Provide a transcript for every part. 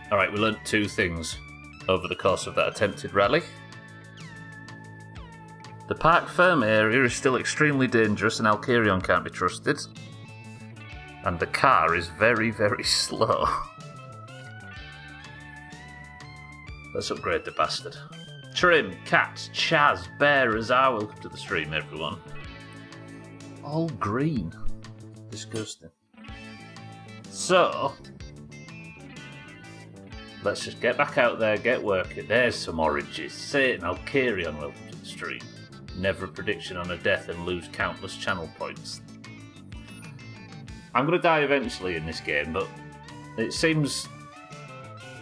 Alright, we learnt two things over the course of that attempted rally. The Parc Ferme area is still extremely dangerous and Alkarion can't be trusted. And the car is very, very slow. Let's upgrade the bastard. Trim, Cat, Chaz, Bear, Azar, welcome to the stream, everyone. All green. Disgusting. So, let's just get back out there, get working. There's some oranges. Satan, Alkarion, welcome to the stream. Never a prediction on a death and lose countless channel points. I'm going to die eventually in this game, but it seems...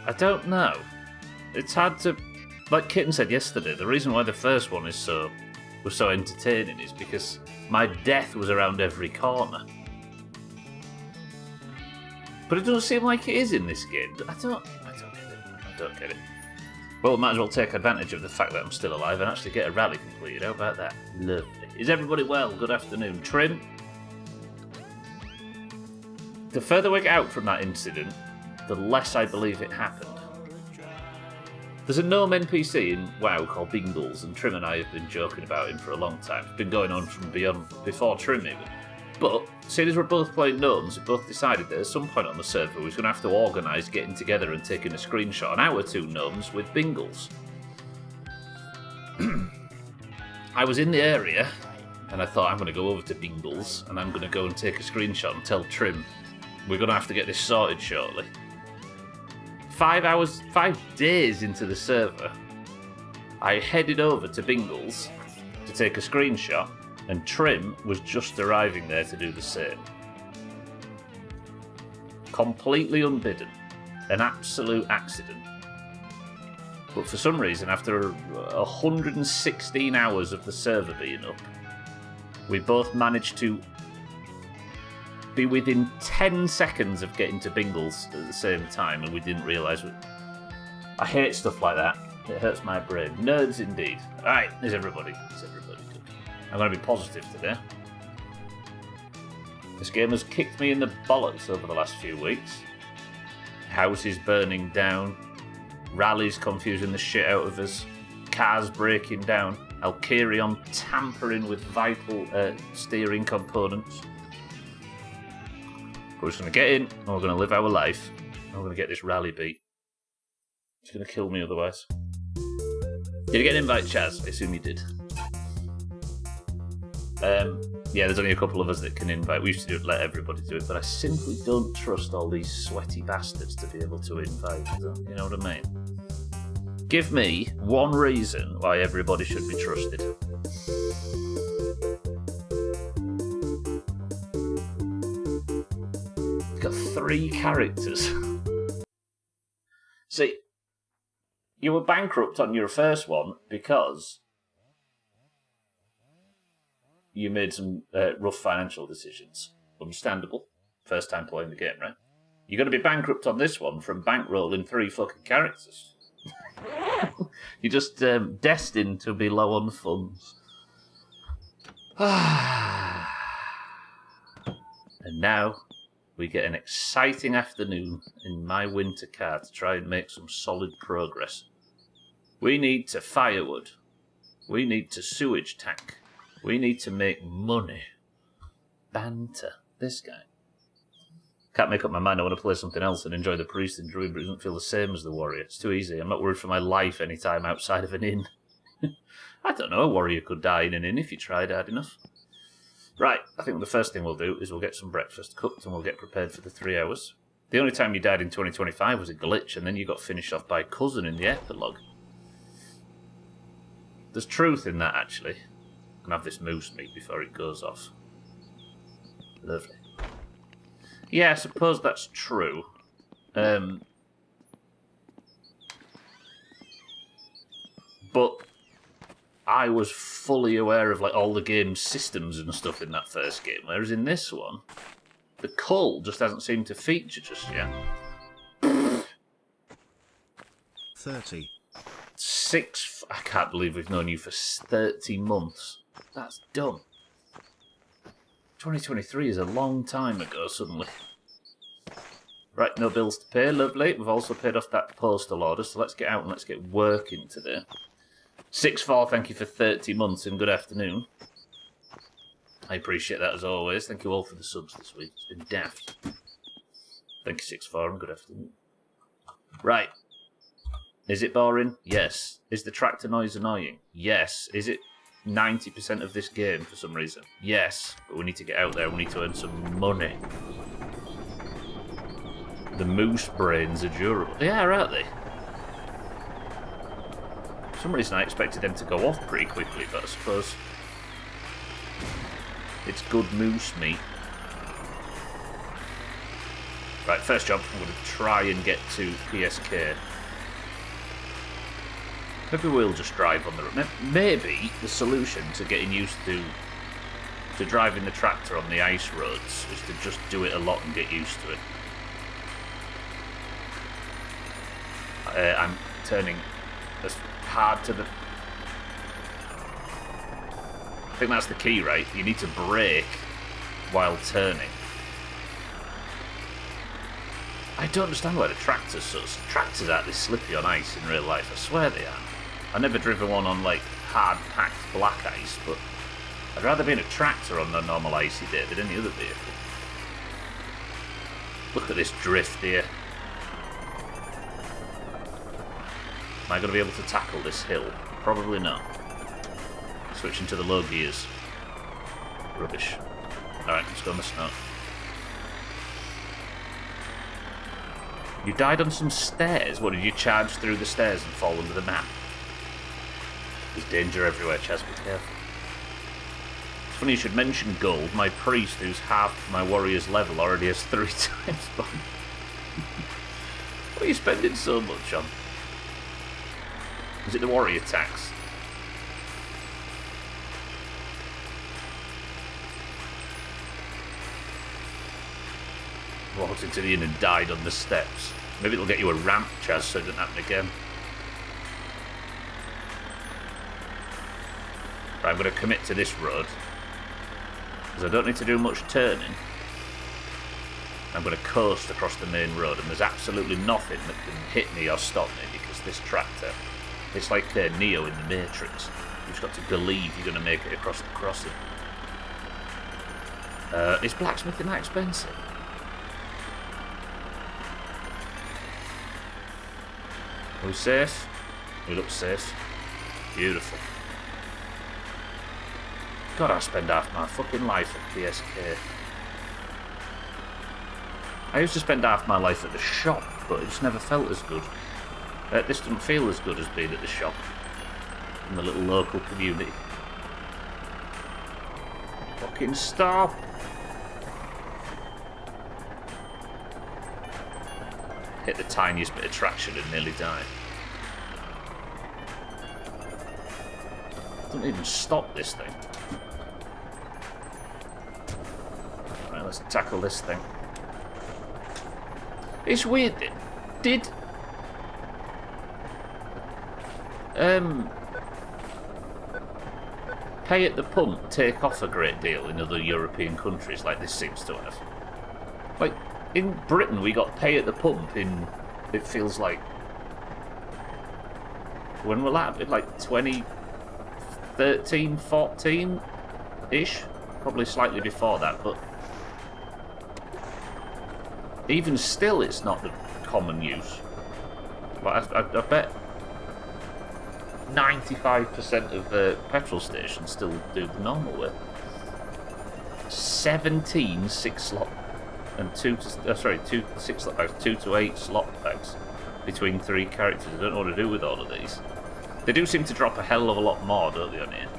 I don't know. It's hard to... Like Kitten said yesterday, the reason why the first one was so entertaining is because my death was around every corner. But it doesn't seem like it is in this game. I don't get it. Well, might as well take advantage of the fact that I'm still alive and actually get a rally completed. How about that? Lovely. Is everybody well? Good afternoon. Trim? The further we get out from that incident, the less I believe it happened. There's a gnome NPC in WoW called Bingles, and Trim and I have been joking about him for a long time. It's been going on from before Trim even. But, seeing as we're both playing gnomes, we both decided that at some point on the server we was going to have to organise getting together and taking a screenshot on our two gnomes with Bingles. I was in the area, and I thought I'm going to go over to Bingles, and I'm going to go and take a screenshot and tell Trim we're going to have to get this sorted shortly. 5 days into the server, I headed over to Bingles to take a screenshot, and Trim was just arriving there to do the same. Completely unbidden. An absolute accident. But for some reason, after 116 hours of the server being up, we both managed to be within 10 seconds of getting to Bingles at the same time, and we didn't realise it. I hate stuff like that. It hurts my brain. Nerds indeed. Alright, is everybody good? I'm going to be positive today. This game has kicked me in the bollocks over the last few weeks. Houses burning down, rallies confusing the shit out of us, cars breaking down, Alkarion tampering with vital steering components. We're just going to get in, and we're going to live our life, and we're going to get this rally beat. It's going to kill me otherwise. Did you get an invite, Chaz? I assume you did. Yeah, there's only a couple of us that can invite. We used to let everybody do it, but I simply don't trust all these sweaty bastards to be able to invite. You know what I mean? Give me one reason why everybody should be trusted. It's got 3 characters. See, you were bankrupt on your first one because you made some rough financial decisions. Understandable. First time playing the game, right? You're going to be bankrupt on this one from bankrolling 3 fucking characters. You're just destined to be low on funds. And now we get an exciting afternoon in my winter car to try and make some solid progress. We need to firewood. We need to sewage tank. We need to make money. Banter. This guy. Can't make up my mind. I want to play something else and enjoy the priest and druid, but it doesn't feel the same as the warrior. It's too easy. I'm not worried for my life any time outside of an inn. I don't know. A warrior could die in an inn if you tried hard enough. Right. I think the first thing we'll do is we'll get some breakfast cooked and we'll get prepared for the 3 hours. The only time you died in 2025 was a glitch, and then you got finished off by cousin in the epilogue. There's truth in that, actually. And have this moose meat before it goes off. Lovely. Yeah, I suppose that's true. But I was fully aware of like all the game's systems and stuff in that first game, whereas in this one, the cull just hasn't seemed to feature just yet. 30. 6. I can't believe we've known you for 30 months. That's dumb. 2023 is a long time ago, suddenly. Right, no bills to pay, lovely. We've also paid off that postal order, so let's get out and let's get working today. 6-4, thank you for 30 months and good afternoon. I appreciate that as always. Thank you all for the subs this week. It's been daft. Thank you, 6-4, and good afternoon. Right. Is it boring? Yes. Is the tractor noise annoying? Yes. Is it 90% of this game for some reason? Yes. But we need to get out there. We need to earn some money. The moose brains are durable. They are, aren't they? For some reason I expected them to go off pretty quickly, but I suppose it's good moose meat. Right, first job, I'm going to try and get to PSK. Maybe we'll just drive on the road. Maybe the solution to getting used to driving the tractor on the ice roads is to just do it a lot and get used to it. I'm turning as hard to the... I think that's the key, right? You need to brake while turning. I don't understand why the tractors tractors aren't this slippy on ice in real life. I swear they are. I've never driven one on like hard packed black ice, but I'd rather be in a tractor on a normal icy day than any other vehicle. Look at this drift here. Am I going to be able to tackle this hill? Probably not. Switching to the low gears. Rubbish. Alright, let's go on the snow. You died on some stairs? What, did you charge through the stairs and fall under the map? There's danger everywhere, Chaz, be careful. It's funny you should mention gold. My priest, who's half my warrior's level, already has 3 times bomb. What are you spending so much on? Is it the warrior tax? Walked into the inn and died on the steps. Maybe it'll get you a ramp, Chaz, so it doesn't happen again. Right, I'm going to commit to this road. Because I don't need to do much turning. I'm going to coast across the main road, and there's absolutely nothing that can hit me or stop me, because this tractor, it's like Neo in the Matrix. You've just got to believe you're going to make it across the crossing. Is blacksmithing that expensive? Are we safe? We look safe. Beautiful. God, I spend half my fucking life at PSK. I used to spend half my life at the shop, but it just never felt as good. This doesn't feel as good as being at the shop in the little local community. Fucking stop! Hit the tiniest bit of traction and nearly died. Don't even stop this thing. Right, let's tackle this thing. It's weird. Did pay at the pump take off a great deal in other European countries like this seems to have? Like, in Britain we got pay at the pump in, it feels like, when we're at like 2013, 14-ish? Probably slightly before that, but even still it's not the common use. But I bet 95% of petrol stations still do the normal way. 17 6-slot and 2 6-slot bags, 2 to 8 slot bags between 3 characters. I don't know what to do with all of these. They do seem to drop a hell of a lot more, don't they, on here?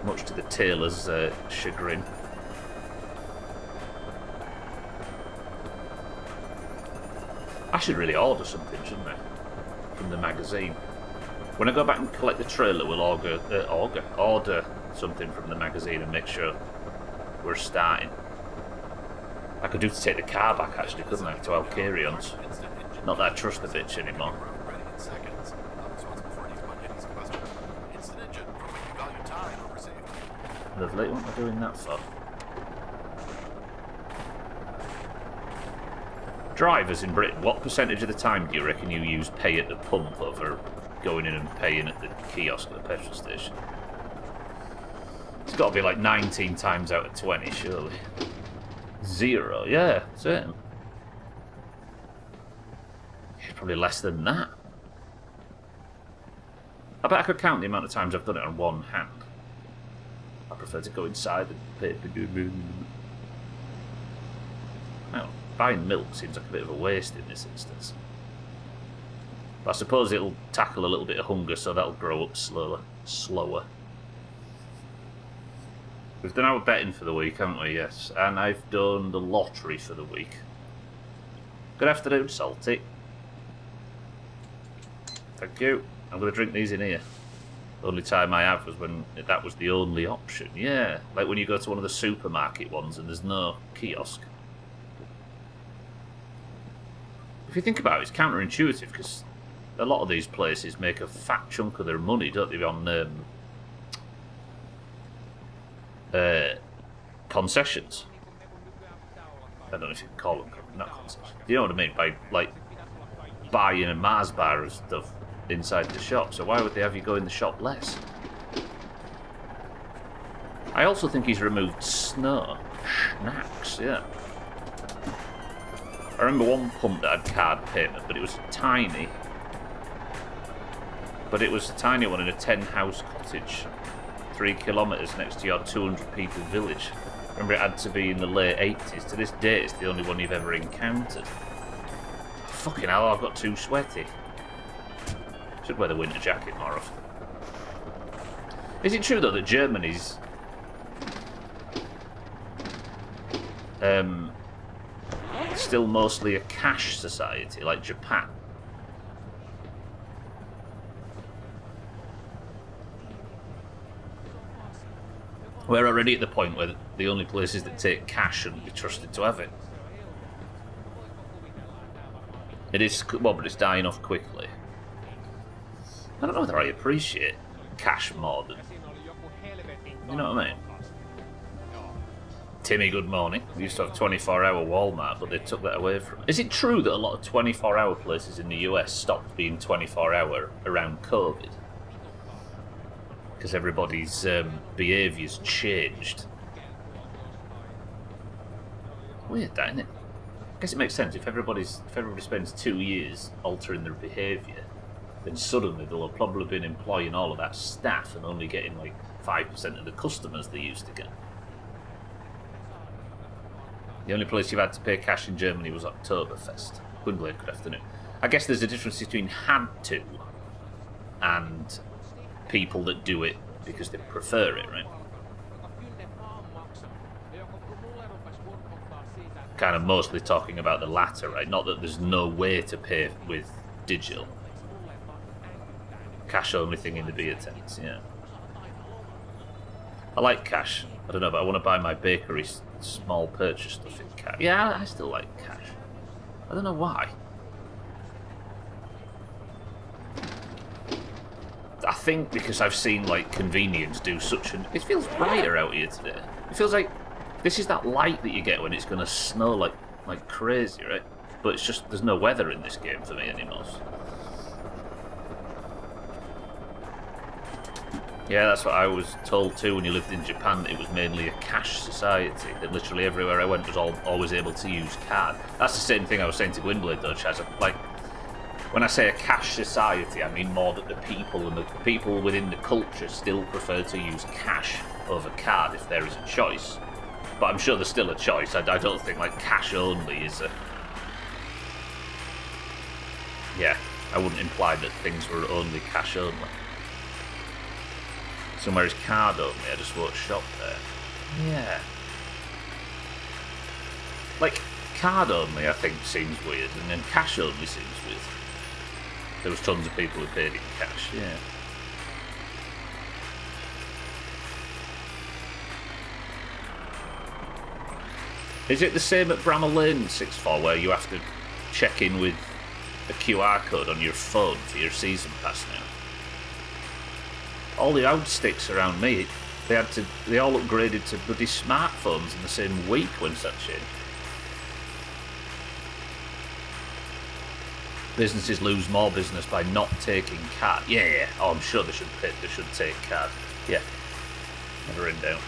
Much to the tailor's chagrin. I should really order something, shouldn't I? From the magazine. When I go back and collect the trailer, we'll order something from the magazine and make sure we're starting. I could do to take the car back, actually, couldn't I, to Alcarions? Not that I trust the bitch anymore. Lovely, what am I doing that for? Drivers in Britain, what percentage of the time do you reckon you use pay at the pump over going in and paying at the kiosk at the petrol station? It's got to be like 19 times out of 20, surely. 0, yeah, same. Probably less than that. I bet I could count the amount of times I've done it on one hand. I prefer to go inside and pay. Well, buying milk seems like a bit of a waste in this instance. But I suppose it'll tackle a little bit of hunger, so that'll grow up slower. We've done our betting for the week, haven't we? Yes. And I've done the lottery for the week. Good afternoon, Salty. Thank you. I'm going to drink these in here. The only time I have was when that was the only option. Yeah, like when you go to one of the supermarket ones and there's no kiosk. If you think about it, it's counterintuitive because a lot of these places make a fat chunk of their money, don't they, on concessions. I don't know if you can call them, not concessions. You know what I mean? By, like, buying a Mars bar and stuff inside the shop, so why would they have you go in the shop less? I also think he's removed snow. Schnacks, yeah. I remember one pump that had card payment, but it was tiny. But it was a tiny one in a 10-house cottage, 3 kilometres next to your 200-people village. Remember, it had to be in the late 80s. To this day, it's the only one you've ever encountered. Fucking hell, I've got too sweaty. Should wear the winter jacket more often. Is it true, though, that Germany's still mostly a cash society, like Japan? We're already at the point where the only places that take cash shouldn't be trusted to have it. It is, well, but it's dying off quickly. I don't know whether I appreciate cash more than... You know what I mean? Timmy, good morning. We used to have 24-hour Walmart, but they took that away from it. Is it true that a lot of 24-hour places in the US stopped being 24-hour around COVID? Because everybody's behaviour's changed. Weird, that, isn't it? I guess it makes sense. If everybody spends 2 years altering their behaviour, then suddenly they'll have probably been employing all of that staff and only getting like 5% of the customers they used to get. The only place you've had to pay cash in Germany was Oktoberfest. Gwynblade, good afternoon. I guess there's a difference between had to and people that do it because they prefer it, right? Kind of mostly talking about the latter, right? Not that there's no way to pay with digital. Cash only thing in the beer tents, yeah. I like cash. I don't know, but I want to buy my bakery small purchase stuff in cash. Yeah, I still like cash. I don't know why. I think because I've seen like convenience do such an... It feels brighter out here today. It feels like this is that light that you get when it's going to snow like crazy, right? But it's just there's no weather in this game for me anymore. Yeah, that's what I was told too when you lived in Japan, that it was mainly a cash society, that literally everywhere I went was always able to use card. That's the same thing I was saying to Gwynblade though, Chaz. Like, when I say a cash society, I mean more that the people and the people within the culture still prefer to use cash over card if there is a choice. But I'm sure there's still a choice. I don't think like cash only is a... Yeah, I wouldn't imply that things were only cash only. Somewhere is card only, I just won't shop there. Yeah. Like, card only I think seems weird, and then cash only seems weird. There was tons of people who paid in cash, yeah. Is it the same at Bramall Lane 6-4 where you have to check in with a QR code on your phone for your season pass now? All the outsticks around me, they all upgraded to bloody smartphones in the same week when that changed. Businesses lose more business by not taking card. Yeah. Oh, I'm sure they should take card. Yeah. Never written down.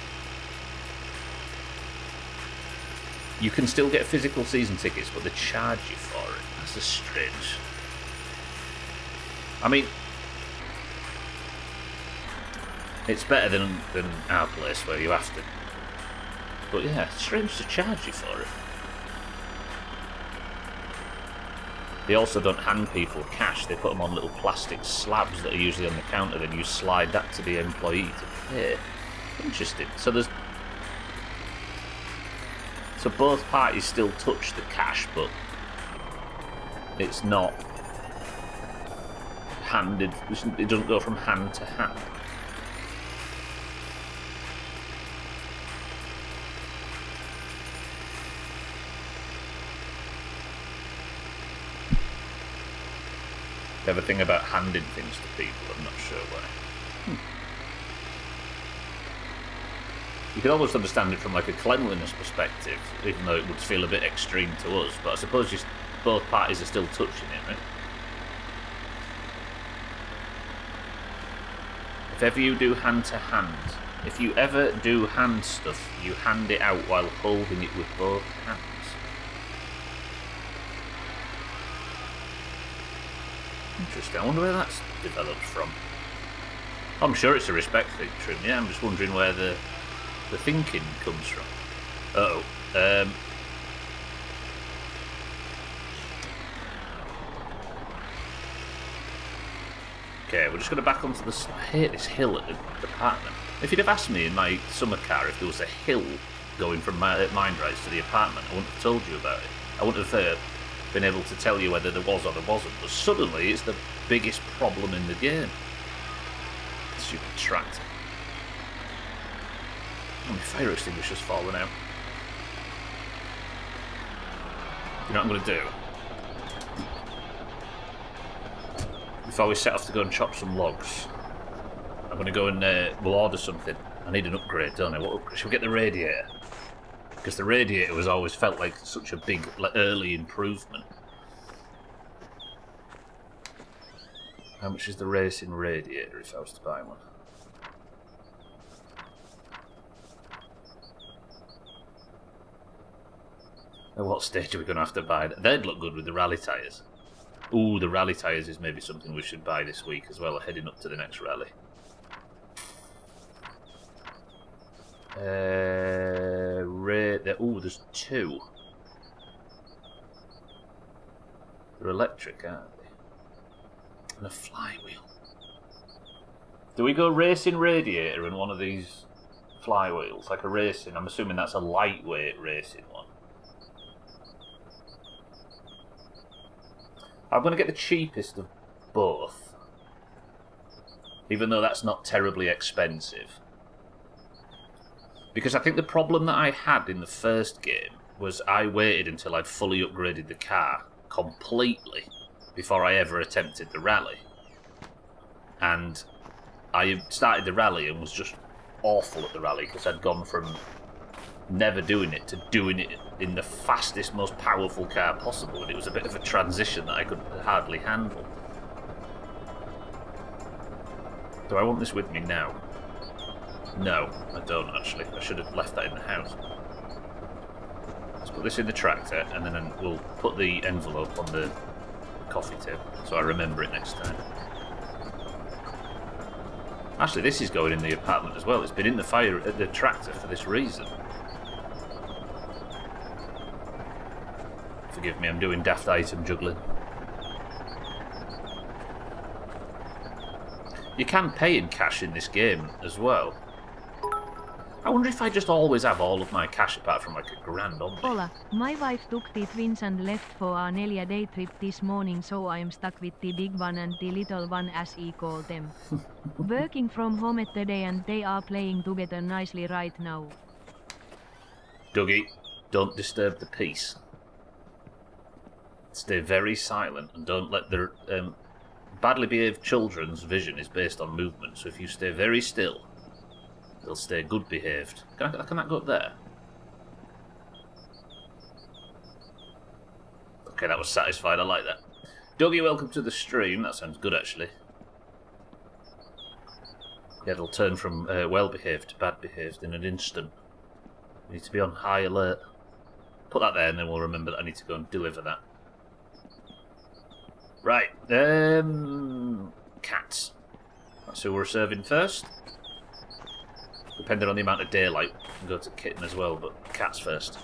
You can still get physical season tickets, but they charge you for it. That's a strange. I mean, it's better than our place where you have to. But yeah, it's strange to charge you for it. They also don't hand people cash. They put them on little plastic slabs that are usually on the counter. Then you slide that to the employee to pay. Interesting. So both parties still touch the cash, but it's not handed. It doesn't go from hand to hand. They have a thing about handing things to people. I'm not sure why. You can almost understand it from like a cleanliness perspective, even though it would feel a bit extreme to us. But I suppose both parties are still touching it, right? If ever you do hand to hand, if you ever do hand stuff, you hand it out while holding it with both hands. Interesting. I wonder where that's developed from. I'm sure it's a respect thing, Trim. Yeah, I'm just wondering where the thinking comes from. Okay, we're just going to back onto the... I hate this hill at the apartment. If you'd have asked me in my summer car if there was a hill going from Mindrise to the apartment, I wouldn't have told you about it. I wouldn't have been able to tell you whether there was or there wasn't. But suddenly, it's the biggest problem in the game. Stupid tractor. Oh, my fire extinguisher's fallen out. You know what I'm going to do? Before we set off to go and chop some logs, I'm going to go and we'll order something. I need an upgrade, don't I? Should we get the radiator? Because the radiator was always felt like such a big, early improvement. How much is the racing radiator if I was to buy one? At what stage are we going to have to buy that? They'd look good with the rally tyres. Ooh, the rally tyres is maybe something we should buy this week as well, heading up to the next rally. Ooh, there's two. They're electric, aren't they? And a flywheel. Do we go racing radiator in one of these flywheels? Like a racing, I'm assuming that's a lightweight racing one. I'm going to get the cheapest of both. Even though that's not terribly expensive. Because I think the problem that I had in the first game was I waited until I'd fully upgraded the car completely before I ever attempted the rally. And I started the rally and was just awful at the rally because I'd gone from never doing it to doing it in the fastest, most powerful car possible, and it was a bit of a transition that I could hardly handle. Do I want this with me now? No, I don't actually. I should have left that in the house. Let's put this in the tractor, and then we'll put the envelope on the coffee table, so I remember it next time. Actually, this is going in the apartment as well. It's been in the tractor for this reason. Forgive me, I'm doing daft item juggling. You can pay in cash in this game as well. I wonder if I just always have all of my cash apart from like £1,000 on me. Hola, my wife took the twins and left for an Elia day trip this morning, so I am stuck with the big one and the little one, as he called them. Working from home at the day and they are playing together nicely right now. Dougie, don't disturb the peace. Stay very silent and don't let the... badly behaved children's vision is based on movement, so if you stay very still, they'll stay good behaved. Can that go up there? Okay, that was satisfied. I like that. Dougie, welcome to the stream. That sounds good, actually. Yeah, it'll turn from well-behaved to bad-behaved in an instant. We need to be on high alert. Put that there and then we'll remember that I need to go and deliver that. Right, cats. That's who we're serving first. Depending on the amount of daylight, we can go to kitten as well, but cats first.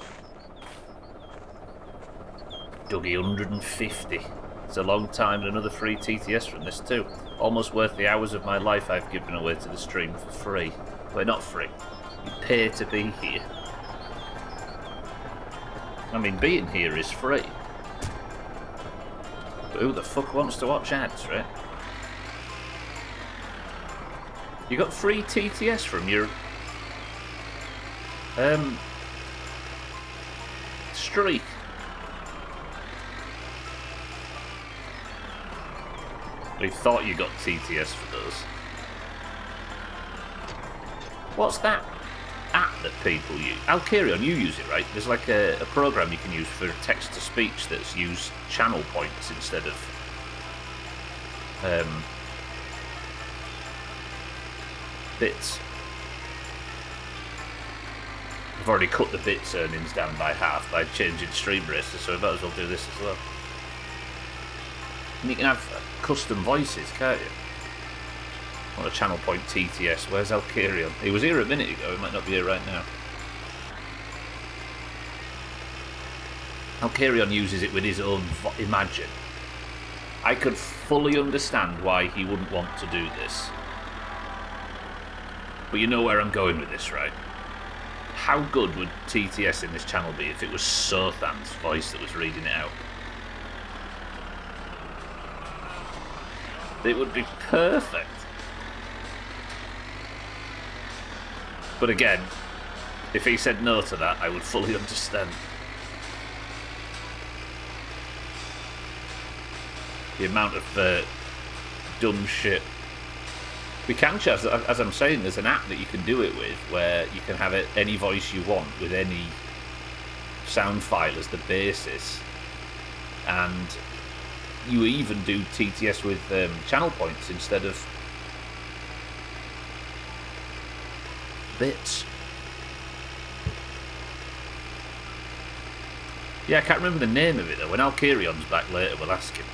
Dougie, 150. It's a long time and another free TTS from this too. Almost worth the hours of my life I've given away to the stream for free. Well, not free. You pay to be here. I mean, being here is free. But who the fuck wants to watch ads, right? You got free TTS from your streak. We thought you got TTS for those. What's that app that people use? Alkarion, you use it, right? There's like a program you can use for text-to-speech that's used channel points instead of bits. I've already cut the bits earnings down by half by changing stream races, so I might as well do this as well. And you can have custom voices, can't you? On a channel point TTS. Where's Alkarion? He was here a minute ago, he might not be here right now. Alkarion uses it with his own Imagine. I could fully understand why he wouldn't want to do this. But you know where I'm going with this, right? How good would TTS in this channel be if it was Sothan's voice that was reading it out? It would be perfect. But again, if he said no to that, I would fully understand. The amount of dumb shit. We can, as I'm saying, there's an app that you can do it with where you can have any voice you want with any sound file as the basis. And you even do TTS with channel points instead of bits. Yeah, I can't remember the name of it though. When Alkarion's back later, we'll ask him.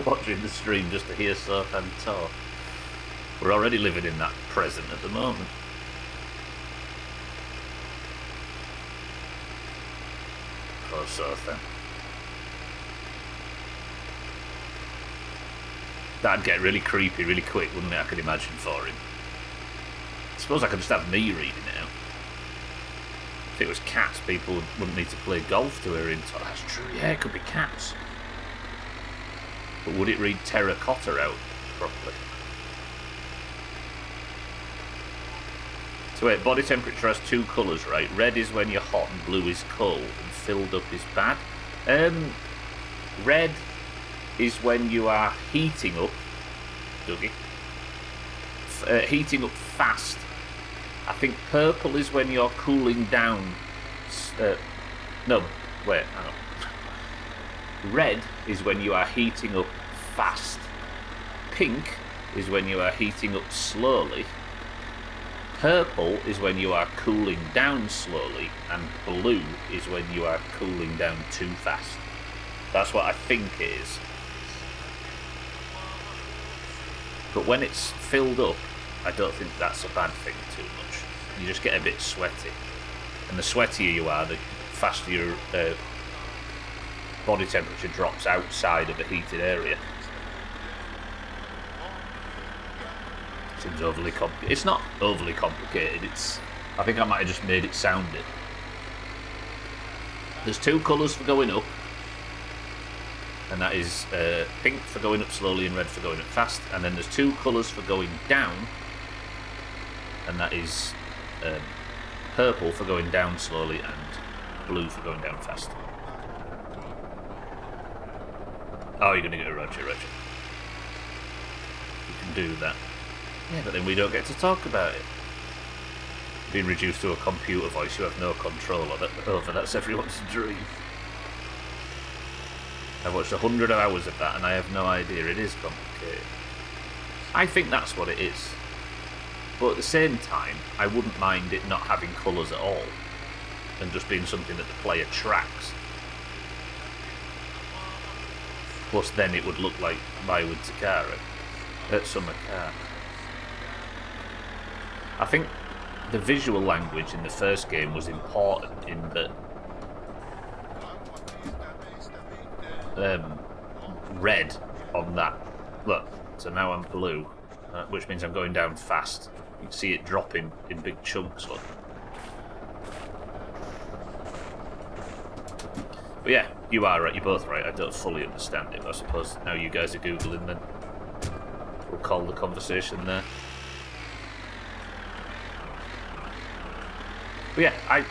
Watching the stream just to hear Sothan talk. We're already living in that present at the moment. Poor Sothan. That'd get really creepy really quick, wouldn't it? I could imagine for him. I suppose I could just have me reading it out. If it was cats, people wouldn't need to play golf to hear him talk. That's true, yeah, it could be cats. But would it read terracotta out properly? So wait, body temperature has two colours, right? Red is when you're hot and blue is cold, and filled up is bad. Red is when you are heating up, Dougie. Heating up fast. I think purple is when you're cooling down. No, wait, hang on. Red is when you are heating up fast. Pink is when you are heating up slowly. Purple is when you are cooling down slowly. And blue is when you are cooling down too fast. That's what I think it is. But when it's filled up, I don't think that's a bad thing too much. You just get a bit sweaty. And the sweatier you are, the faster your body temperature drops outside of a heated area. Seems overly complicated. It's not overly complicated. I think I might have just made it sound it. There's two colours for going up. And that is pink for going up slowly and red for going up fast. And then there's two colours for going down. And that is purple for going down slowly and blue for going down fast. Oh, you're going to get a Roger. You can do that. Yeah, but then we don't get to talk about it. Being reduced to a computer voice you have no control over, that's everyone's dream. I've watched 100 hours of that and I have no idea. It is complicated. I think that's what it is. But at the same time, I wouldn't mind it not having colours at all. And just being something that the player tracks. Plus then it would look like my winter car at summer car. I think the visual language in the first game was important in that red on that. Look, so now I'm blue, which means I'm going down fast. You can see it dropping in big chunks, look. But yeah, you are right, you're both right. I don't fully understand it, but I suppose now you guys are Googling, then we'll call the conversation there. But yeah, I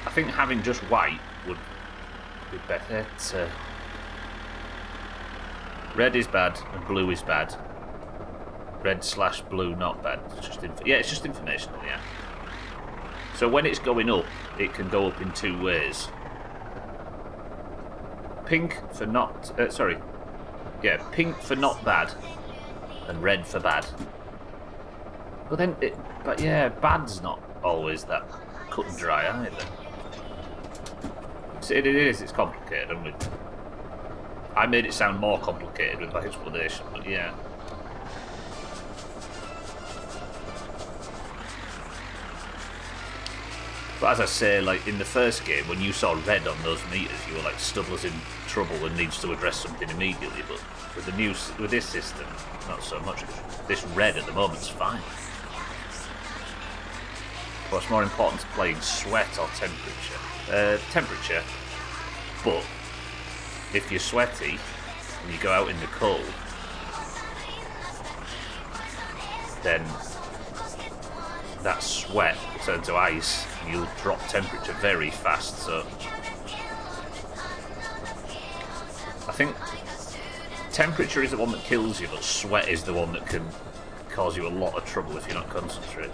think having just white would be better. Red is bad and blue is bad. Red/blue not bad. It's just it's just informational, yeah. So when it's going up, it can go up in two ways. Pink for not pink for not bad, and red for bad. But then, bad's not always that cut and dry either. It's complicated, and I made it sound more complicated with my explanation, but yeah. But as I say, like in the first game, when you saw red on those meters, you were like, Stubbler's in trouble and needs to address something immediately. But with this system, not so much. This red at the moment's fine. What's more important to playing, sweat or temperature? Temperature. But if you're sweaty and you go out in the cold, then that sweat will turn to ice and you'll drop temperature very fast. So I think temperature is the one that kills you, but sweat is the one that can cause you a lot of trouble if you're not concentrating.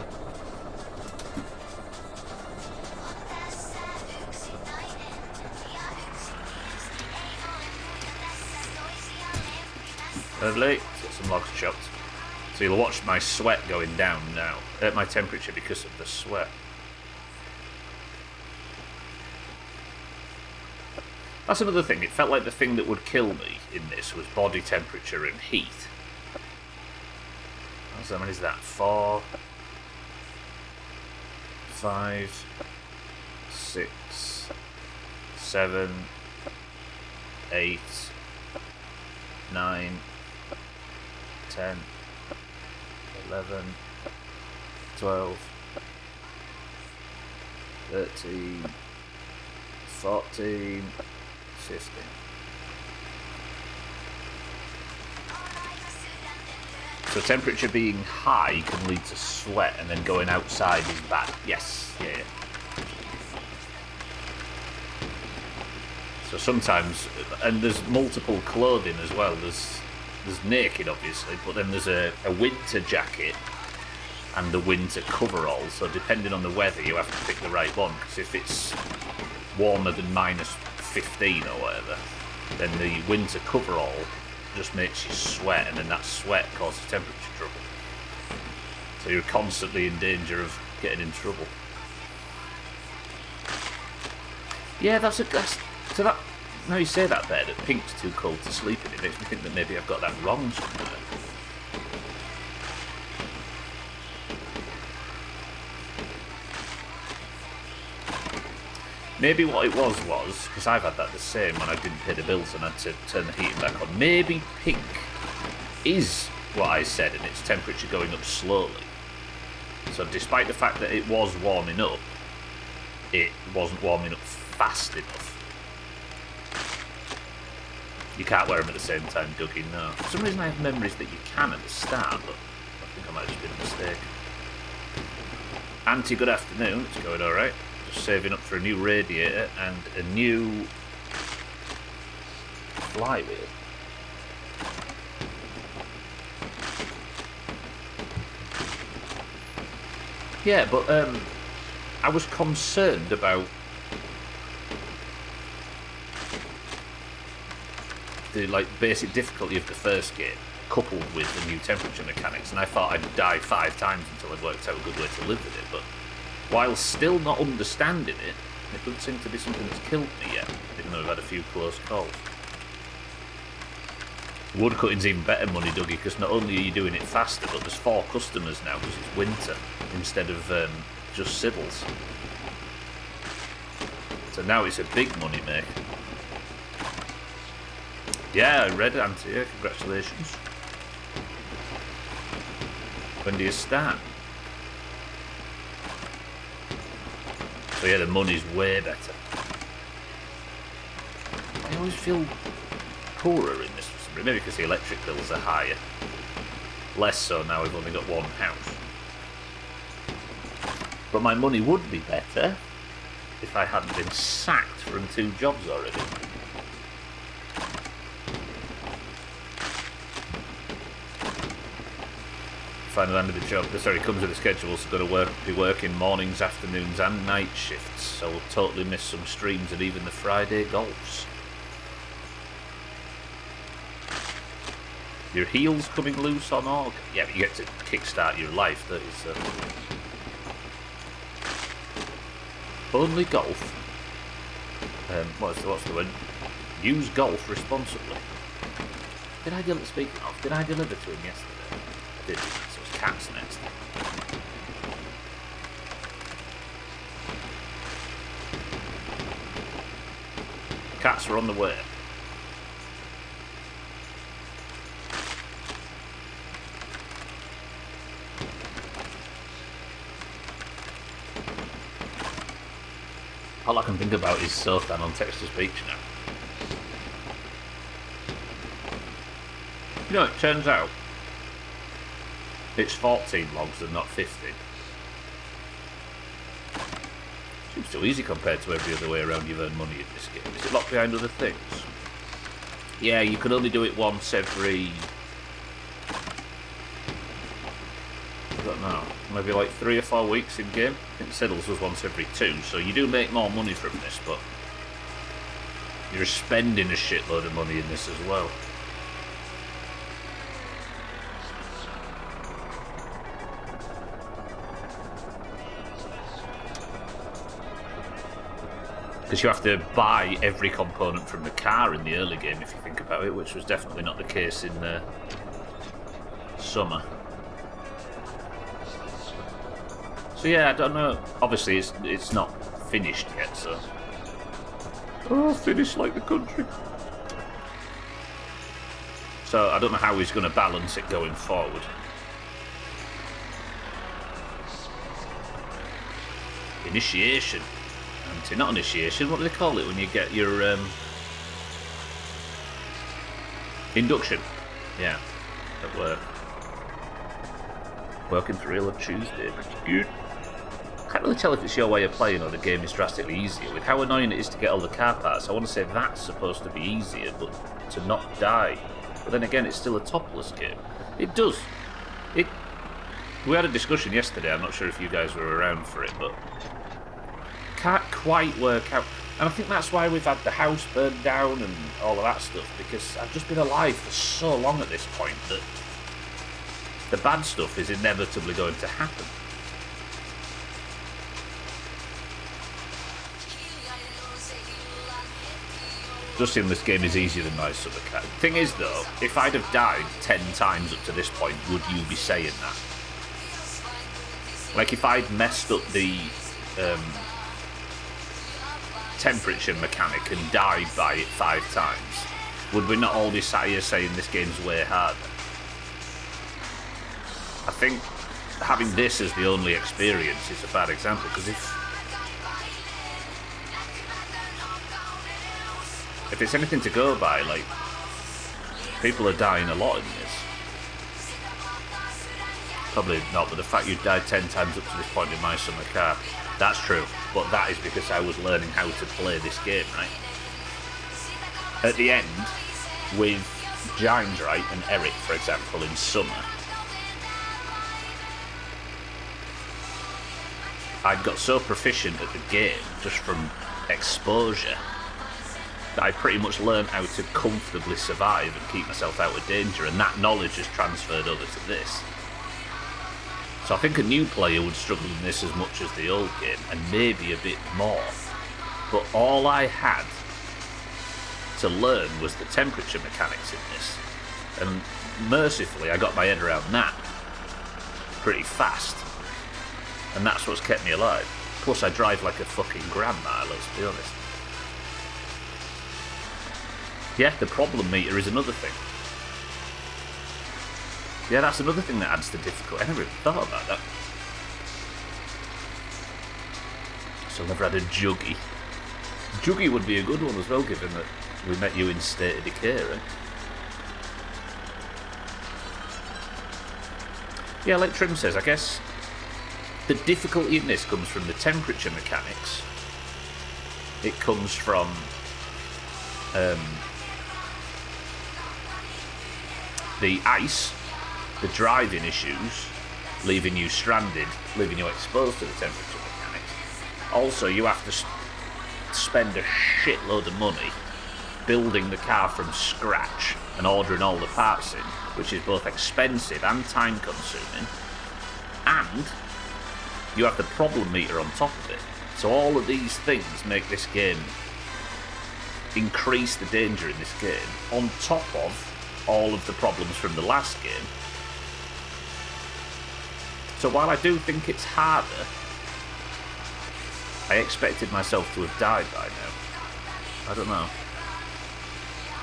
Lovely. Get some logs chopped. So you'll watch my sweat going down now. My temperature because of the sweat. That's another thing. It felt like the thing that would kill me in this was body temperature and heat. How many is that? 4, 5, 6, 7, 8, 9, 10, 11, 12, 13, 14, 15. So temperature being high can lead to sweat, and then going outside is bad. Yes, yeah. So sometimes, and there's multiple clothing as well. There's naked, obviously, but then there's a winter jacket and the winter coverall. So depending on the weather, you have to pick the right one. Because if it's warmer than -15 or whatever, then the winter coverall just makes you sweat, and then that sweat causes temperature trouble. So you're constantly in danger of getting in trouble. Yeah, so that. Now you say that there, that pink's too cold to sleep in, it makes me think that maybe I've got that wrong somewhere. Maybe what it was, because I've had that the same when I didn't pay the bills and had to turn the heating back on, maybe pink is what I said and it's temperature going up slowly. So despite the fact that it was warming up, it wasn't warming up fast enough. You can't wear them at the same time, Dougie, no. For some reason I have memories that you can at the start, but I think I might have just been a mistake. Auntie, good afternoon, it's going alright. Just saving up for a new radiator and a new flywheel. Yeah, but I was concerned about the like basic difficulty of the first game, coupled with the new temperature mechanics, and I thought I'd die 5 times until I'd worked out a good way to live with it. But while still not understanding it, it doesn't seem to be something that's killed me yet, even though I've had a few close calls. Woodcutting's even better money, Dougie, because not only are you doing it faster, but there's 4 customers now because it's winter instead of just civils. So now it's a big money maker. Yeah, I read it, Antia. Congratulations. When do you start? So yeah, the money's way better. I always feel poorer in this. Maybe because the electric bills are higher. Less so now we've only got one house. But my money would be better if I hadn't been sacked from 2 jobs already. Final end of the job. Sorry, comes with a schedule, so got to be working mornings, afternoons and night shifts, so we'll totally miss some streams and even the Friday golfs. Your heel's coming loose on Org? Yeah, but you get to kickstart your life, don't you, so... Only golf? What's the word? Use golf responsibly. Did I deliver to him yesterday? I did, so it's cats next. Cats are on the way. All I can think about is Sothan on Texas Beach now. You know, it turns out it's 14 logs and not 50. Seems too easy compared to every other way around you've earned money in this game. Is it locked behind other things? Yeah, you can only do it once every... I don't know, maybe like 3 or 4 weeks in game. I think Siddles was once every 2, so you do make more money from this, but you're spending a shitload of money in this as well. Because you have to buy every component from the car in the early game, if you think about it, which was definitely not the case in summer. So yeah, I don't know. Obviously, it's not finished yet, so... Oh, finished like the country. So I don't know how he's going to balance it going forward. Initiation. Not initiation, what do they call it when you get your... induction. Yeah, at work. Working through on Tuesday, pretty good. Can't really tell if it's your way of playing or the game is drastically easier. With how annoying it is to get all the car parts, I want to say that's supposed to be easier, but to not die. But then again, it's still a topless game. It does. We had a discussion yesterday, I'm not sure if you guys were around for it, but... can't quite work out. And I think that's why we've had the house burned down and all of that stuff, because I've just been alive for so long at this point that the bad stuff is inevitably going to happen. Just in this game is easier than my summer cat. Thing is though, if I'd have died 10 times up to this point, would you be saying that? Like if I'd messed up the temperature mechanic and died by it 5 times, would we not all be sat here saying this game's way harder? I think having this as the only experience is a bad example, because if it's anything to go by, like, people are dying a lot in this. Probably not, but the fact you died 10 times up to this point in my summer car, that's true, but that is because I was learning how to play this game, right? At the end, with James, right, and Eric, for example, in summer, I'd got so proficient at the game, just from exposure, I pretty much learned how to comfortably survive and keep myself out of danger, and that knowledge has transferred over to this. So I think a new player would struggle in this as much as the old game, and maybe a bit more. But all I had to learn was the temperature mechanics in this, and mercifully I got my head around that pretty fast, and that's what's kept me alive. Plus I drive like a fucking grandma, let's be honest. Yeah, the problem meter is another thing. Yeah, that's another thing that adds to difficulty. I never even thought about that. So I've never had a juggy. Juggy would be a good one as well, given that we met you in State of Decay, right? Yeah, like Trim says, I guess the difficulty in this comes from the temperature mechanics. It comes from the ice, the driving issues, leaving you stranded, leaving you exposed to the temperature mechanics. Also, you have to spend a shitload of money building the car from scratch and ordering all the parts in, which is both expensive and time consuming, and you have the problem meter on top of it. So all of these things make this game increase the danger in this game, on top of all of the problems from the last game. So while I do think it's harder, I expected myself to have died by now. I don't know.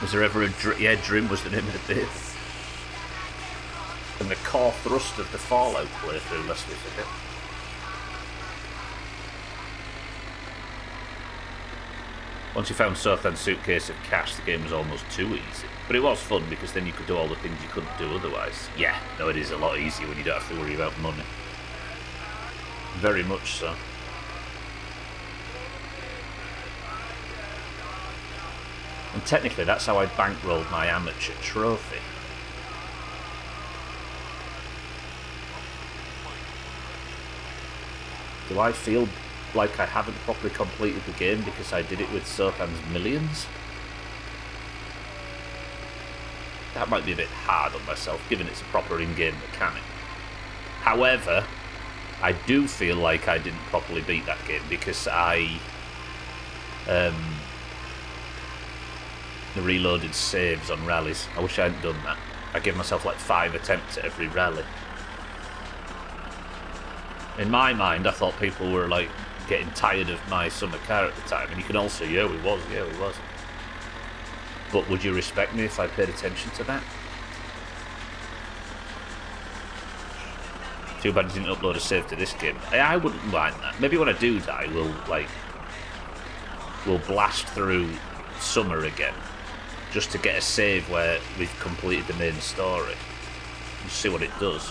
Was there ever a yeah, Drim was the name of the bit. And the core thrust of the Fallout playthrough, lest we forget. Once you found Sothan's suitcase of cash, the game was almost too easy. But it was fun, because then you could do all the things you couldn't do otherwise. Yeah, no, it is a lot easier when you don't have to worry about money. Very much so. And technically, that's how I bankrolled my amateur trophy. Do I feel like I haven't properly completed the game because I did it with Sothan's millions? That might be a bit hard on myself, given it's a proper in-game mechanic. However, I do feel like I didn't properly beat that game because I reloaded saves on rallies. I wish I hadn't done that. I gave myself like 5 attempts at every rally. In my mind, I thought people were like getting tired of my summer car at the time, and you can also, yeah, we was. But would you respect me if I paid attention to that? Too bad I didn't upload a save to this game. I wouldn't mind that. Maybe when I do die, we'll blast through summer again, just to get a save where we've completed the main story and see what it does.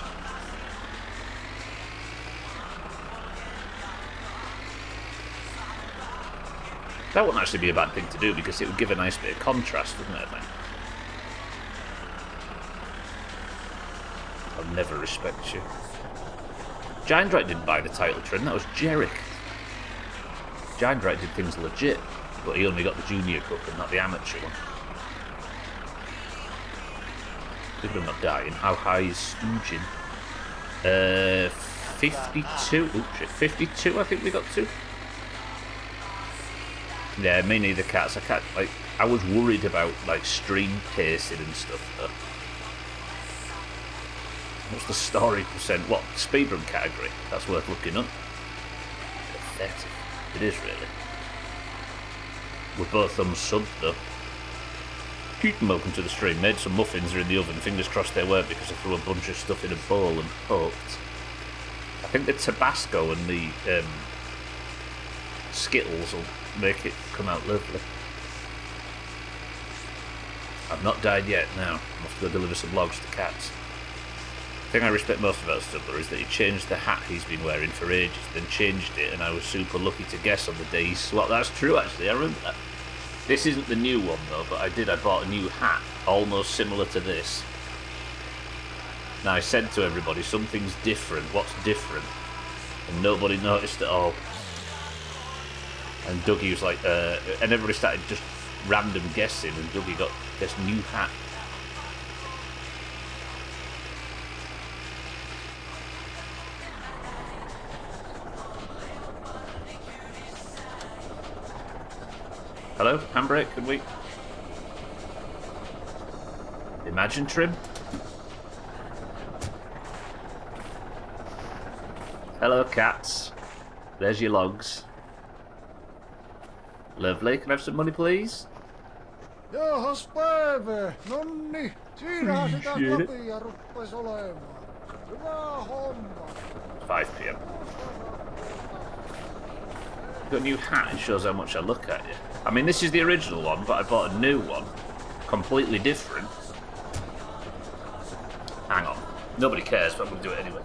That wouldn't actually be a bad thing to do, because it would give a nice bit of contrast, wouldn't it, then? I'll never respect you. Giant Right didn't buy the title Trin, that was Jerick. Giant Right did things legit, but he only got the junior cup and not the amateur one. People are not dying. How high is Stoogin? 52. Oh shit, 52 I think we got to. Yeah, me neither, cats. I can't, like, I was worried about like stream pacing and stuff though. What's the story percent? What, speedrun category? That's worth looking up. Pathetic. It is really. We're both unsubbed though. Keaton, welcome to the stream. Made some muffins, are in the oven. Fingers crossed they weren't, because I threw a bunch of stuff in a bowl and hoped. I think the Tabasco and the Skittles will make it come out lovely. I've not died yet now. I must go deliver some logs to cats. The thing I respect most about Stubbler is that he changed the hat he's been wearing for ages, then changed it, and I was super lucky to guess on the day he swapped. That's true, actually, I remember that. This isn't the new one though, but I bought a new hat, almost similar to this. Now I said to everybody, something's different, what's different? And nobody noticed at all. And Dougie was like, and everybody started just random guessing, and Dougie got this new hat. Hello, handbrake, can we? Imagine trim? Hello, cats. There's your logs. Lovely. Can I have some money, please? Jahas päivä. Nonni, siinähän sitä klapia ruppes olemaan. Hyvä homma. 5 p.m. Got a new hat. It shows how much I look at you. I mean, this is the original one, but I bought a new one. Completely different. Hang on. Nobody cares, but I'm going to do it anyway.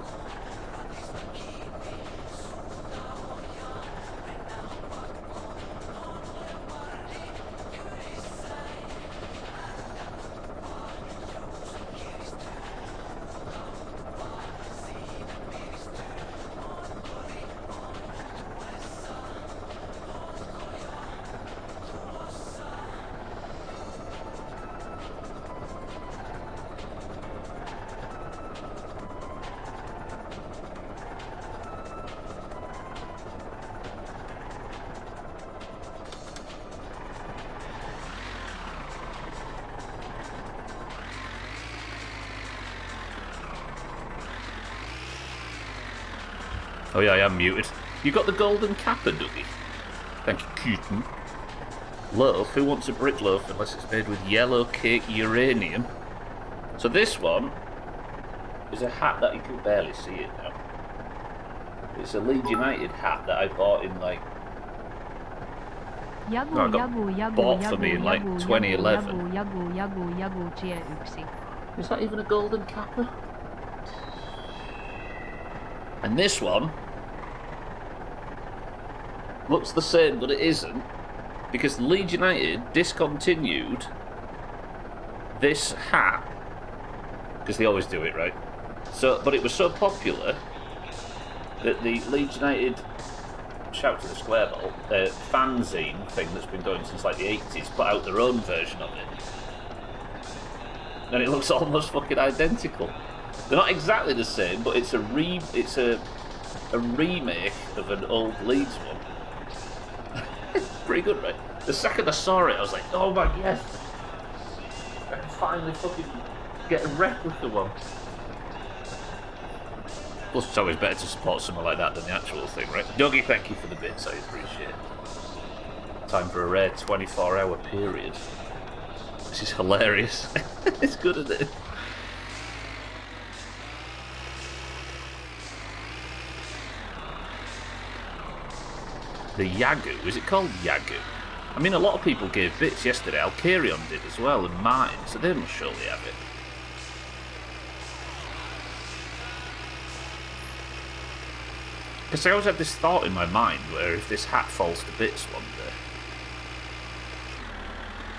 Oh yeah, I am muted. You got the golden capper, Dougie? Thank you, Cutin. Loaf? Who wants a brick loaf unless it's made with yellow cake uranium? So this one is a hat that you can barely see it now. It's a Leeds United hat that I bought in like... bought for me in like 2011. Is that even a golden capper? And this one looks the same, but it isn't, because Leeds United discontinued this hat, because they always do it, right? So, but it was so popular that the Leeds United Shout to the Square Ball fanzine thing that's been going since like the 80s put out their own version of it, and it looks almost fucking identical. They're not exactly the same, but it's a remake of an old Leeds one. Pretty good, right? The second I saw it, I was like, oh my yes! I can finally fucking get a replica one. Plus, it's always better to support something like that than the actual thing, right? Dougie, thank you for the bits, I appreciate it. Time for a rare 24-hour period. This is hilarious. It's good, isn't it? The Yagoo, is it called Yagoo? I mean, a lot of people gave bits yesterday. Alcarion did as well, and Martin, so they must surely have it. Because I always had this thought in my mind where if this hat falls to bits one day,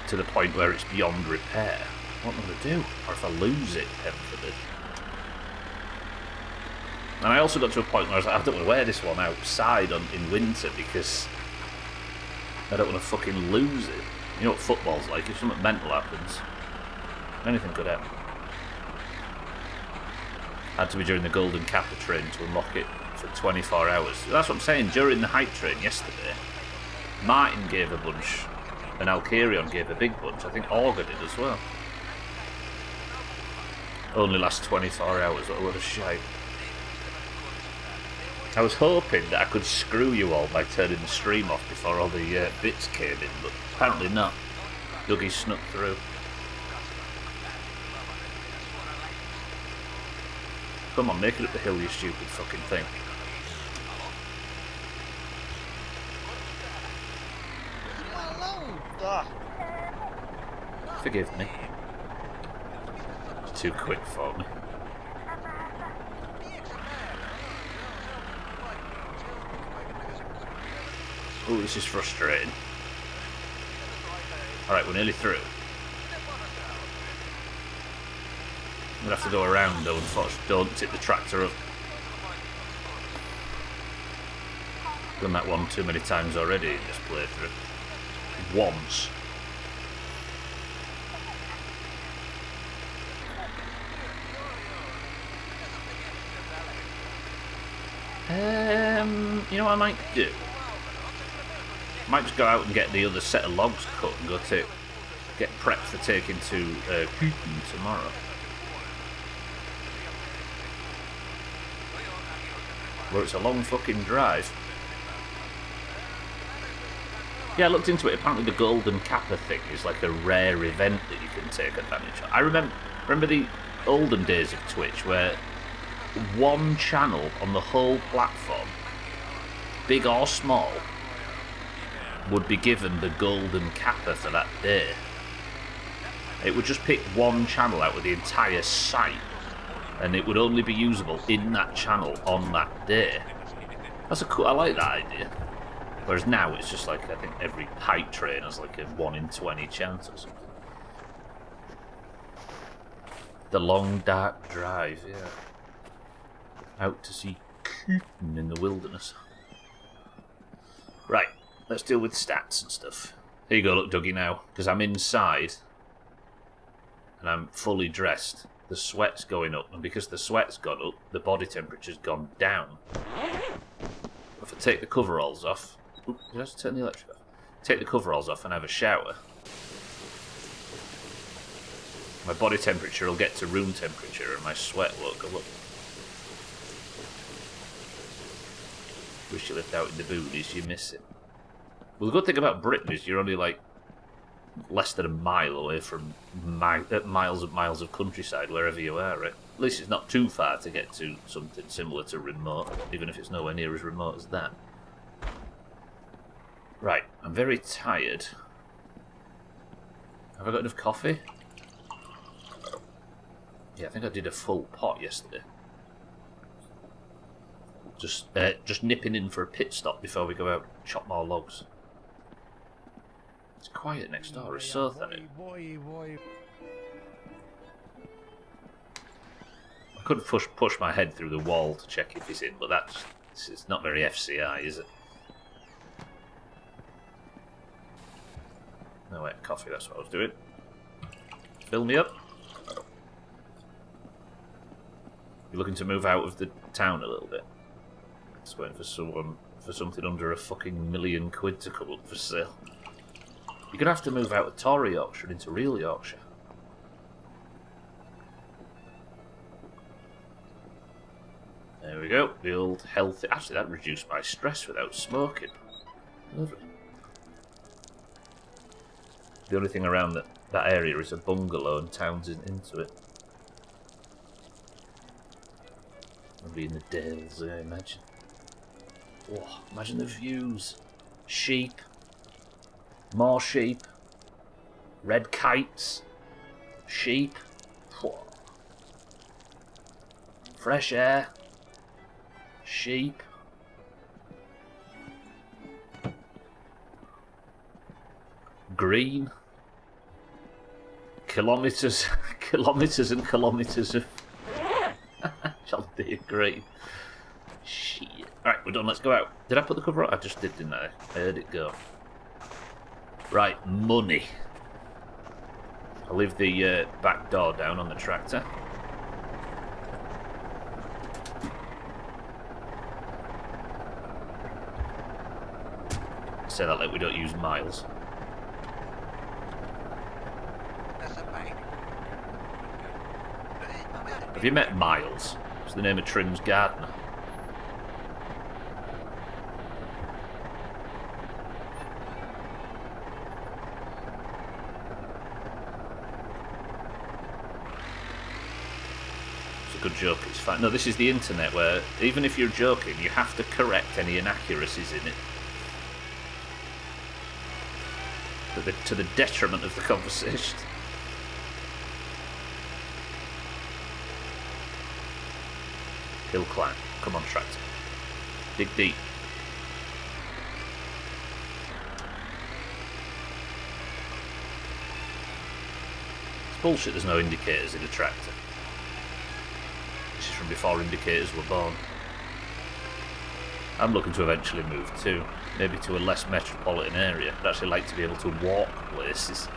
to the point where it's beyond repair, what am I going to do? Or if I lose it, heaven forbid. And I also got to a point where I was like, I don't want to wear this one outside in winter because I don't want to fucking lose it. You know what football's like, if something mental happens, anything could happen. Had to be during the Golden Kappa train to unlock it for 24 hours. That's what I'm saying, during the hype train yesterday, Martin gave a bunch, and Alcarion gave a big bunch. I think Augur did as well. Only last 24 hours, what a shite. I was hoping that I could screw you all by turning the stream off before all the bits came in, but apparently not. Dougie snuck through. Come on, make it up the hill, you stupid fucking thing. Forgive me. It's too quick for me. Oh, this is frustrating. Alright, we're nearly through. I'm gonna have to go around though, unfortunately. Don't tip the tractor up. Done that one too many times already in this playthrough. Once. You know what I might do? I might just go out and get the other set of logs cut and get prepped for taking to Cooten tomorrow. Where it's a long fucking drive. Yeah, I looked into it. Apparently the Golden Kappa thing is like a rare event that you can take advantage of. I remember the olden days of Twitch where one channel on the whole platform, big or small, would be given the Golden Kappa for that day. It would just pick one channel out of the entire site, and it would only be usable in that channel on that day. That's I like that idea. Whereas now it's just like, I think every pipe train has like a 1 in 20 chance or something. The long dark drive, yeah. Out to see Cooten in the wilderness. Right, let's deal with stats and stuff. Here you go, look Dougie now, because I'm inside and I'm fully dressed. The sweat's going up, and because the sweat's gone up, the body temperature's gone down. If I take the coveralls off... Oop, did I just turn the electric off? Take the coveralls off and have a shower. My body temperature will get to room temperature and my sweat won't go up. Wish you lived out in the boonies, you miss it. Well, the good thing about Britain is you're only like less than a mile away from miles and miles of countryside wherever you are, right? At least it's not too far to get to something similar to remote, even if it's nowhere near as remote as that. Right, I'm very tired. Have I got enough coffee? Yeah, I think I did a full pot yesterday. Just nipping in for a pit stop before we go out and chop more logs. It's quiet next door, it's so thin. I could push my head through the wall to check if he's in, but it's not very FCI, is it? No, wait, coffee, that's what I was doing. Fill me up. You're looking to move out of the town a little bit. Just waiting for something under a fucking £1 million to come up for sale. You're gonna have to move out of Tory Yorkshire into real Yorkshire. There we go, the old healthy... Actually, that reduced my stress without smoking. Lovely. The only thing around that area is a bungalow and towns into it. Maybe in the Dales, I imagine. Oh, imagine the views. Sheep. More sheep. Red kites. Sheep. Oh. Fresh air. Sheep. Green. Kilometres and kilometres of shall be green. Shit. Alright, we're done, let's go out. Did I put the cover on? I just did, didn't I? I heard it go. Right, money. I'll leave the back door down on the tractor. Say that like we don't use miles. Have you met Miles? It's the name of Trim's gardener. It's a good joke, it's fine. No, this is the internet where, even if you're joking, you have to correct any inaccuracies in it. To the detriment of the conversation. Hill climb. Come on, tractor. Dig deep. It's bullshit there's no indicators in a tractor. This is from before indicators were born. I'm looking to eventually move too. Maybe to a less metropolitan area. I'd actually like to be able to walk places.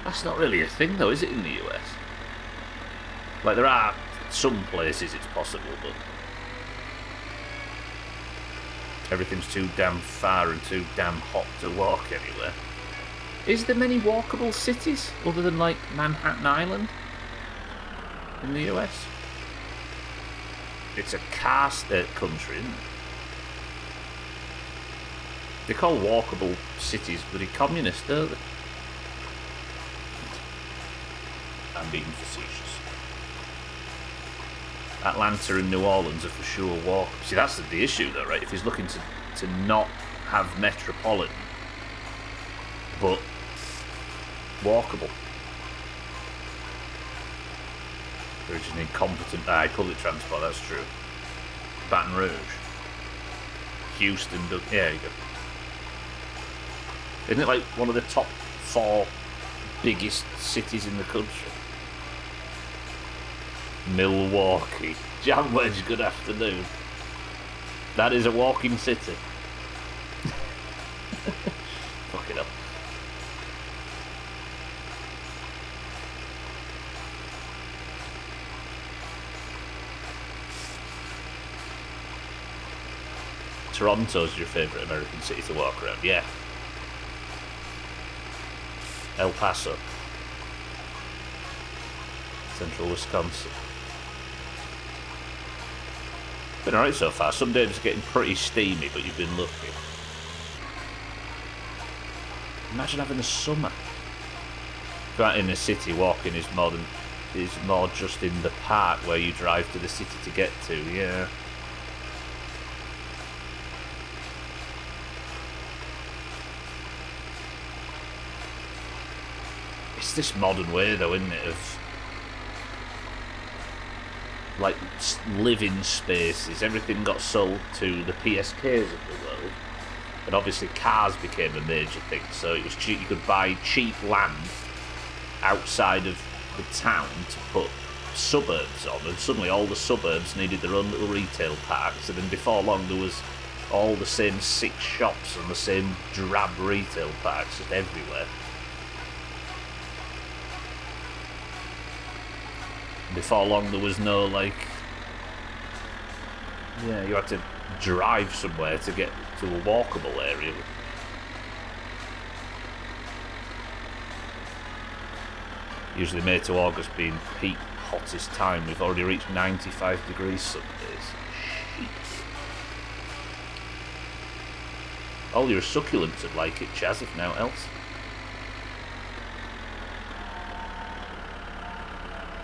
That's not really a thing though, is it, in the US? Like, there are some places it's possible, but Everything's too damn far and too damn hot to walk anywhere. Is there many walkable cities other than, like, Manhattan Island in the US? It's a car-state country, isn't it? They call walkable cities bloody communist, don't they? I'm being facetious. Atlanta and New Orleans are for sure walkable. See, that's the issue, though, right? If he's looking to not have metropolitan, but walkable. We just need competent public transport, that's true. Baton Rouge. Houston, yeah, you go. Isn't it like one of the top 4 biggest cities in the country? Milwaukee. Jam Wedge, good afternoon. That is a walking city. Fuck it up. Toronto's your favourite American city to walk around, yeah. El Paso. Central Wisconsin. Been alright so far. Some days it's getting pretty steamy, but you've been lucky. Imagine having a summer. Right in the city, walking is more just in the park where you drive to the city to get to, yeah. It's this modern way, though, isn't it, of like living spaces. Everything got sold to the PSKs of the world, and obviously cars became a major thing. So it was cheap. You could buy cheap land outside of the town to put suburbs on, and suddenly all the suburbs needed their own little retail parks. And then before long, there was all the same 6 shops and the same drab retail parks just everywhere. Before long, there was no, like... Yeah, you had to drive somewhere to get to a walkable area. Usually May to August being peak hottest time. We've already reached 95 degrees some days. Shit. All your succulents would like it, Chaz, if now else.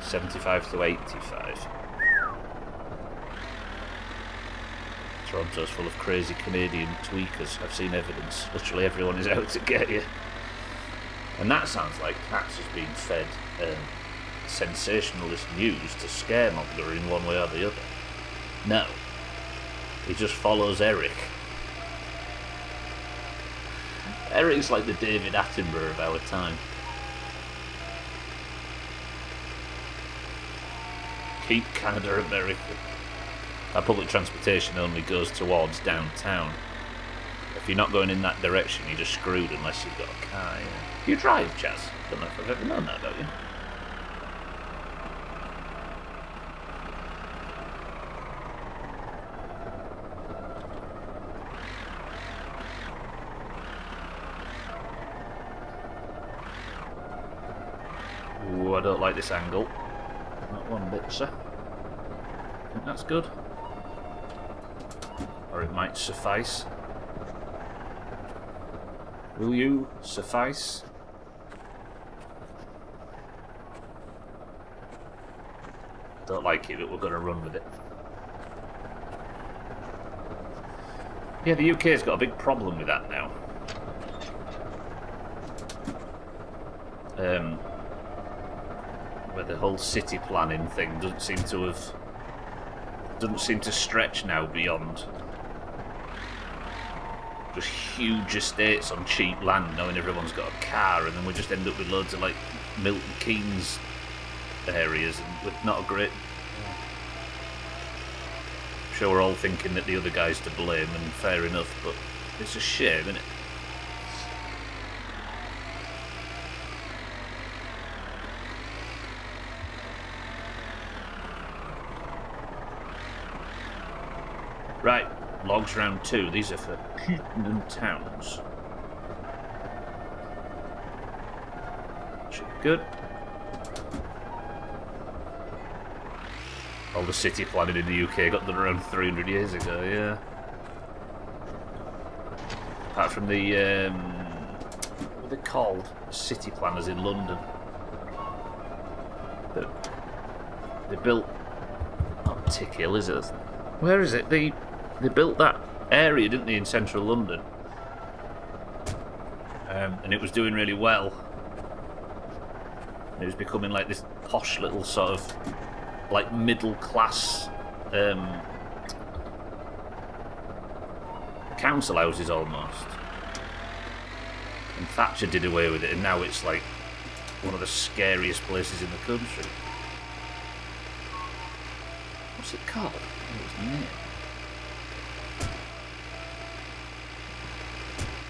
75 to 85. Toronto's full of crazy Canadian tweakers. I've seen evidence. Literally everyone is out to get you. And that sounds like Pat's has been fed sensationalist news to scaremonger in one way or the other. No. He just follows Eric. Eric's like the David Attenborough of our time. Keep Canada America. Our public transportation only goes towards downtown. If you're not going in that direction, you're just screwed unless you've got a car. Yeah. Do you drive, Chaz? Don't know if I've ever known that about you. Ooh, I don't like this angle. Not one bit, sir. I think that's good. Or it might suffice. Will you suffice? Don't like it, but we're going to run with it. Yeah, the UK's got a big problem with that now. Where the whole city planning thing doesn't seem to stretch now beyond just huge estates on cheap land, knowing everyone's got a car, and then we just end up with loads of like Milton Keynes areas and with not a great. I'm sure we're all thinking that the other guy's to blame, and fair enough, but it's a shame, isn't it? Right, Logs round 2. These are for Keaton and Towns. Should be good. All the city planning in the UK got done around 300 years ago, yeah. Apart from the, what are they called? City planners in London. They built, not Tick Hill, is it? Where is it? They built that area, didn't they, in central London? And it was doing really well. And it was becoming like this posh little sort of like middle class council houses almost. And Thatcher did away with it, and now it's like one of the scariest places in the country. What's it called? What's the name?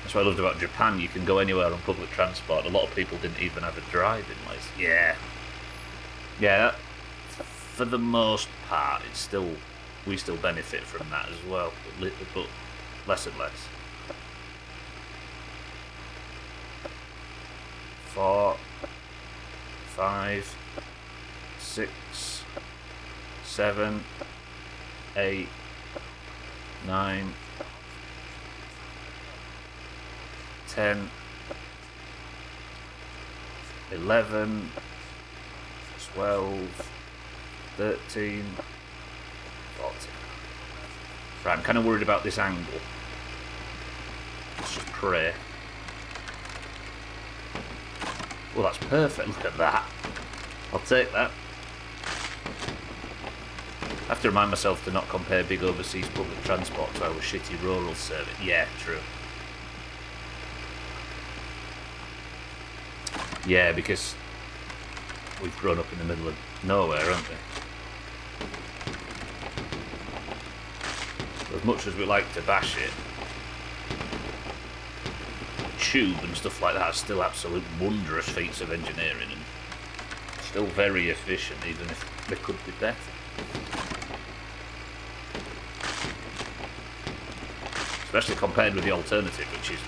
That's what I loved about Japan. You can go anywhere on public transport. A lot of people didn't even have a driving license. Yeah. Yeah, for the most part, we still benefit from that as well, but less and less. 4, 5, 6, 7, 8, 9, 10, 11, 12, 13, 14. Right, I'm kind of worried about this angle. Let's just pray. Well, that's perfect. Look at that. I'll take that. I have to remind myself to not compare big overseas public transport to our shitty rural service. Yeah, true. Yeah, because we've grown up in the middle of nowhere, haven't we? As much as we like to bash it, the tube and stuff like that are still absolute wondrous feats of engineering and still very efficient, even if they could be better. Especially compared with the alternative, which is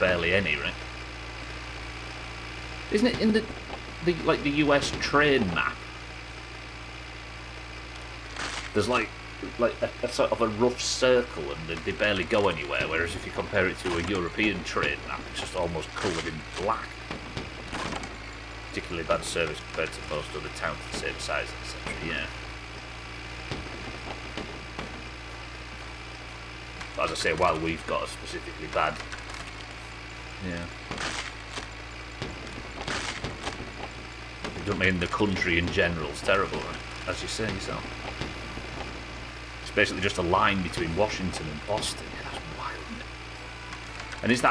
barely any, right? Isn't it in the US train map? There's like a sort of a rough circle, and they barely go anywhere. Whereas if you compare it to a European train map, it's just almost coloured in black. Particularly bad service compared to most other towns the same size, etc. Yeah. But as I say, while we've got a specifically bad, yeah. It doesn't mean the country in general is terrible, right? As you say yourself. It's basically just a line between Washington and Boston. Yeah, that's wild, isn't it? And is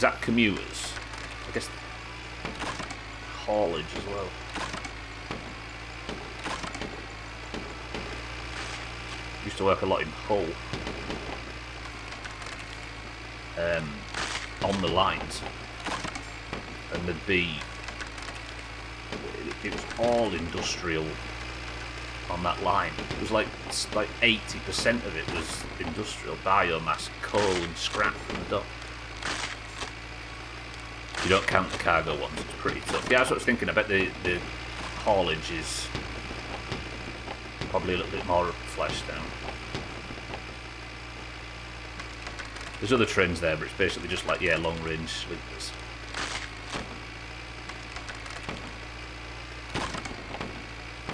that commuters? I guess haulage as well. Used to work a lot in Hull. On the lines. And there'd be... It was all industrial on that line. It was like 80% of it was industrial biomass, coal and scrap from the dock. You don't count the cargo ones, it's pretty tough. Yeah, that's what I was thinking. I bet the haulage is probably a little bit more fleshed down. There's other trends there, but it's basically just like, yeah, long range sleepers.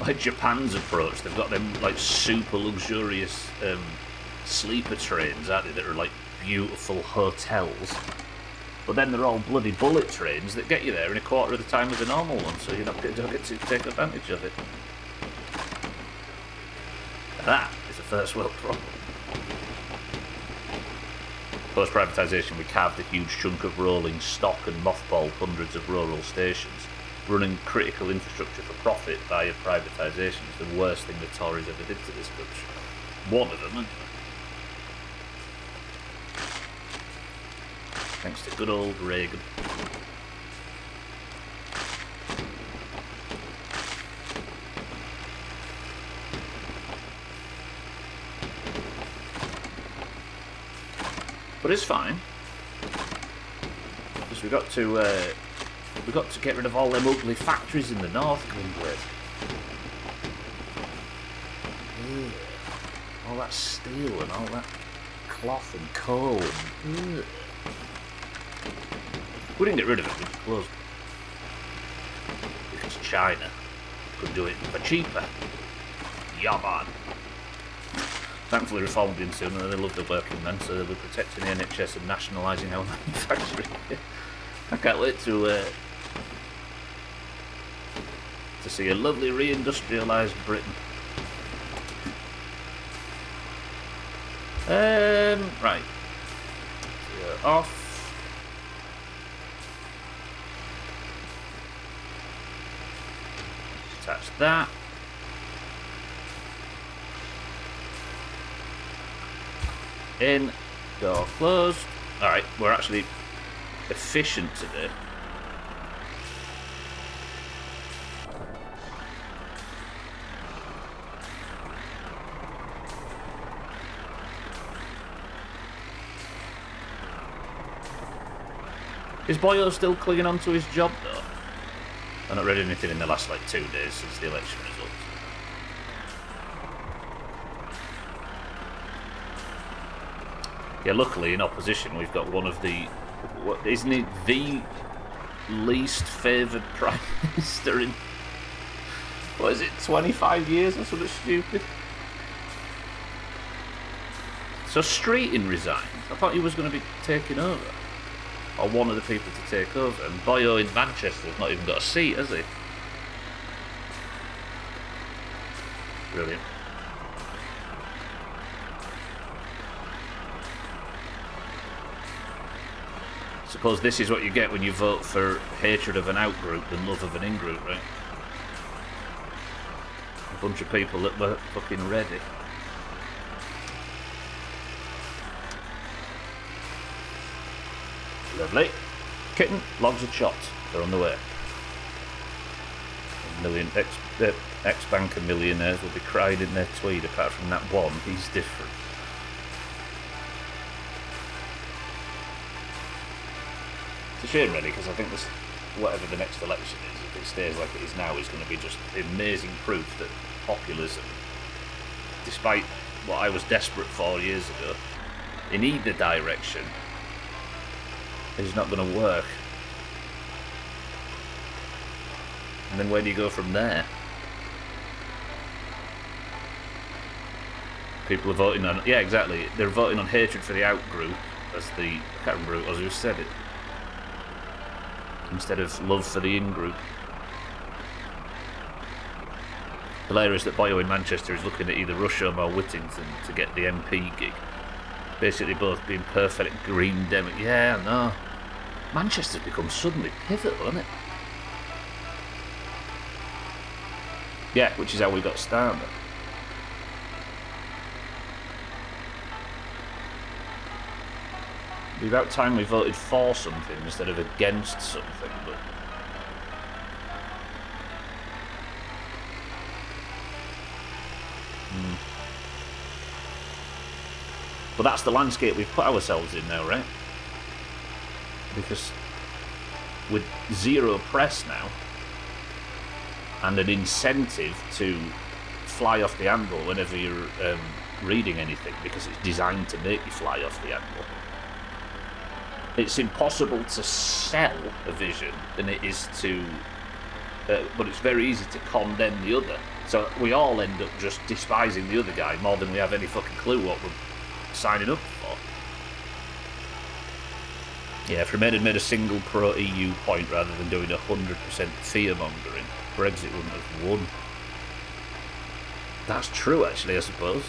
Like Japan's approach, they've got them like super luxurious sleeper trains, aren't they, that are like beautiful hotels. But then they're all bloody bullet trains that get you there in a quarter of the time as a normal one, so you don't get to take advantage of it. That is a first world problem. Post-privatisation, we carved a huge chunk of rolling stock and mothballed hundreds of rural stations. Running critical infrastructure for profit via privatisation is the worst thing the Tories ever did to this country. One of them, anyway. Thanks to good old Reagan. But it's fine. Because we got to get rid of all them ugly factories in the north, Greenblade. All that steel and all that cloth and coal. And, we didn't get rid of it, we just closed it. Because China could do it for cheaper. Yeah, man. Thankfully, reform will be soon, and they love the working men, so they'll be protecting the NHS and nationalising our manufacturing. I can't wait to see a lovely reindustrialised Britain. Right. So off. Attach that. In. Door closed. Alright, we're actually efficient today. Is Boyo still clinging on to his job though? I've not read anything in the last like 2 days since the election results. Yeah, luckily in opposition we've got one of the... What, isn't it the least favoured Prime Minister in... What is it, 25 years or something stupid? So Streeting resigned. I thought he was going to be taking over. Or one of the people to take over. And Boyo in Manchester's not even got a seat, has he? Brilliant. Suppose this is what you get when you vote for hatred of an out-group than love of an in-group, right? A bunch of people that were fucking ready. Lovely. Kitten, logs are chopped. They're on the way. Ex-banker millionaires will be crying in their tweed. Apart from that one, he's different. It's a shame, really, because I think this, whatever the next election is, if it stays like it is now, is going to be just amazing proof that populism, despite what I was desperate for years ago, in either direction, is not going to work. And then where do you go from there? People are voting on... Yeah, exactly. They're voting on hatred for the out-group as the... I can't remember who said it. Instead of love for the in-group. Hilarious that Boyo in Manchester is looking at either Rusholme or Whittington to get the MP gig. Basically both being perfect green demo. Yeah, I know. Manchester's become suddenly pivotal, hasn't it? Yeah, which is how we got started. It'd be about time we voted for something instead of against something, but... But that's the landscape we've put ourselves in now, right? Because with zero press now, and an incentive to fly off the anvil whenever you're reading anything, because it's designed to make you fly off the anvil. It's impossible to sell a vision than it is to... but it's very easy to condemn the other. So we all end up just despising the other guy more than we have any fucking clue what we're signing up for. Yeah, if Remain had made a single pro-EU point rather than doing 100% fear-mongering, Brexit wouldn't have won. That's true, actually, I suppose.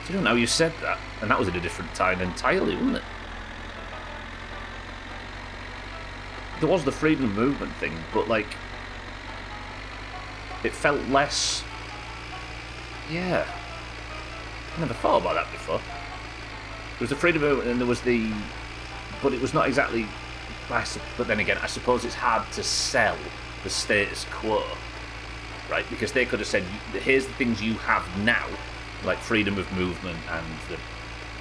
I don't know how you said that, and that was at a different time entirely, wasn't it? There was the freedom movement thing, but like, it felt less... Yeah. I never thought about that before. There was the freedom movement and there was the... But it was not exactly... But then again, I suppose it's hard to sell the status quo, right? Because they could have said, here's the things you have now, like freedom of movement and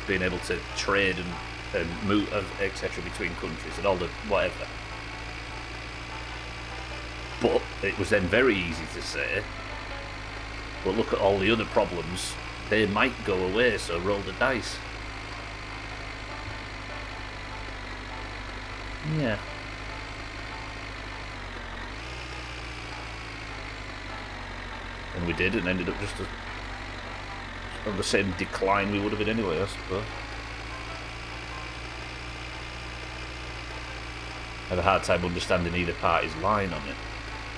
being able to trade and move, etc. between countries and all the whatever. But it was then very easy to say, but look at all the other problems, they might go away, so roll the dice. Yeah. And we did, and ended up just on the same decline we would have been anyway, I suppose. I have a hard time understanding either party's line on it.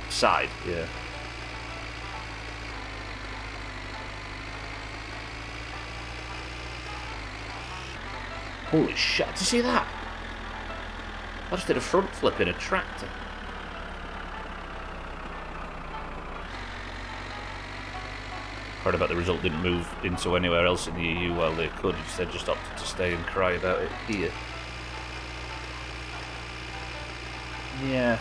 Side, yeah. Holy shit, did you see that? I just did a front flip in a tractor. Heard about the result didn't move into anywhere else in the EU while they could. Instead, just opted to stay and cry about it here. Yeah.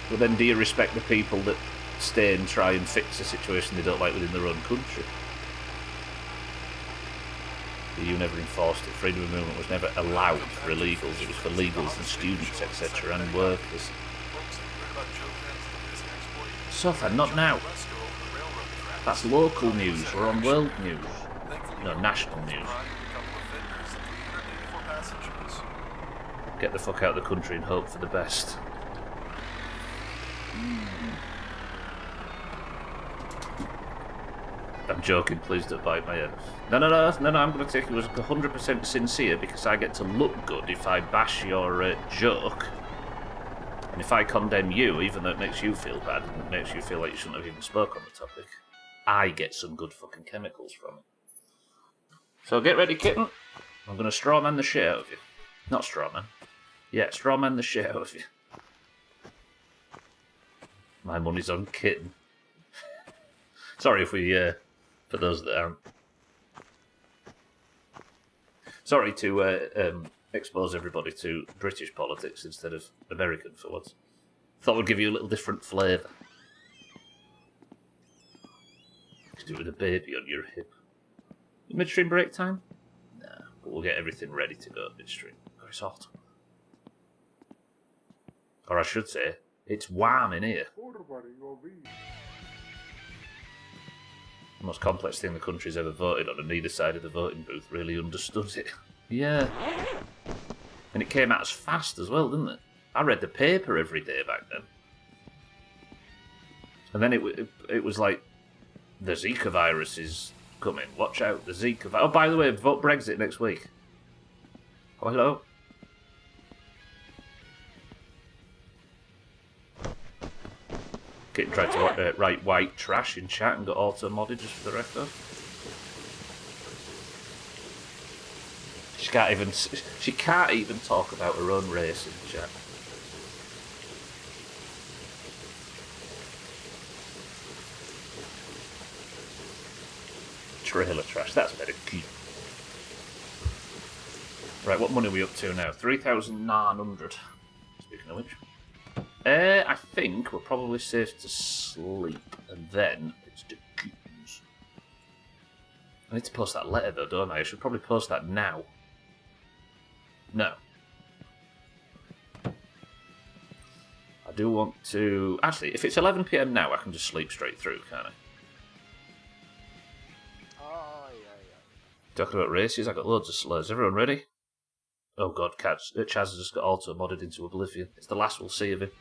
But then do you respect the people that stay and try and fix a situation they don't like within their own country? The EU never enforced it. Freedom of movement was never allowed for illegals. It was for legals and students, etc. and workers. So far, not now. That's local news. We're on world news. No, national news. Get the fuck out of the country and hope for the best. I'm joking, please don't bite my head. No, I'm going to take you as 100% sincere because I get to look good if I bash your joke. And if I condemn you, even though it makes you feel bad and it makes you feel like you shouldn't have even spoke on the topic, I get some good fucking chemicals from it. So get ready, kitten. I'm going to strawman the shit out of you. Not strawman. Yeah, strawman the shit out of you. My money's on kitten. Sorry if we, for those that aren't. Sorry to expose everybody to British politics instead of American for once. Thought we'd give you a little different flavour. Could do it with a baby on your hip. Midstream break time? Nah, but we'll get everything ready to go at midstream. Oh, it's hot. Or I should say, it's warm in here. The most complex thing the country's ever voted on, and neither side of the voting booth really understood it. Yeah. And it came out as fast as well, didn't it? I read the paper every day back then. And then it was like, the Zika virus is coming. Watch out, the Zika virus. Oh, by the way, vote Brexit next week. Oh, hello. Kitten tried to write white trash in chat and got auto-modded just for the record. She can't even talk about her own race in chat. Trailer trash, that's better. Right, what money are we up to now? 3,900. Speaking of which. I think we're probably safe to sleep, and then it's the kittens. I need to post that letter though, don't I? I should probably post that now. No. I do want to... Actually, if it's 11 PM now, I can just sleep straight through, can't I? Oh, yeah. Talking about races, I got loads of slurs. Everyone ready? Oh god, Chaz has just got auto-modded into oblivion. It's the last we'll see of him.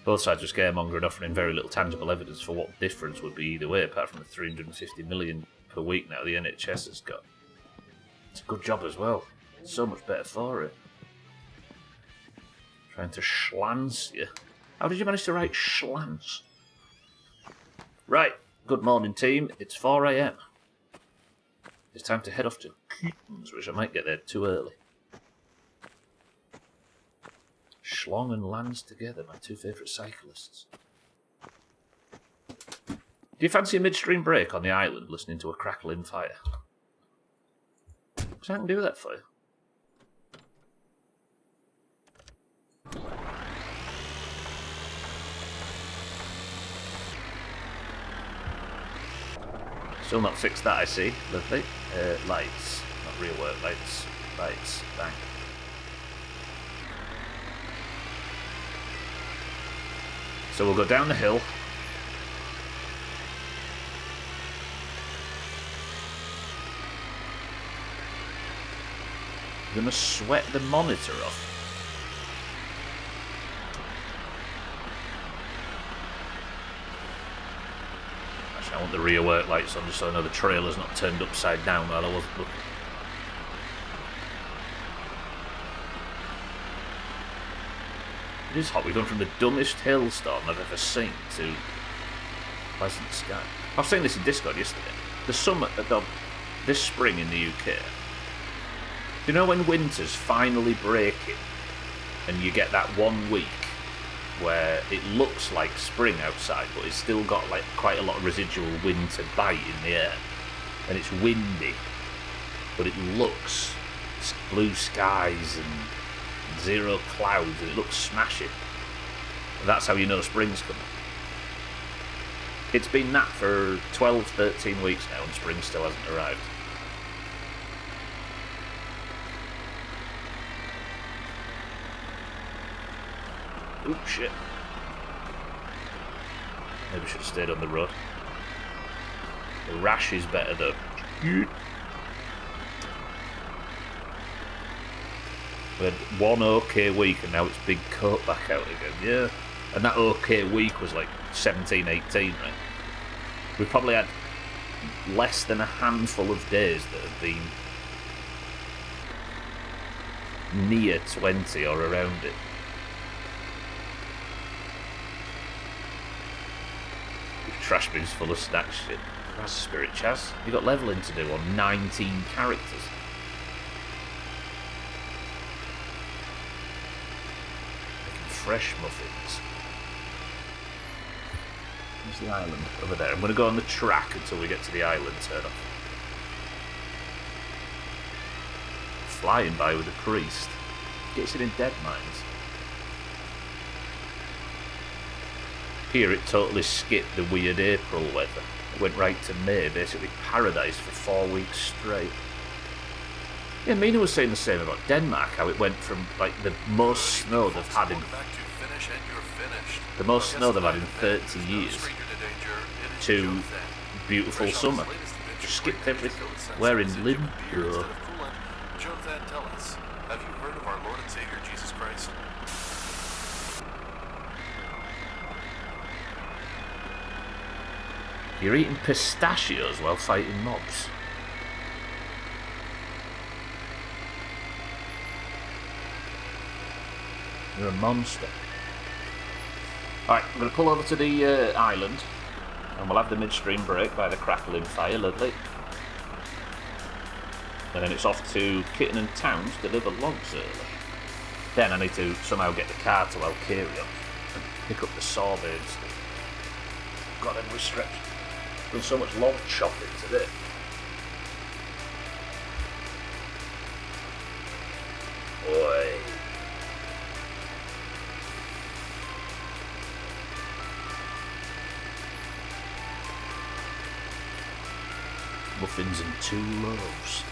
Both sides are scaremonger and offering very little tangible evidence for what difference would be either way, apart from the 350 million per week now the NHS has got. It's a good job as well. It's so much better for it. Trying to schlance you. How did you manage to write schlance? Right, good morning team. It's 4 AM. It's time to head off to Kittens, which I might get there too early. Schlong and Lance together, my two favourite cyclists. Do you fancy a midstream break on the island listening to a crackling fire? So I can do that for you. Still not fixed that, I see. Lovely. Lights. Not real work lights. Lights. Bang. So we'll go down the hill. I'm gonna sweat the monitor off. Actually, I want the rear work lights on just so I know the trailer's not turned upside down while I wasn't looking. It is hot. We've gone from the dumbest hailstorm I've ever seen to pleasant sky. I was saying this in Discord yesterday. The summer, this spring in the UK. You know when winter's finally breaking and you get that 1 week where it looks like spring outside but it's still got like quite a lot of residual winter bite in the air and it's windy but it looks blue skies and zero clouds and it looks smashing. And that's how you know spring's coming. It's been that for 12, 13 weeks now and spring still hasn't arrived. Oop, shit. Maybe I should have stayed on the road. The rash is better though. We had one okay week and now it's big coat back out again, yeah. And that okay week was like 17, 18, right? We've probably had less than a handful of days that have been near 20 or around it. Trash bins full of stack shit. That's a spirit, Chaz. You got levelling to do on 19 characters. Making fresh muffins. Where's the island? Over there. I'm going to go on the track until we get to the island turn off. Flying by with a priest. Gets it in dead mines. Here it totally skipped the weird April weather. It went right to May, basically paradise for 4 weeks straight. Yeah, Mina was saying the same about Denmark, how it went from like the most snow they've had in 30 years to beautiful summer. Just skipped everything. We're in limbo. Jonathan, tell us, have you heard of our Lord and Savior Jesus Christ? You're eating pistachios while fighting mobs. You're a monster. Alright, I'm going to pull over to the island and we'll have the midstream break by the crackling fire, lovely. And then it's off to Kitten and Towns to deliver logs early. Then I need to somehow get the car to Alcaria and pick up the sorbet and stuff. God, I'm stretched. Done so much log chopping today. Oi. Muffins and 2 loaves.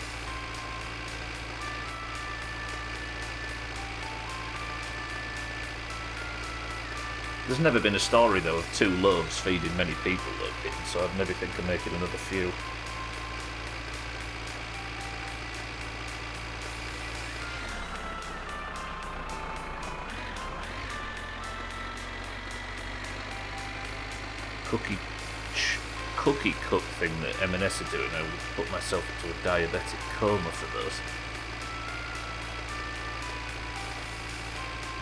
There's never been a story, though, of 2 loaves feeding many people, though, Kitten, so I'd maybe think of making another few. Cookie cup thing that M&S are doing, I would put myself into a diabetic coma for those.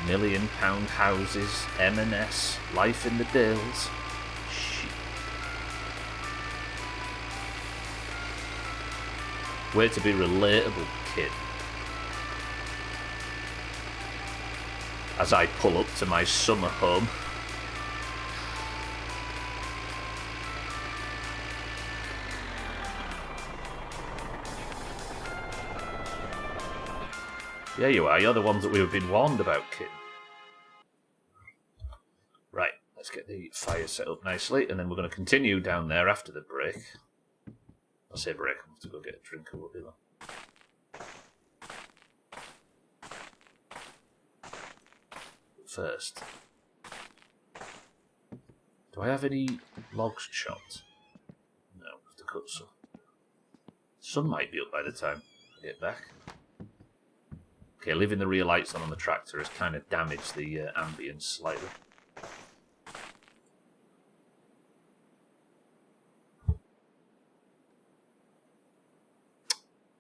£1 million houses, M&S, life in the Dales. Shit. Way to be relatable, kid. As I pull up to my summer home. Yeah, you are. You're the ones that we've been warned about, kid. Right, let's get the fire set up nicely, and then we're going to continue down there after the break. I'll say break. I have to go get a drink or whatever. First, do I have any logs chopped? No, I have to cut some. Sun might be up by the time I get back. Okay, leaving the rear lights on the tractor has kind of damaged the ambience slightly.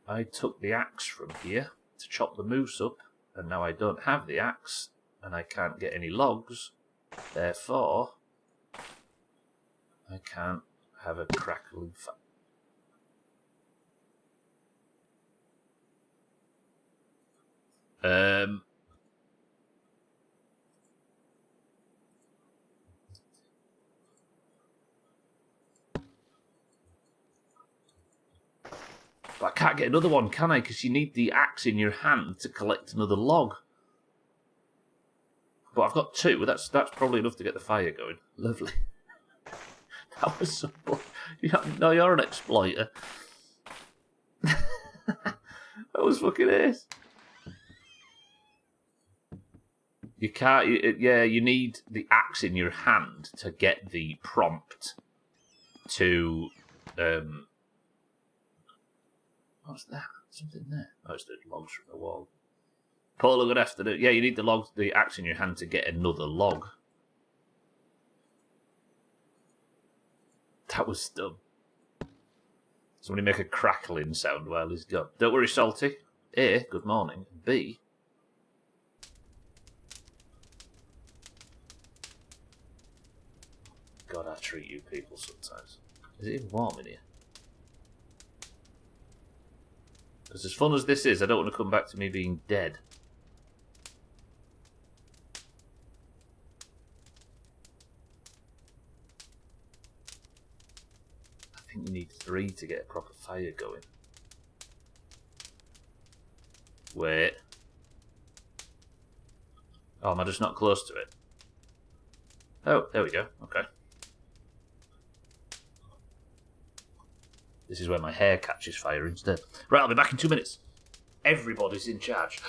I took the axe from here to chop the moose up, and now I don't have the axe, and I can't get any logs. Therefore, I can't have a crackling fire. But I can't get another one, can I? Because you need the axe in your hand to collect another log. But I've got two. That's probably enough to get the fire going. Lovely. That was so... No, you're an exploiter. That was fucking ace. You can't... you need the axe in your hand to get the prompt to... What's that? Something there. Oh, it's the logs from the wall. Paul, good afternoon. Yeah, you need the axe in your hand to get another log. That was dumb. Somebody make a crackling sound while he's gone. Don't worry, Salty. A, good morning. B, God, I treat you people sometimes. Is it even warm in here? Because as fun as this is, I don't want to come back to me being dead. I think you need 3 to get a proper fire going. Wait. Oh, am I just not close to it? Oh, there we go. Okay. This is where my hair catches fire instead. Right, I'll be back in 2 minutes. Everybody's in charge.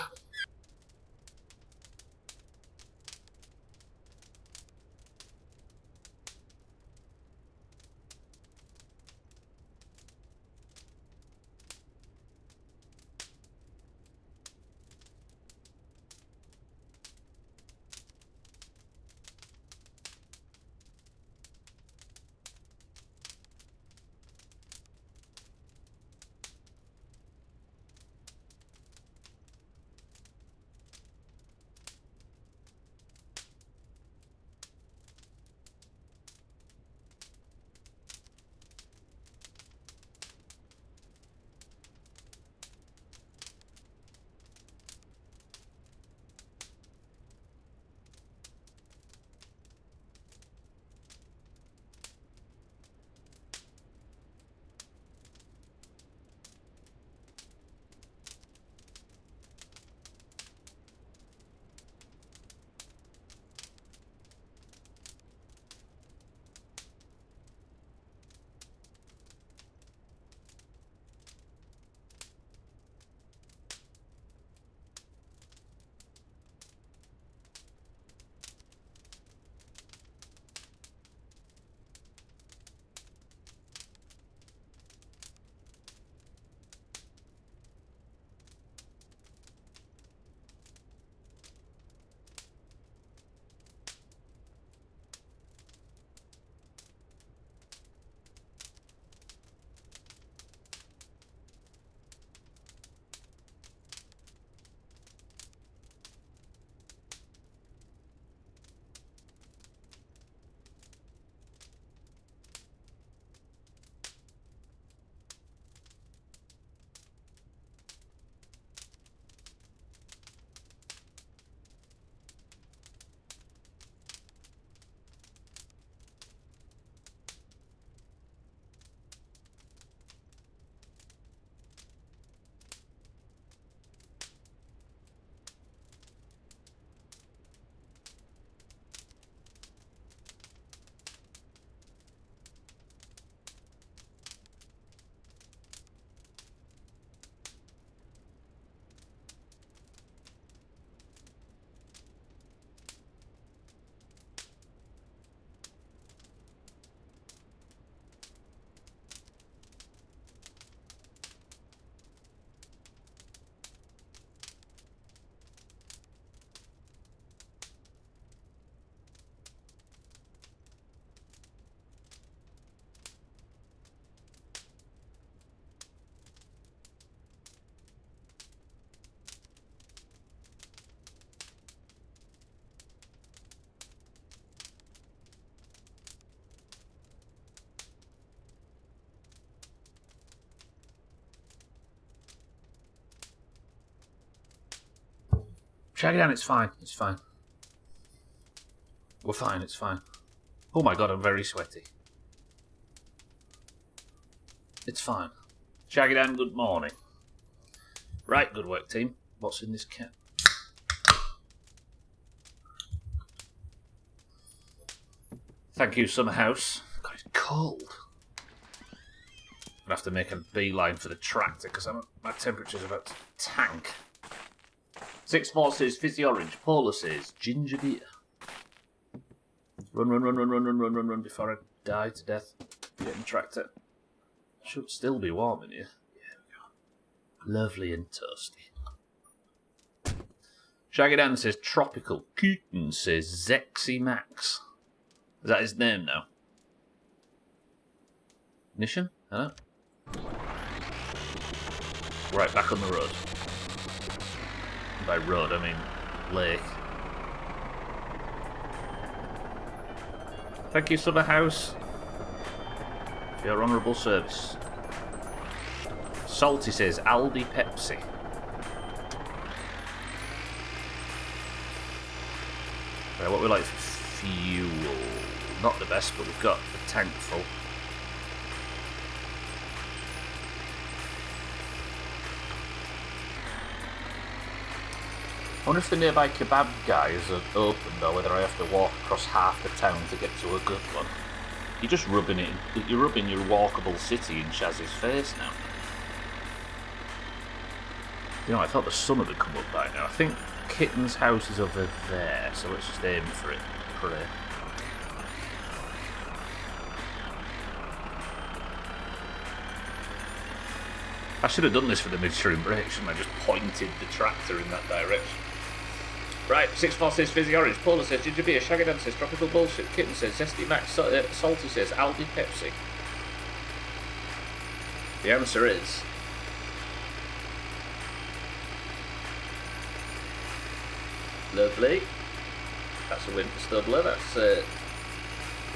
Check it out, it's fine. It's fine. We're fine, it's fine. Oh my god, I'm very sweaty. It's fine. Shaggy Dan, good morning. Right, good work, team. What's in this can? Thank you, Summer House. God, it's cold. I'm gonna have to make a beeline for the tractor because my temperature's about to tank. 6-4 says fizzy orange. Paula says ginger beer. Run before I die to death. Getting tractor. Should still be warm in here. Yeah, we go. Lovely and toasty. Shaggy Dan says tropical. Keaton says Zexy Max. Is that his name now? Nishan? Hello? Right, back on the road. By road, I mean lake. Thank you, Summer House, for your honourable service. Salty says Aldi Pepsi. Right, what we like for fuel? Not the best, but we've got a tank full. I wonder if the nearby kebab guys are opened or whether I have to walk across half the town to get to a good one. You're just rubbing it. You're rubbing your walkable city in Shaz's face now. You know, I thought the sun had come up by now. I think Kitten's house is over there, so let's just aim for it. Pray. I should have done this for the midstream break, shouldn't I? Just pointed the tractor in that direction. Right, 6-4 says fizzy orange, Paula says ginger beer, Shaggy Dan says tropical bullshit, Kitten says zesty max, Salty says Aldi Pepsi. The answer is... lovely. That's a win for Stubler. That's...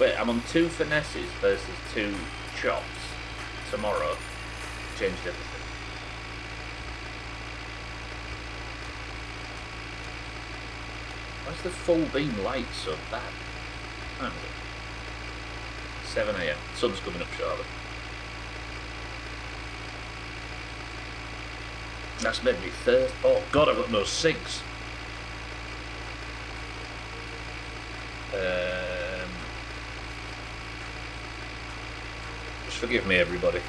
wait, I'm on 2 finesses versus 2 chops tomorrow. Changed everything. Why's the full beam light so bad? Time is it? 7 AM. Sun's coming up shortly. That's made me thirst. Oh god, I've got no sinks. Just forgive me, everybody.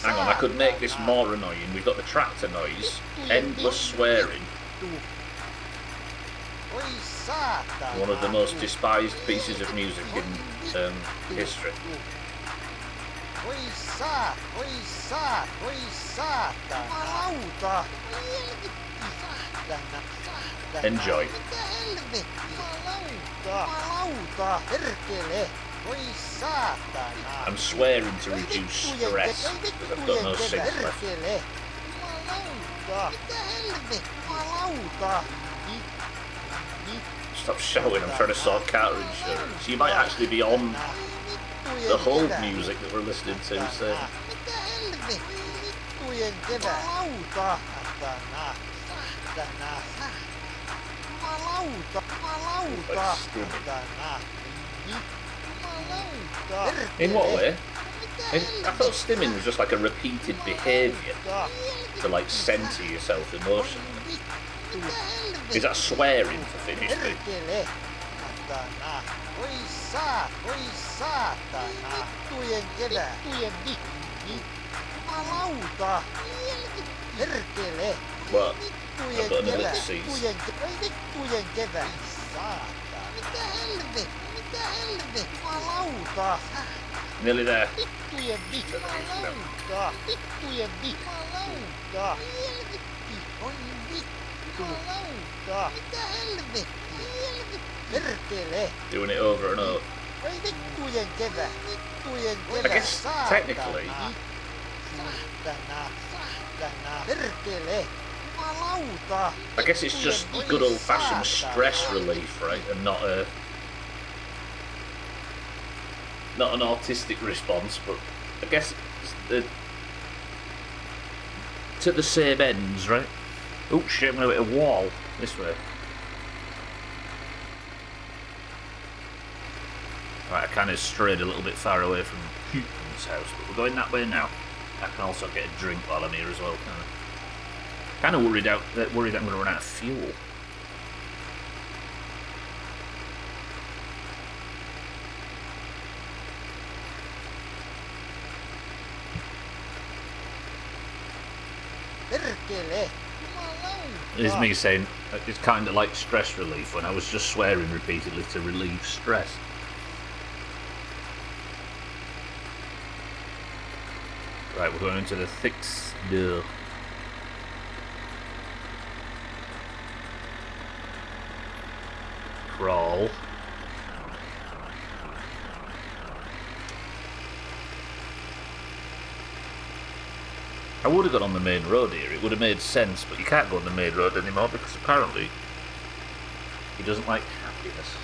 Hang on, I could make this more annoying. We've got the tractor noise, endless swearing. One of the most despised pieces of music in history. Enjoy. I'm swearing to reduce stress because I've got no sinks left. Stop shouting, I'm trying to sort car insurance. You might actually be on the hold music that we're listening to, so... In what way? I thought stimming was just like a repeated behaviour to like centre yourself emotionally. Is that swearing for finished me? What? I've got another disease. Nearly there. Doing it over and over. I guess technically I guess it's just good old-fashioned stress relief, right? And not a not an autistic response, but I guess it's to the same ends, right? Oh shit, I'm going to hit a wall. This way. Right, I kind of strayed a little bit far away from this house, but we're going that way now. I can also get a drink while I'm here as well. Kind of worried that I'm going to run out of fuel. Perkele! It's me saying it's kind of like stress relief when I was just swearing repeatedly to relieve stress. Right, we're going into the thick snow. Crawl. I would have got on the main road here, it would have made sense, but you can't go on the main road anymore because apparently he doesn't like happiness.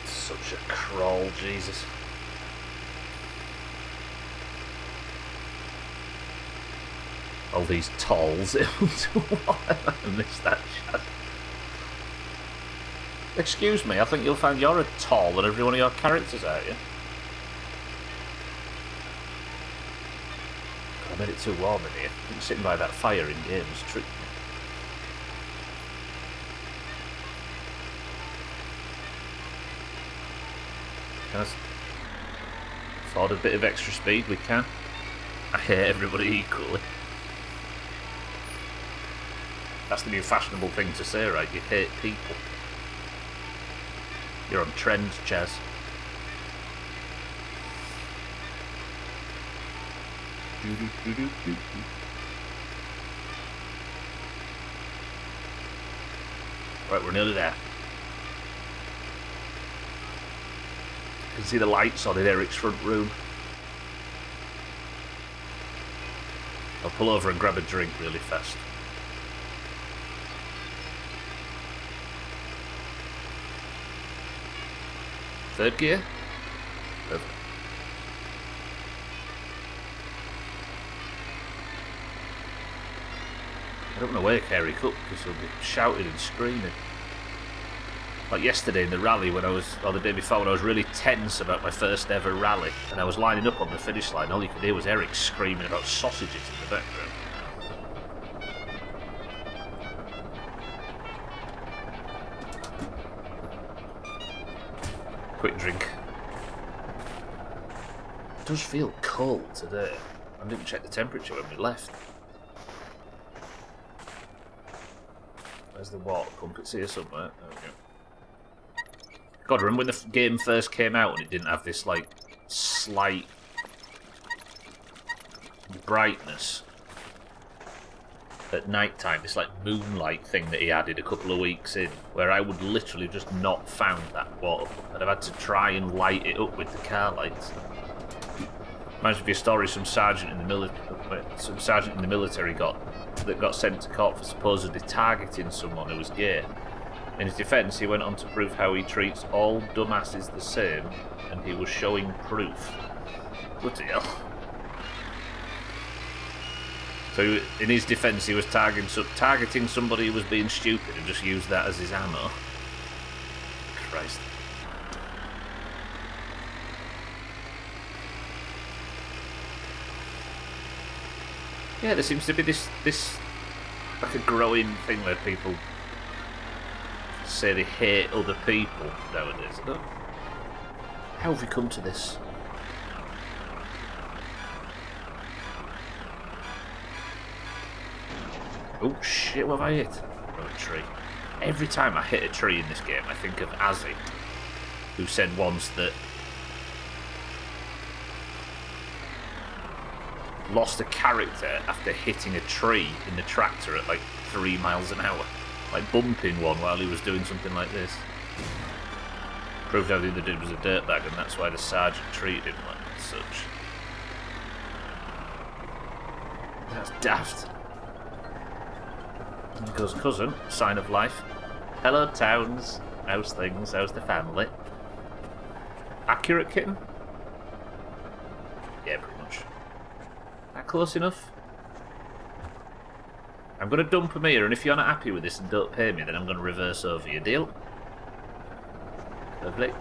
Such a crawl, Jesus. All these tolls. I missed that chat. Excuse me, I think you'll find you're a toll than every one of your characters, aren't you? I made it too warm in here. I think sitting by that fire in games tricked me. Can I afford a bit of extra speed? We can. I hate everybody equally. That's the new fashionable thing to say, right? You hate people. You're on trend, Chaz. Right, we're nearly there. You can see the lights on in Eric's front room. I'll pull over and grab a drink really fast. Third gear? Perfect. I don't want to wake Eric up because he'll be shouting and screaming. Like yesterday in the rally when I was, or the day before when I was really tense about my first ever rally and I was lining up on the finish line, all you could hear was Eric screaming about sausages in the background. Quick drink. It does feel cold today. I didn't check the temperature when we left. Where's the water pump? It's here somewhere. There we go. God, remember when the game first came out and it didn't have this, like, slight brightness at night time, this, like, moonlight thing that he added a couple of weeks in, where I would literally just not found that water pump. I'd have had to try and light it up with the car lights. Reminds me of your story some sergeant in the military got sent to court for supposedly targeting someone who was gay. In his defence, he went on to prove how he treats all dumbasses the same, and he was showing proof. Bloody hell. So, in his defence, he was targeting somebody who was being stupid and just used that as his ammo. Christ. Yeah, there seems to be this like a growing thing where people say they hate other people nowadays. How have we come to this? Oh shit, what have I hit? Oh, a tree. Every time I hit a tree in this game, I think of Azzy, who said once that lost a character after hitting a tree in the tractor at like 3 miles an hour. Like bumping one while he was doing something like this. Proved how the other dude was a dirtbag and that's why the sergeant treated him like such. That's daft. And he goes, cousin, sign of life. Hello, Towns. How's things? How's the family? Accurate, kitten? Yeah, pretty much. That close enough? I'm going to dump them here, and if you're not happy with this and don't pay me, then I'm going to reverse over you. Deal? Lovely.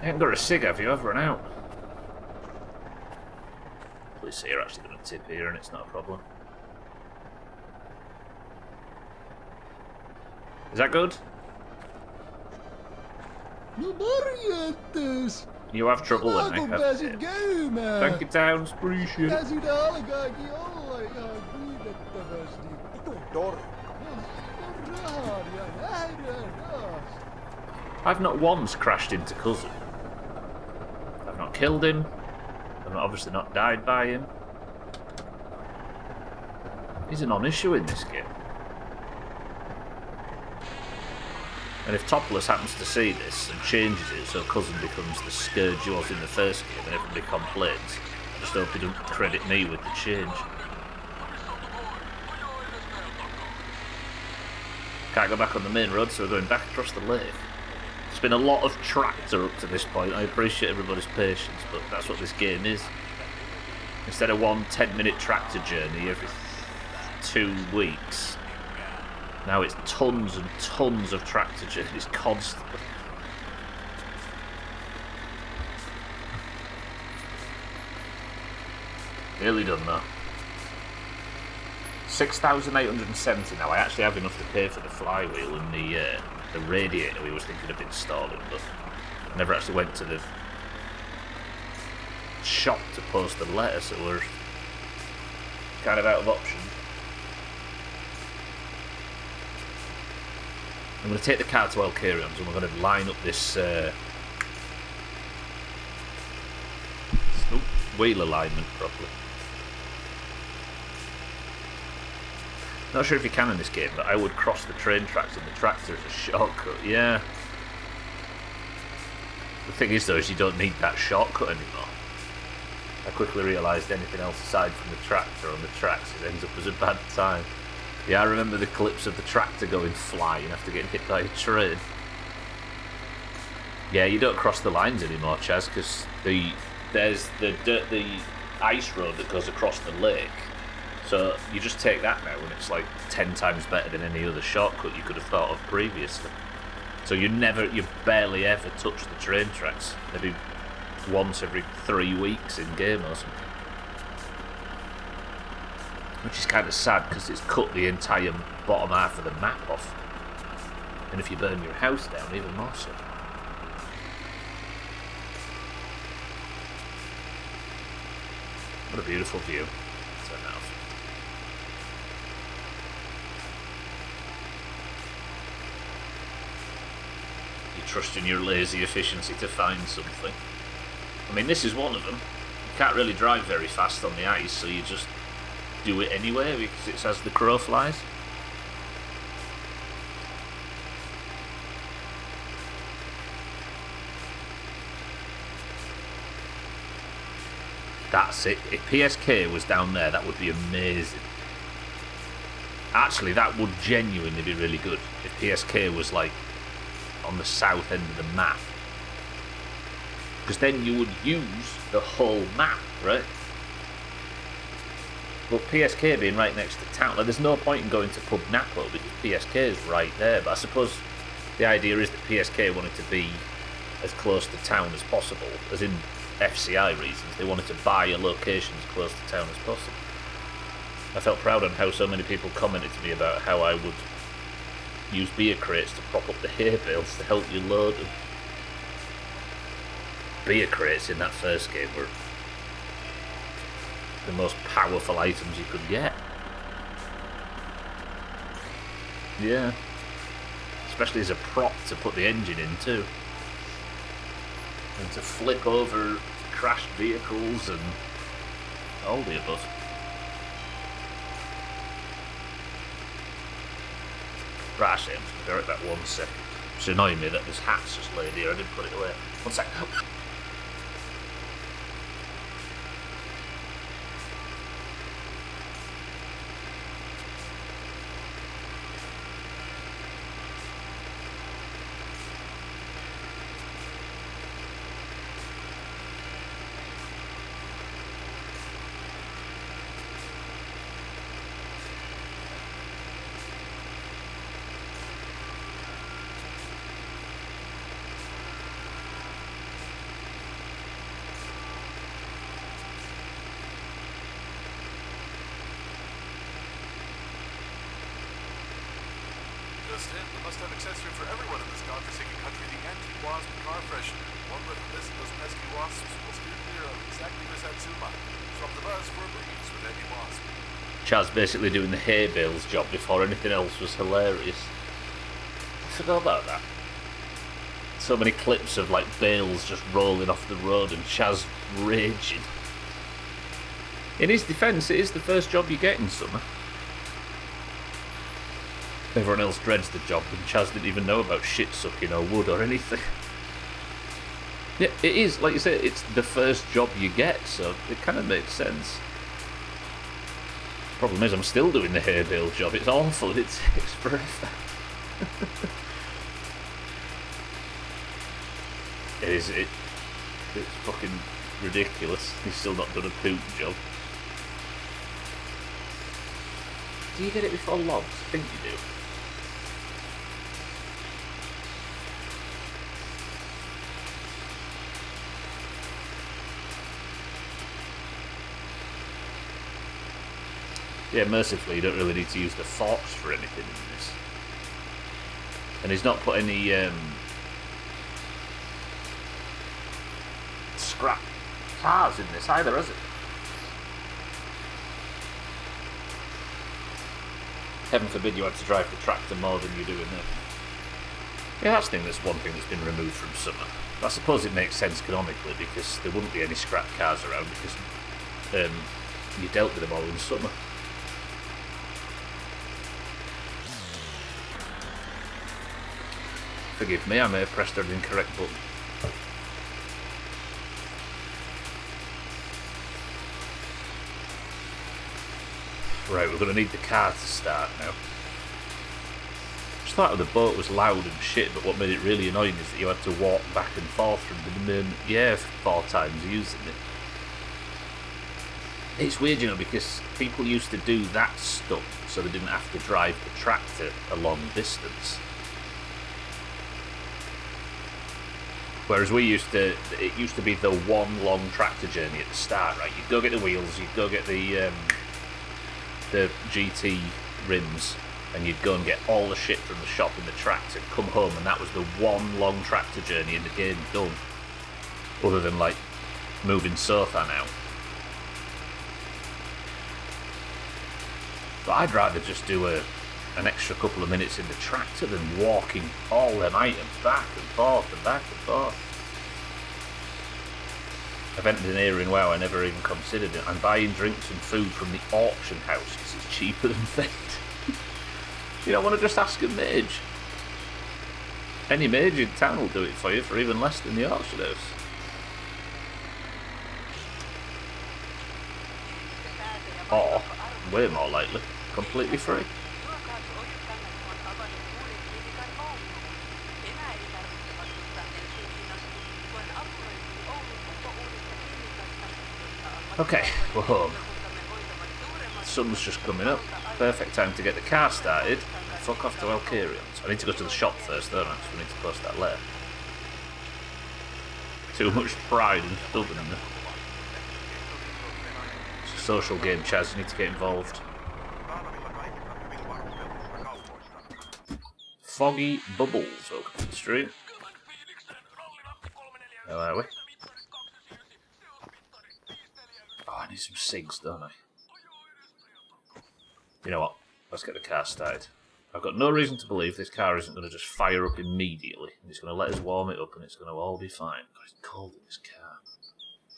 I haven't got a cig, have you? I've run out. Please say you're actually going to tip here and it's not a problem. Is that good? You have trouble with me. Thank you, Towns. Appreciate it. I've not once crashed into Cousin. I've not killed him. I've obviously not died by him. He's a non-issue in this game. And if Topless happens to see this and changes it so Cousin becomes the scourge he was in the first game and everybody complains, I just hope he doesn't credit me with the change. Can't go back on the main road, so we're going back across the lake. It's been a lot of tractor up to this point. I appreciate everybody's patience, but that's what this game is. Instead of one 10-minute tractor journey every 2 weeks, now it's tons and tons of tractor journeys constantly. Nearly done though. 6,870 now. I actually have enough to pay for the flywheel and the radiator we was thinking of installing, but I never actually went to the shop to post the letter, so we're kind of out of options. I'm going to take the car to El Carion's and we're going to line up this wheel alignment properly. Not sure if you can in this game, but I would cross the train tracks in the tractor as a shortcut, yeah. The thing is though, is you don't need that shortcut anymore. I quickly realised anything else aside from the tractor on the tracks, it ends up as a bad time. Yeah, I remember the clips of the tractor going flying after getting hit by a train. Yeah, you don't cross the lines anymore, Chaz, because there's the ice road that goes across the lake. So you just take that now, and it's like 10 times better than any other shortcut you could have thought of previously. So you barely ever touch the train tracks. Maybe once every 3 weeks in game or something. Which is kind of sad because it's cut the entire bottom half of the map off. And if you burn your house down, even more so. What a beautiful view. Turn that off. You trust in your lazy efficiency to find something. I mean, this is one of them. You can't really drive very fast on the ice, so you just do it anyway because it's as the crow flies. That's it. If PSK was down there, that would be amazing. Actually, that would genuinely be really good if PSK was like on the south end of the map, because then you would use the whole map, right? But PSK being right next to town, like, there's no point in going to Pub Napo because PSK is right there. But I suppose the idea is that PSK wanted to be as close to town as possible, as in FCI reasons. They wanted to buy a location as close to town as possible. I felt proud on how so many people commented to me about how I would use beer crates to prop up the hay bales to help you load them. Beer crates in that first game were the most powerful items you could get. Yeah. Especially as a prop to put the engine in too. And to flip over crashed vehicles and all the above. Right, actually, I'm just going to direct that 1 second. It's annoying me that this hat's just laid here. I didn't put it away. 1 second. understand we must have accessory for everyone in this godforsaken country. The anti-wasp car freshener. One whiff of this and those pesky wasps will steer clear of exactly this Hatsuma. Swap the buzz for a breeze with anti-wasp. Chaz basically doing the hay bales job before anything else was hilarious. I forgot about that. So many clips of like bales just rolling off the road and Chaz raging. In his defence, it is the first job you get in summer. Everyone else dreads the job, and Chaz didn't even know about shit sucking or wood or anything. Yeah, it is, like you say, it's the first job you get, so it kind of makes sense. Problem is, I'm still doing the hay bale job. It's awful. It takes forever. It's fucking ridiculous. He's still not done a poop job. Do you get it before logs? I think you do. Yeah, mercifully, you don't really need to use the forks for anything in this. And he's not put any scrap cars in this either, has it? Heaven forbid you had to drive the tractor more than you do in there. Yeah, that's one thing that's been removed from summer. I suppose it makes sense canonically because there wouldn't be any scrap cars around because you dealt with them all in summer. Forgive me, I may have pressed an incorrect button. Right, we're going to need the car to start now. Just thought the boat was loud and shit, but what made it really annoying is that you had to walk back and forth from the 4 times using it. It's weird, you know, because people used to do that stuff so they didn't have to drive the tractor a long distance. Whereas it used to be the one long tractor journey at the start, right? You'd go get the wheels, you'd go get the GT rims, and you'd go and get all the shit from the shop in the tractor, come home, and that was the one long tractor journey in the game done. Other than, like, moving Sothan out. But I'd rather just do an extra couple of minutes in the tractor than walking all them items back and forth and back and forth. I've entered an area in WoW I never even considered it. I'm buying drinks and food from the auction house because it's cheaper than Fate. You don't want to just ask a mage. Any mage in town will do it for you for even less than the auction house. Or, way more likely, completely free. Okay, we're home. The sun's just coming up. Perfect time to get the car started. Fuck off to Alcarions. I need to go to the shop first, don't I? So we need to post that later. Too much pride and stubbornness. It's a social game, Chaz. You need to get involved. Foggy Bubbles, welcome to the stream. How are we? Oh, I need some cigs, don't I? You know what? Let's get the car started. I've got no reason to believe this car isn't going to just fire up immediately. It's going to let us warm it up and it's going to all be fine. God, it's cold in this car.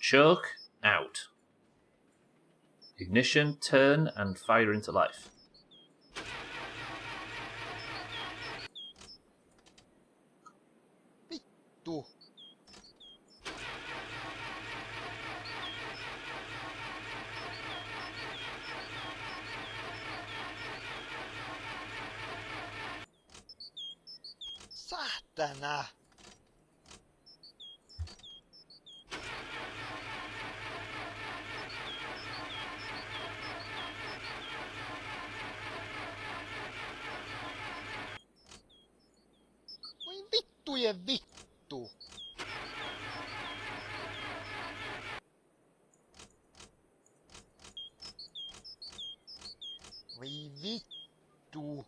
Choke out. Ignition, turn, and fire into life. Vittu. Saatana. Voi vittujen vittu. Voi vittu.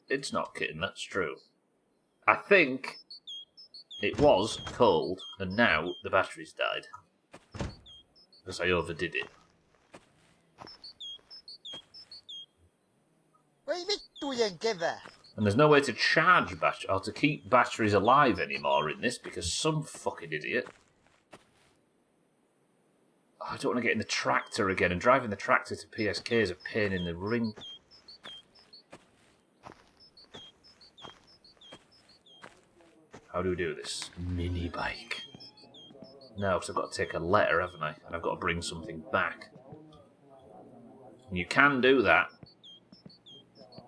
it's not kitten, that's true. I think it was cold, and now the battery's died. Because I overdid it. Voi vittujen kevää. And there's no way to charge or to keep batteries alive anymore in this because some fucking idiot. Oh, I don't want to get in the tractor again, and driving the tractor to PSK is a pain in the ring. How do we do this? Mini bike. No, because I've got to take a letter, haven't I? And I've got to bring something back. And you can do that.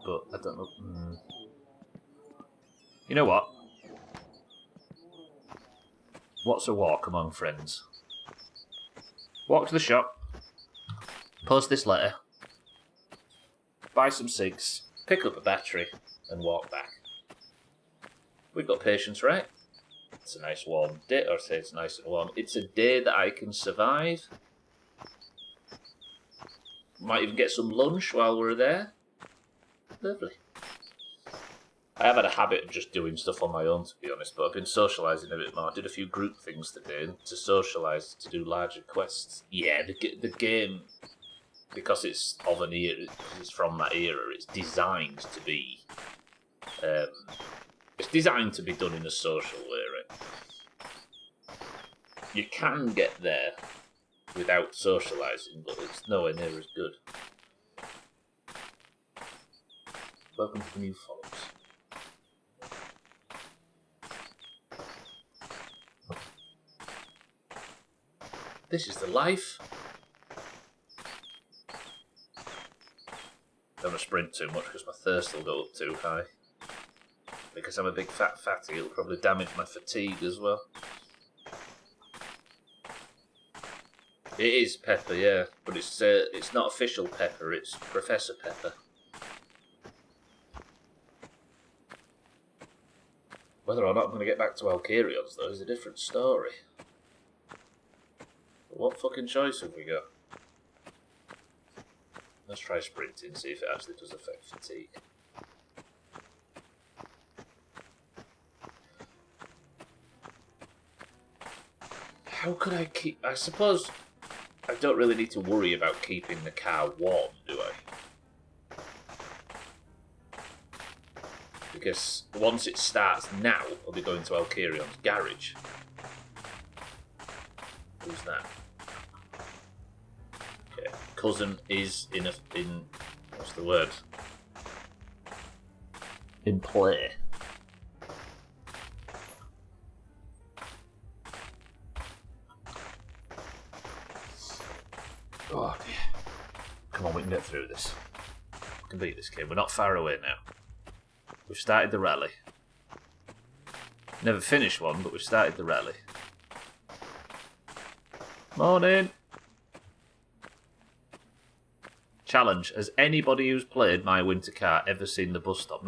But I don't know. You know what? What's a walk among friends? Walk to the shop, post this letter, buy some cigs, pick up a battery, and walk back. We've got patience, right? It's a nice warm day, or say it's nice and warm. It's a day that I can survive. Might even get some lunch while we're there. Lovely. I have had a habit of just doing stuff on my own, to be honest, but I've been socialising a bit more. I did a few group things today to socialise, to do larger quests. Yeah, the game, because it's of an era, it's from that era, it's designed to be... it's designed to be done in a social way, right? You can get there without socialising, but it's nowhere near as good. Welcome to the new followers. This is the life. Don't want to sprint too much because my thirst will go up too high. Because I'm a big fat fatty, it'll probably damage my fatigue as well. It is pepper, yeah, but it's not official pepper, it's Professor Pepper. Whether or not I'm going to get back to Alkyrion's, though, is a different story. But what fucking choice have we got? Let's try sprinting, see if it actually does affect fatigue. How could I keep... I suppose I don't really need to worry about keeping the car warm, do I? Because once it starts now, I'll be going to Alkyrion's garage. Who's that? Okay, cousin is in what's the word? In play. Oh dear. Come on, we can get through this. We can beat this game. We're not far away now. We've started the rally. Never finished one, but we've started the rally. Morning! Challenge. Has anybody who's played My Winter Car ever seen the bus stop?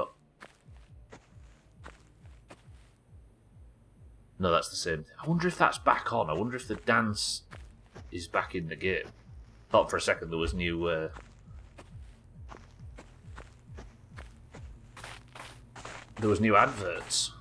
No, that's the same thing. I wonder if that's back on. I wonder if the dance is back in the game. Thought for a second there was new... There was new adverts.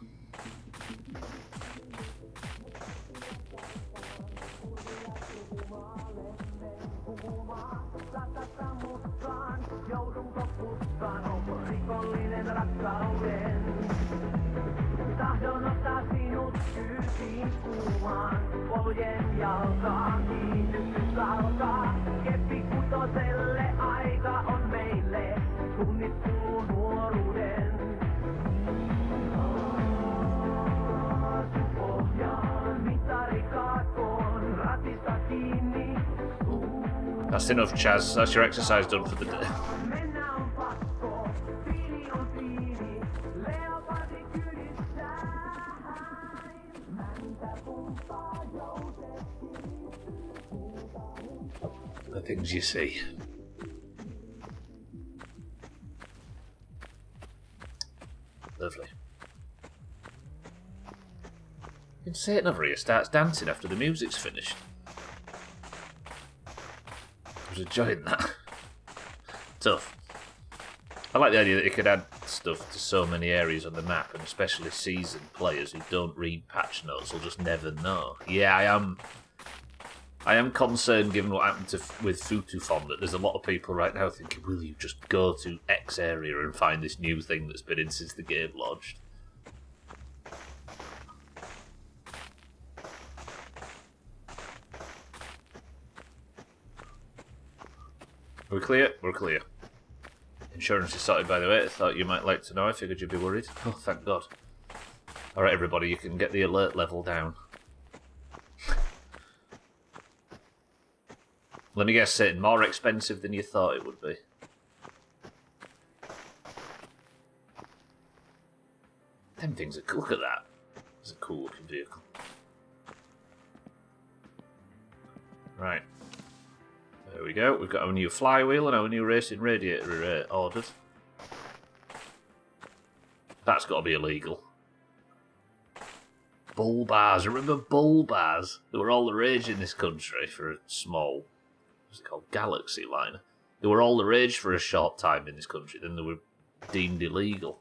That's enough, Chaz. That's your exercise done for the day. The things you see. Lovely. You can say it never here starts dancing after the music's finished. I was enjoying that. Tough. I like the idea that you could add stuff to so many areas on the map, and especially seasoned players who don't read patch notes will just never know. Yeah, I am concerned, given what happened with Futufon, that there's a lot of people right now thinking, will you just go to X area and find this new thing that's been in since the game launched? We're clear? We're clear. Insurance is sorted, by the way. I thought you might like to know. I figured you'd be worried. Oh, thank God. Alright, everybody, you can get the alert level down. Let me guess, Satan, more expensive than you thought it would be. Them things are cool. Look at that. It's a cool looking vehicle. Right. There we go. We've got our new flywheel and our new racing radiator ordered. That's got to be illegal. Bull bars. Remember bull bars? They were all the rage in this country for a small... What's it called? Galaxy liner. They were all the rage for a short time in this country. Then they were deemed illegal.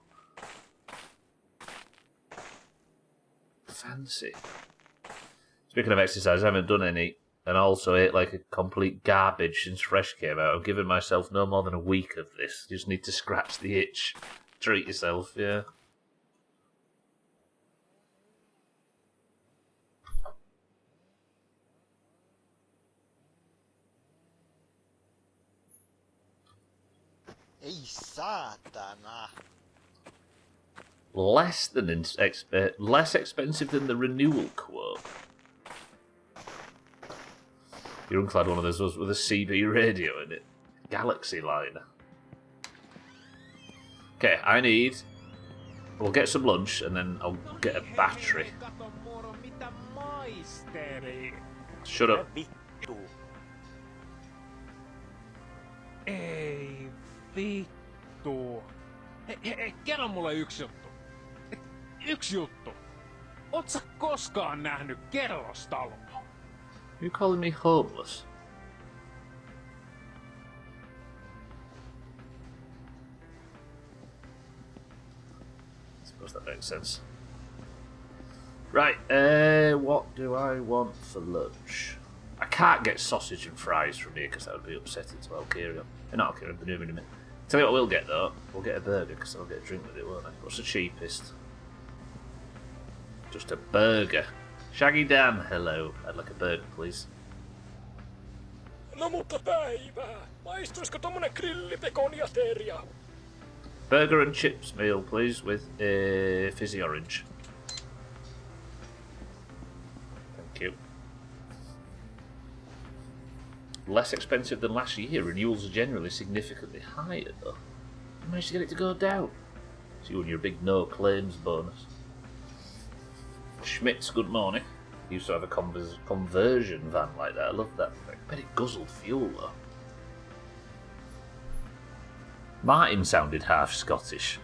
Fancy. Speaking of exercise, I haven't done any. And I also ate like a complete garbage since Fresh came out. I've given myself no more than a week of this. You just need to scratch the itch. Treat yourself, yeah. Ei saatana. Less expensive than the renewal quote. Your uncle had one of those with a CB radio in it. Galaxy liner. Okay, we'll get some lunch and then I'll get a battery. Shut up. Ei vittu. Hei, kerro mulle yksi juttu. Yksi juttu. Oot sä koskaan nähnyt kerrostaloa? You calling me homeless? I suppose that makes sense. Right, what do I want for lunch? I can't get sausage and fries from here because that would be upsetting to Alkirion. Not Alkirion, but in a minute. Tell you what we'll get though. We'll get a burger because I'll get a drink with it, won't I? What's the cheapest? Just a burger. Shaggy Dan, hello. I'd like a burger, please. No mutta päivää. Maistuisiko tommonen grillipekoniateria? Burger and chips meal, please, with a fizzy orange. Thank you. Less expensive than last year. Renewals are generally significantly higher, though. You managed to get it to go down. So you and your big no claims bonus. Schmitz, good morning. Used to have a conversion van like that. I love that thing. Bet it guzzled fuel, though. Martin sounded half Scottish.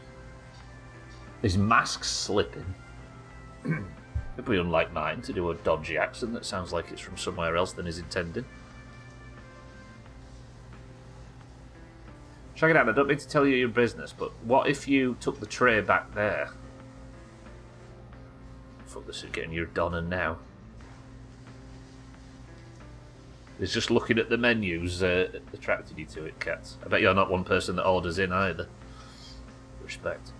His mask's slipping. It'd be unlike Martin to do a dodgy accent that sounds like it's from somewhere else than he's intending. Check it out, I don't need to tell you your business, but what if you took the tray back there? Fuck this is getting your Donna now. It's just looking at the menus attracted you to it, Cats. I bet you're not one person that orders in either. Respect.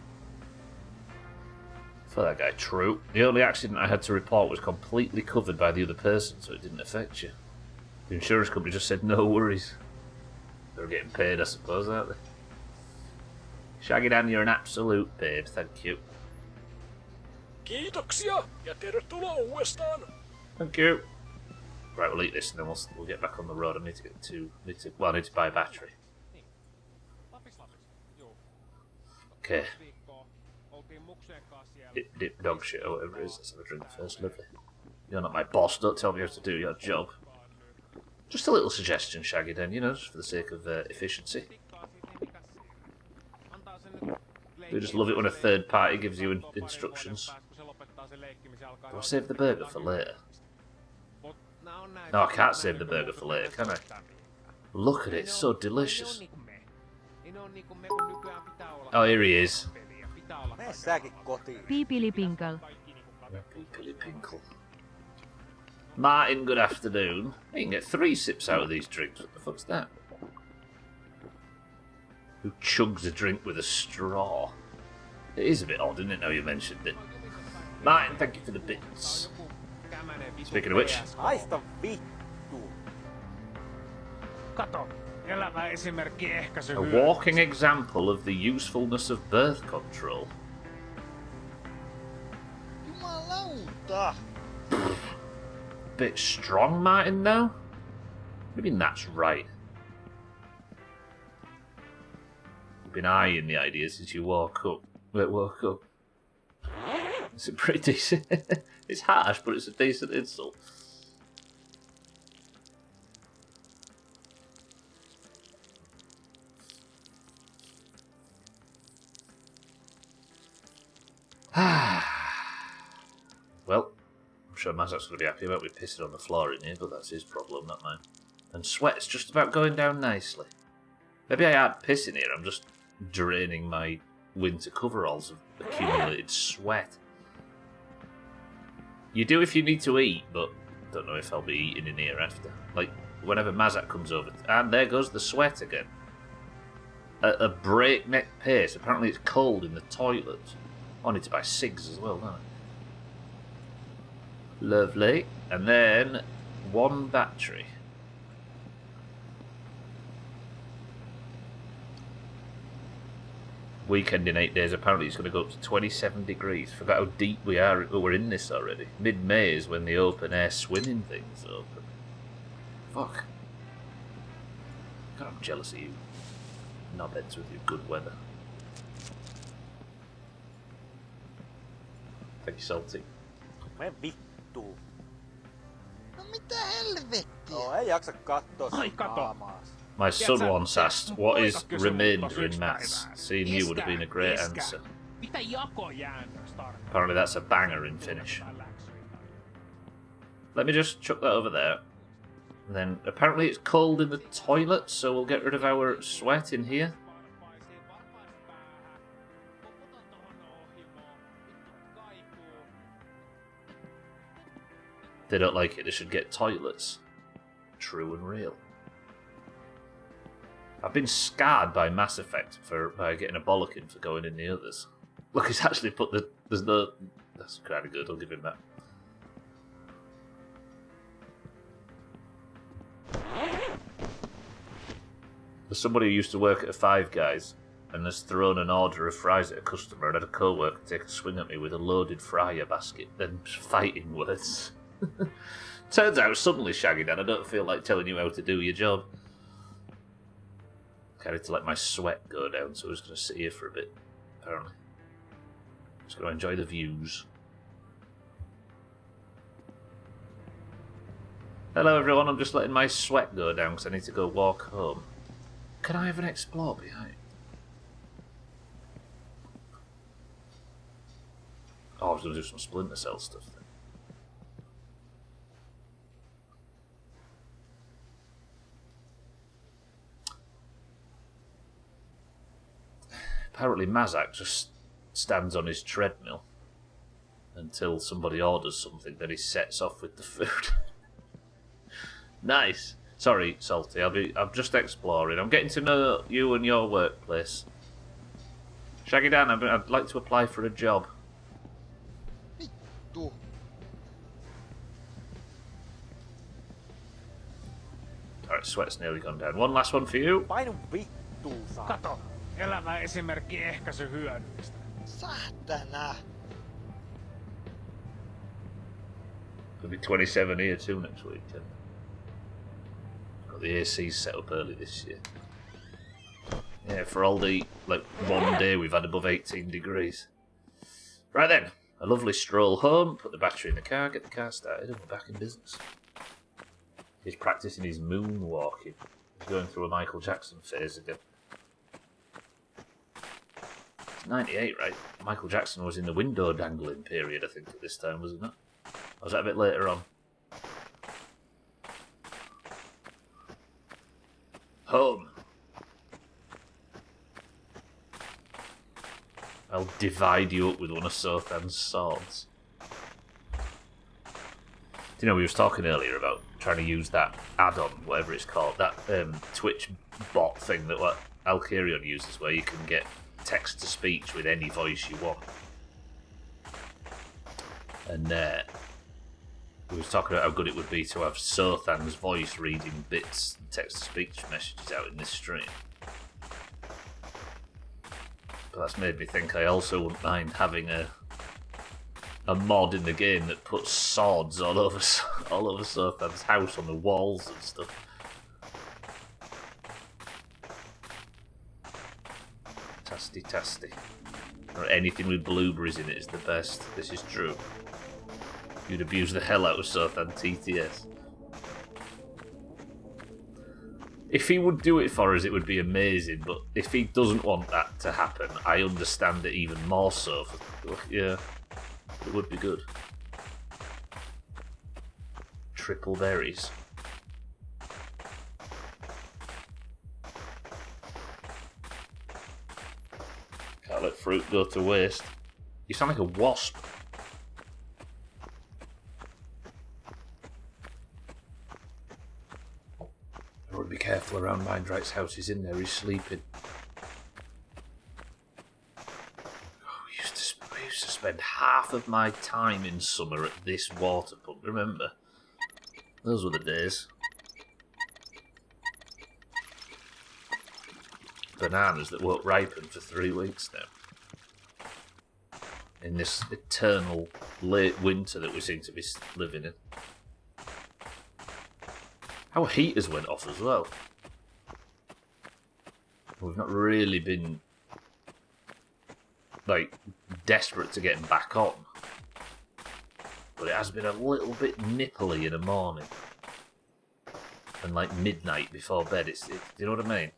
For that guy, true. The only accident I had to report was completely covered by the other person, so it didn't affect you. The insurance company just said no worries. They're getting paid, I suppose, aren't they? Shaggy Dan, you're an absolute babe, thank you. Kiitoksia ja tervetuloa uudestaan. Thank you. Right, we'll eat this and then we'll get back on the road. I need to buy a battery. Okay. Dip dog shit or whatever it is. Let's have a drink first, lovely. You're not my boss, don't tell me how to do your job. Just a little suggestion, Shaggy Den, you know, just for the sake of efficiency. We just love it when a third party gives you instructions. Do I save the burger for later? No, I can't save the burger for later, can I? Look at it, it's so delicious. Oh, here he is. Mene säkin kotiin. Piipilipinkle. Pinkle. Martin, good afternoon. You can get 3 sips out of these drinks. What the fuck's that? Who chugs a drink with a straw? It is a bit odd, isn't it, now you mentioned it? Martin, thank you for the bits. Speaking of which... Haista vittu. Kato, elävä esimerkki ehkäisy A walking example of the usefulness of birth control. Jumalauta. Bit strong, Martin, though? Maybe that's right. You've been eyeing the idea since you woke up. It's a pretty decent... It's harsh, but it's a decent insult. Well, I'm sure Mazak's going to be happy about me pissing on the floor in here, but that's his problem, not mine. And sweat's just about going down nicely. Maybe I aren't pissing here, I'm just draining my winter coveralls of accumulated sweat. You do if you need to eat, but don't know if I'll be eating in here after. Like, whenever Mazak comes over. And there goes the sweat again. At a breakneck pace. Apparently it's cold in the toilet. I need to buy cigs as well, don't I? Lovely. And then 1 battery. Weekend in 8 days, apparently it's going to go up to 27 degrees. Forgot how deep we're in this already. Mid-May is when the open air swimming thing's open. Fuck. God, I'm jealous of you. Knobheads with your good weather. Thank you, Salty. Mene vittuun. No mitä helvettiä? No ei jaksa kattoo Ai, sun kato. naamaas. My son once asked, what is remainder in maths? Seeing you would have been a great answer. Mitä jakojäännös tarkoittaa? Apparently that's a banger in Finnish. Let me just chuck that over there. And then apparently it's cold in the toilet, so we'll get rid of our sweat in here. They don't like it, they should get toilets. True and real. I've been scarred by Mass Effect by getting a bollocking for going in the others. Look, he's actually put the... There's no... That's kind of good, I'll give him that. There's somebody who used to work at a Five Guys and has thrown an order of fries at a customer and had a co-worker take a swing at me with a loaded fryer basket, then fighting words. Turns out, suddenly, Shaggy Dan, I don't feel like telling you how to do your job. I need to let my sweat go down, so I'm just going to sit here for a bit, apparently. Just going to enjoy the views. Hello everyone, I'm just letting my sweat go down because I need to go walk home. Can I have an explore behind? Oh, I was going to do some Splinter Cell stuff then. Apparently Mazak just stands on his treadmill until somebody orders something, then he sets off with the food. Nice. Sorry, Salty, I'm just exploring. I'm getting to know you and your workplace. Shaggy Dan, I'd like to apply for a job. Vittu. Alright, sweat's nearly gone down. One last one for you. Painu vittuun saa. Kato, elävä esimerkki ehkäisy hyödyistä. Saatana. It'll be 27 here too next weekend. Got the AC set up early this year. Yeah, for all the, like, one day we've had above 18 degrees. Right then, a lovely stroll home, put the battery in the car, get the car started, and we're back in business. He's practicing his moonwalking. He's going through a Michael Jackson phase again. It's 98, right? Michael Jackson was in the window dangling period, I think, at this time, wasn't it? Or was that a bit later on? Home. I'll divide you up with one of Sothan's swords. Do you know, we was talking earlier about trying to use that add-on, whatever it's called, that Twitch bot thing that what Alkirion uses, where you can get text-to-speech with any voice you want. And we was talking about how good it would be to have Sothan's voice reading bits, text-to-speech messages out in this stream. But that's made me think I also wouldn't mind having a mod in the game that puts swords all over Sothan's house on the walls and stuff. Tasty. Or anything with blueberries in it is the best. This is true. You'd abuse the hell out of Sothan TTS. If he would do it for us, it would be amazing, but if he doesn't want that to happen, I understand it even more so. Yeah, it would be good. Triple berries. Can't let fruit go to waste. You sound like a wasp. Everyone be careful around Mindright's house. He's in there, he's sleeping. We used to spend half of my time in summer at this water pump, remember? Those were the days. Bananas that won't ripen for 3 weeks now. In this eternal late winter that we seem to be living in. Our heaters went off as well. We've not really been, like, desperate to get them back on. But it has been a little bit nipply in the morning. And, like, midnight before bed. Do you know what I mean?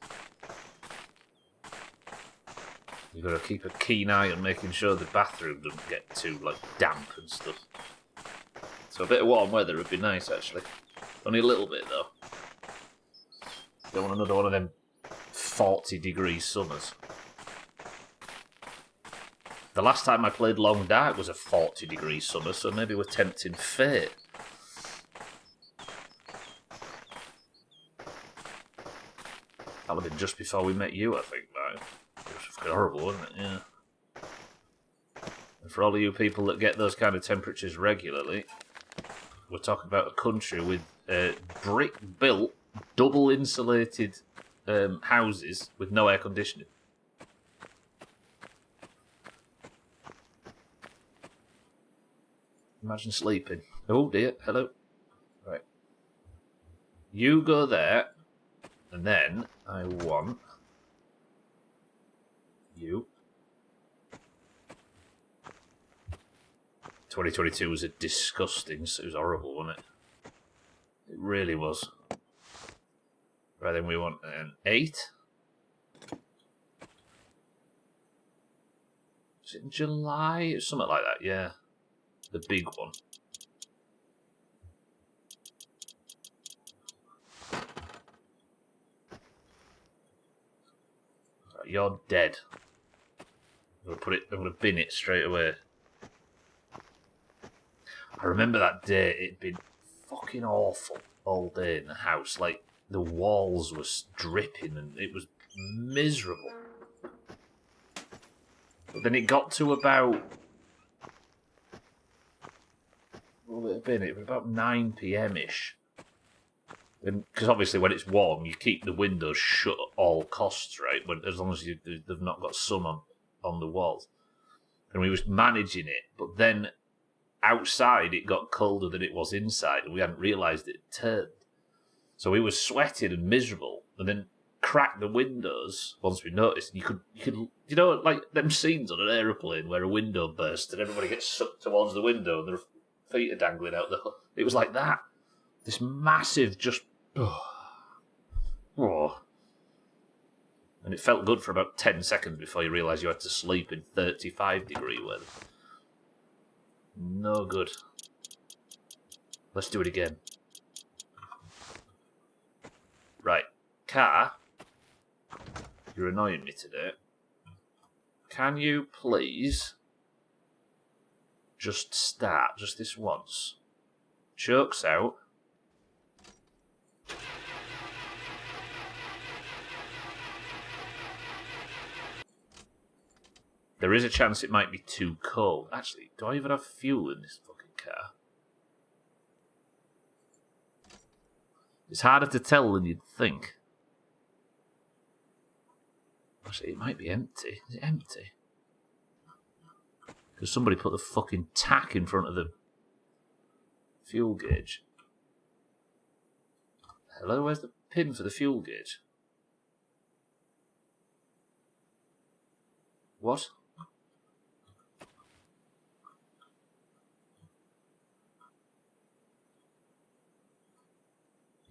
You've got to keep a keen eye on making sure the bathroom doesn't get too, like, damp and stuff. So a bit of warm weather would be nice, actually. Only a little bit, though. Don't want another one of them 40-degree summers. The last time I played Long Dark was a 40-degree summer, so maybe we're tempting fate. That'll have been just before we met you, I think, right? It was fucking horrible, wasn't it? Yeah. And for all of you people that get those kind of temperatures regularly, we're talking about a country with brick-built, double-insulated houses with no air conditioning. Imagine sleeping. Oh dear, hello. Right. You go there, and then I want you. 2022 was a disgusting, it was horrible, wasn't it? It really was. Right, then we want an 8. Is it in July? Something like that, yeah. The big one. Right, you're dead. I'm gonna bin it straight away. I remember that day, it'd been fucking awful all day in the house. Like, the walls were dripping and it was miserable. But then it got to about... What would it have been? It was about 9 PM-ish. Because obviously when it's warm, you keep the windows shut at all costs, right? As long as they've not got sun on the walls. And we was managing it, but then outside it got colder than it was inside, and we hadn't realised it had turned. So we were sweating and miserable, and then cracked the windows once we noticed. And you could, you know, like them scenes on an aeroplane where a window bursts and everybody gets sucked towards the window and their feet are dangling out the. It was like that. This massive, just. Oh. And it felt good for about 10 seconds before you realised you had to sleep in 35-degree weather. No good. Let's do it again. Right. Car. You're annoying me today. can you please just start, just this once? Chokes out. There is a chance it might be too cold. Actually, do I even have fuel in this fucking car? It's harder to tell than you'd think. Actually, it might be empty. Is it empty? Because somebody put the fucking tack in front of the fuel gauge. Hello, where's the pin for the fuel gauge? What?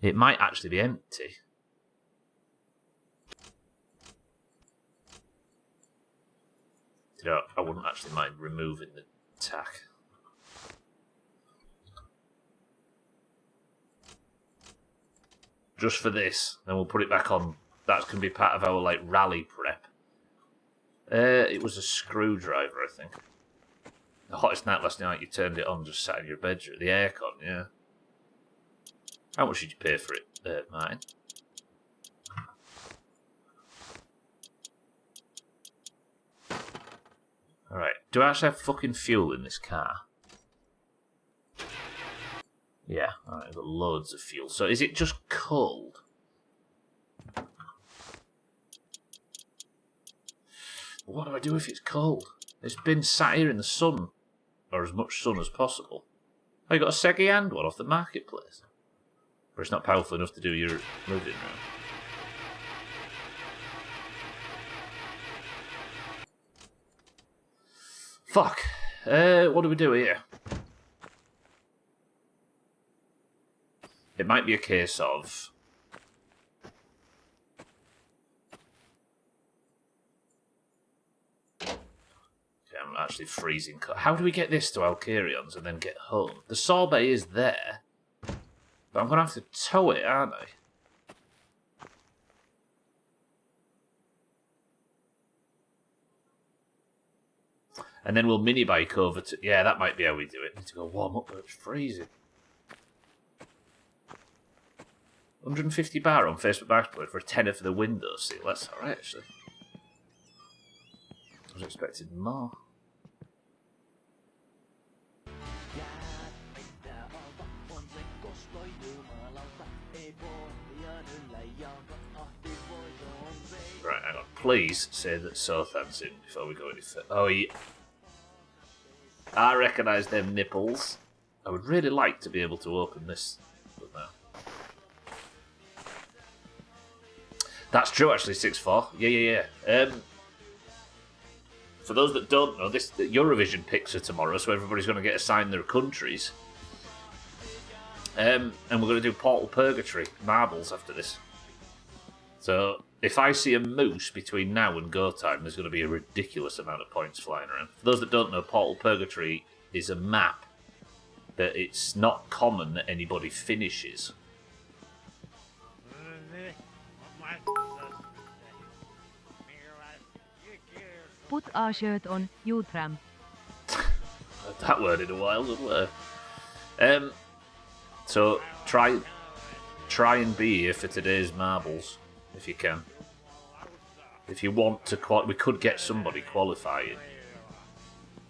It might actually be empty. You know, I wouldn't actually mind removing the tack. Just for this, then we'll put it back on. That can be part of our like rally prep. It was a screwdriver, I think. The hottest night last night, you turned it on, just sat in your bedroom. The aircon, yeah. How much did you pay for it, Martin? Alright, do I actually have fucking fuel in this car? Yeah, alright, I've got loads of fuel. So is it just cold? What do I do if it's cold? It's been sat here in the sun, or as much sun as possible. Oh, you got a second-hand one off the marketplace? But it's not powerful enough to do your moving around. Fuck. What do we do here? It might be a case of... Okay, I'm actually freezing. How do we get this to Alcarions and then get home? The sorbet is there. But I'm going to have to tow it, aren't I? And then we'll mini-bike over to... Yeah, that might be how we do it. Need to go warm up, but it's freezing. 150 bar on Facebook Marketplace for a tenner for the window seal. That's alright, actually. I was expecting more. Right, hang on. Please say that Sothan's in before we go any further. Oh, yeah. I recognise them nipples. I would really like to be able to open this, but no. That's true, actually, 6-4. Yeah. For those that don't know, this Eurovision picks are tomorrow, so everybody's going to get assigned their countries. And we're going to do Portal Purgatory marbles after this. So if I see a moose between now and go time, there's going to be a ridiculous amount of points flying around. For those that don't know, Portal Purgatory is a map that it's not common that anybody finishes. Put our shirt on, you tramp. That word in a while, good word. So try and be here for today's marbles, if you can. If you want to we could get somebody qualifying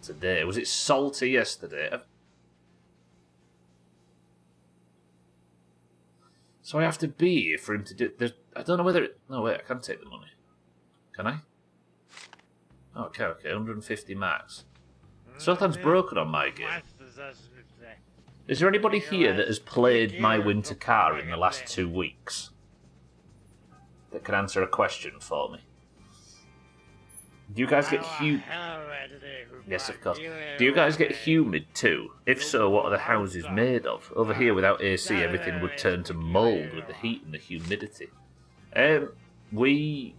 today. Was it salty yesterday? So I have to be here for him to do... I don't know whether... No, wait, I can take the money. Can I? Okay, 150 max. Something's broken on my game. Is there anybody here that has played My Winter Car in the last 2 weeks? That can answer a question for me? Do you guys get humid? Yes, of course. Do you guys get humid too? If so, what are the houses made of? Over here, without AC, everything would turn to mould with the heat and the humidity. We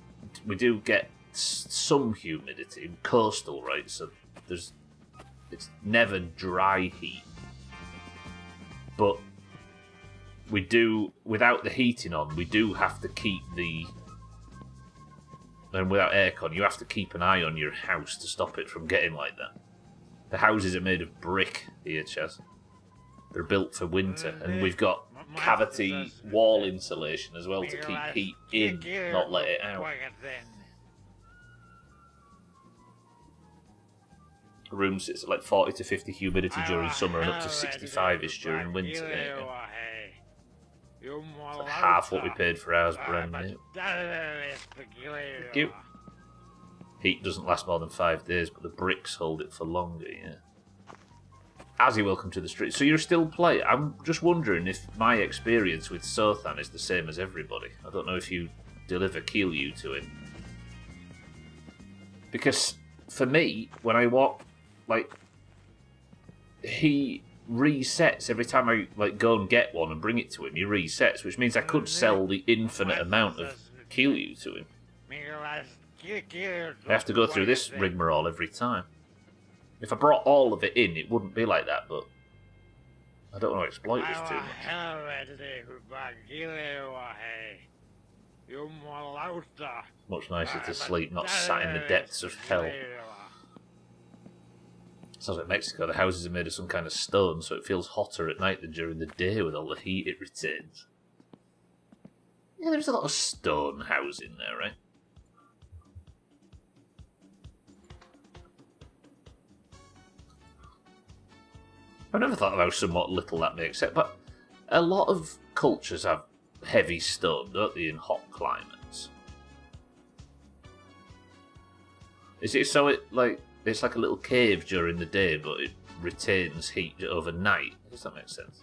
do get some humidity, coastal, right? So it's never dry heat. But we do, without the heating on, we do have to keep the and without aircon, you have to keep an eye on your house to stop it from getting like that. The houses are made of brick here, Chaz. They're built for winter, and we've got cavity wall insulation as well to keep heat in, not let it out. Rooms, it's like 40 to 50 humidity during summer and up to 65-ish during winter. It's like half what we paid for ours brand new. Thank you. Heat doesn't last more than 5 days, but the bricks hold it for longer, yeah. Azzy, welcome to the street. So you're still playing? I'm just wondering if my experience with Sothan is the same as everybody. I don't know if you deliver Keelyu to him. Because for me, when I walk, like, he resets every time I go and get one and bring it to him. He resets, which means I could sell the infinite amount of Keelyu to him. I have to go through this rigmarole every time. If I brought all of it in, it wouldn't be like that, but I don't want to exploit this too much. Much nicer to sleep, not sat in the depths of hell. Sounds like Mexico. The houses are made of some kind of stone, so it feels hotter at night than during the day with all the heat it retains. Yeah, there's a lot of stone housing there, right? I've never thought of how somewhat little that makes it, but a lot of cultures have heavy stone, don't they, in hot climates? Is it so it's like a little cave during the day, but it retains heat overnight? Does that make sense?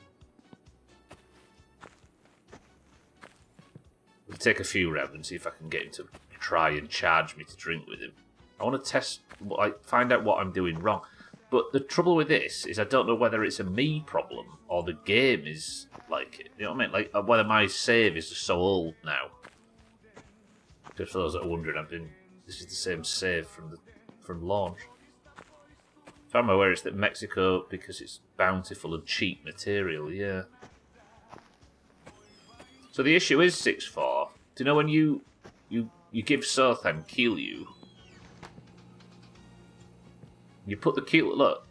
We'll take a few rounds and see if I can get him to try and charge me to drink with him. I want to find out what I'm doing wrong. But the trouble with this is I don't know whether it's a me problem or the game is like it. You know what I mean? Like whether my save is just so old now. Just for those that are wondering, this is the same save from launch. If I'm aware, it's that Mexico, because it's bountiful and cheap material, yeah. So the issue is 6-4. Do you know when you give Sothan Keelyu? You put the Keelyu... Look.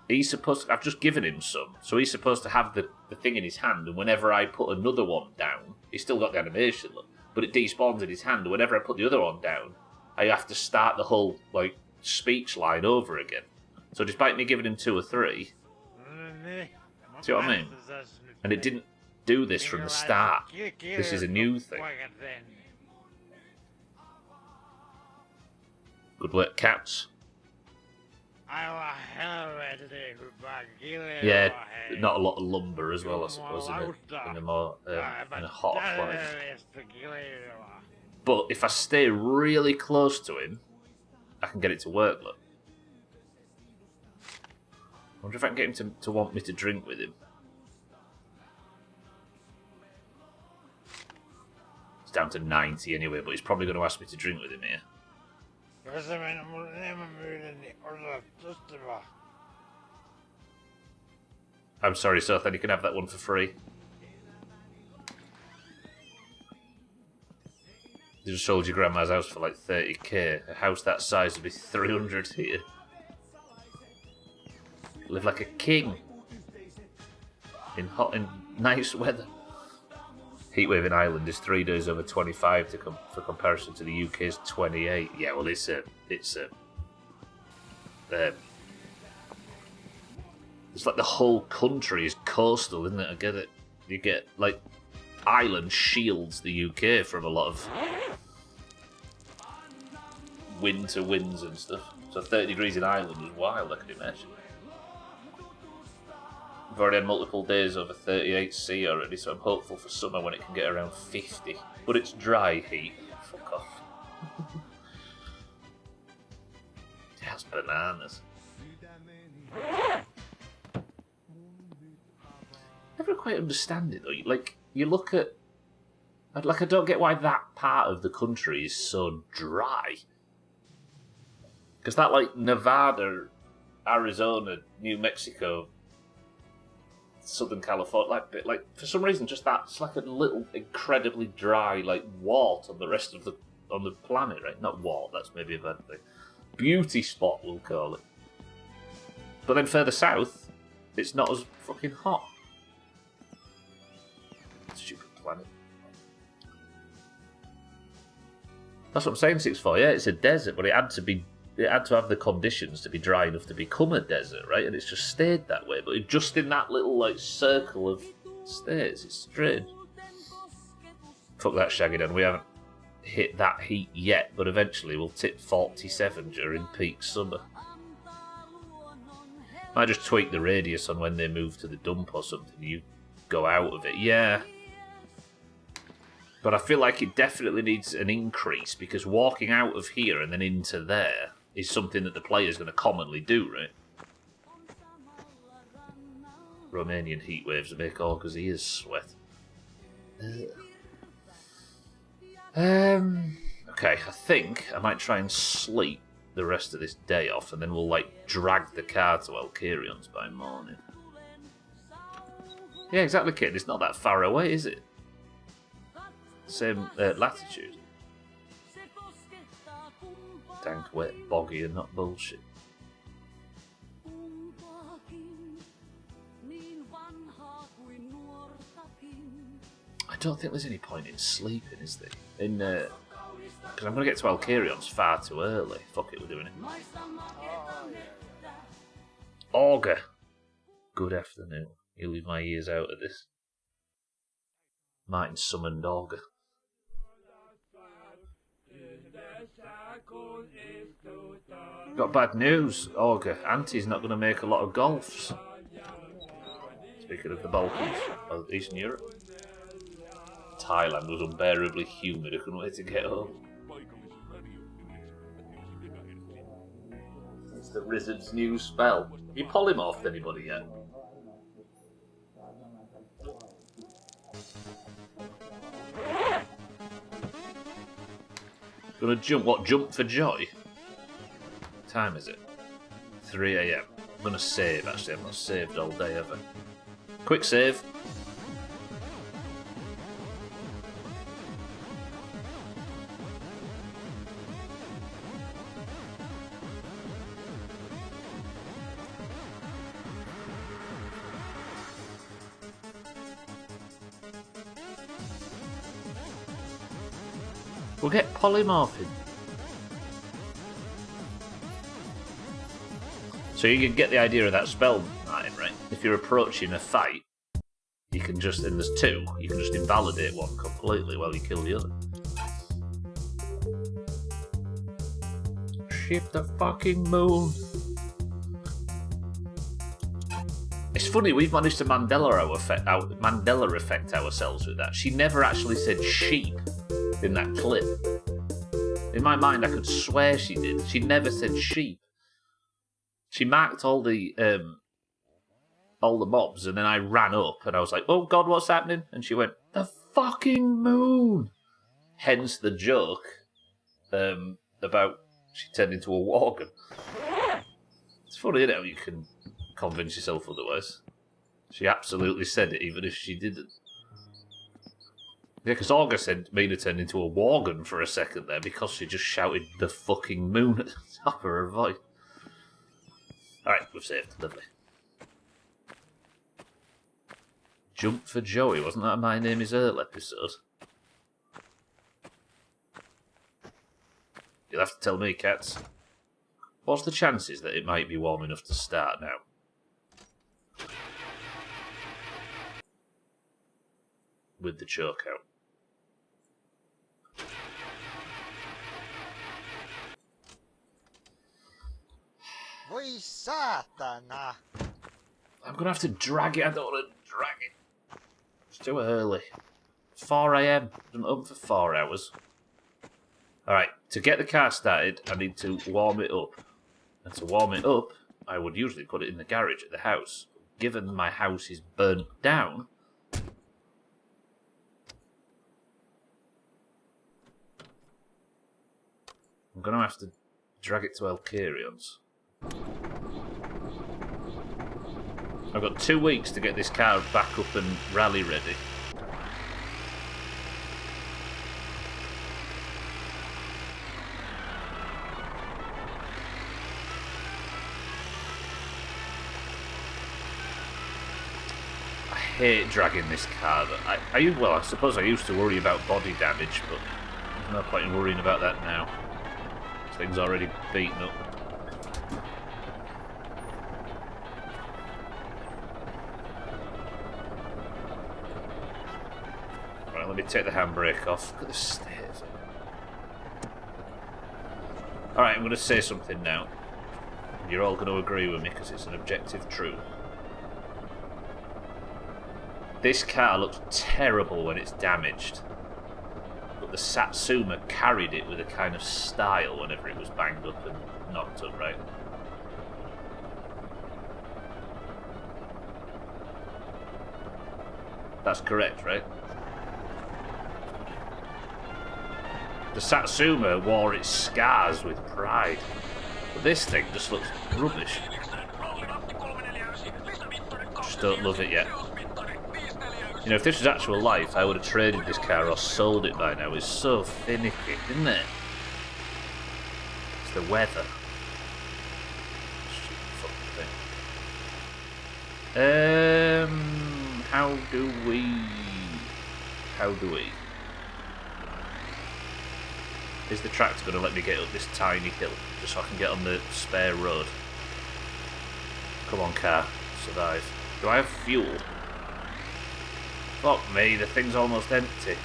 He's supposed to... I've just given him some. So he's supposed to have the thing in his hand, and whenever I put another one down, he's still got the animation, look. But it despawns in his hand, and whenever I put the other one down, I have to start the whole, speech line over again. So despite me giving him 2 or 3... See what I mean? And it didn't do this from the start. This is a new thing. Good work, cats. Yeah, not a lot of lumber as well, I suppose, in a hot climate. But if I stay really close to him, I can get it to work, look. I wonder if I can get him to want me to drink with him. It's down to 90 anyway, but he's probably going to ask me to drink with him here. I'm sorry, Sothan, you can have that one for free. You just sold your grandma's house for like 30k. A house that size would be 300 here. Live like a king. In hot and nice weather. Heatwave in Ireland is 3 days over 25 for comparison to the UK's 28. Yeah, well, it's like the whole country is coastal, isn't it? I get it. You get, Ireland shields the UK from a lot of winter winds and stuff. So 30 degrees in Ireland is wild, I can imagine. We've already had multiple days over 38C already, so I'm hopeful for summer when it can get around 50. But it's dry heat. Fuck off. That's bananas. Never quite understand it though. You look at... I don't get why that part of the country is so dry. Because that, Nevada, Arizona, New Mexico... Southern California, for some reason, just that's like a little incredibly dry, wart on the rest of on the planet, right? Not what, that's maybe a bad thing. Beauty spot, we'll call it. But then further south, it's not as fucking hot. Stupid planet. That's what I'm saying, 6-4. Yeah, it's a desert, but it had to have the conditions to be dry enough to become a desert, right? And it's just stayed that way. But just in that little like circle of states, it's strange. Fuck that Shaggy Dan. We haven't hit that heat yet, but eventually we'll tip 47 during peak summer. Might just tweak the radius on when they move to the dump or something. You go out of it, yeah. But I feel like it definitely needs an increase because walking out of here and then into there is something that the player's going to commonly do, right? Romanian heat waves make Orca's ears sweat. Okay, I think I might try and sleep the rest of this day off and then we'll, like, drag the car to Alcarion's by morning. Yeah, exactly, kid. It's not that far away, is it? Same latitude. Dank, wet, boggy, and not bullshit. I don't think there's any point in sleeping, is there? Because I'm going to get to Alcarion's far too early. Fuck it, we're doing it. Augur. Good afternoon. You leave my ears out of this. Martin summoned Augur. Got bad news, Augur. Auntie's not going to make a lot of golfs. Speaking of the Balkans, or Eastern Europe. Thailand was unbearably humid. I couldn't wait to get home. It's the Wizard's new spell. Have you polymorphed anybody yet? Gonna jump? What, jump for joy? What time is it? 3 AM. I'm gonna save, actually. I've not saved all day, have I? Quick save. We'll get polymorphing. So you can get the idea of that spell, Martin, right? If you're approaching a fight, you can just, and there's two, you can just invalidate one completely while you kill the other. Ship the fucking moon. It's funny, we've managed to Mandela effect ourselves with that. She never actually said sheep in that clip. In my mind, I could swear she did. She never said sheep. She marked all the mobs, and then I ran up, and I was like, "Oh God, what's happening?" And she went, "The fucking moon." Hence the joke about she turned into a worgen. It's funny, isn't it, how you can convince yourself otherwise. She absolutely said it, even if she didn't. Yeah, because Augur said Mina turned into a worgen for a second there because she just shouted the fucking moon at the top of her voice. Alright, we've saved. Lovely. Jump for Joey, wasn't that a My Name is Earl episode? You'll have to tell me, cats. What's the chances that it might be warm enough to start now? With the choke out. Voi saatana! I'm going to have to drag it. I don't want to drag it. It's too early. 4 AM. Been up for 4 hours. Alright, to get the car started, I need to warm it up. And to warm it up, I would usually put it in the garage at the house. Given my house is burnt down, I'm going to have to drag it to Alcarion's. I've got 2 weeks to get this car back up and rally ready. hate dragging this car. Well, I suppose I used to worry about body damage, but there's no point in worrying about that now. This thing's already beaten up. Right, let me take the handbrake off. Look at the state of it. Alright, I'm going to say something now. You're all going to agree with me because it's an objective truth. This car looks terrible when it's damaged, but the Satsuma carried it with a kind of style whenever it was banged up and knocked up, right? That's correct, right? The Satsuma wore its scars with pride, but this thing just looks rubbish. Just don't love it yet. You know, if this was actual life, I would have traded this car or sold it by now. It's so finicky, isn't it? It's the weather. Stupid fucking thing. How do we? Is the tractor going to let me get up this tiny hill just so I can get on the spare road? Come on, car. Survive. Do I have fuel? Fuck me, the thing's almost empty.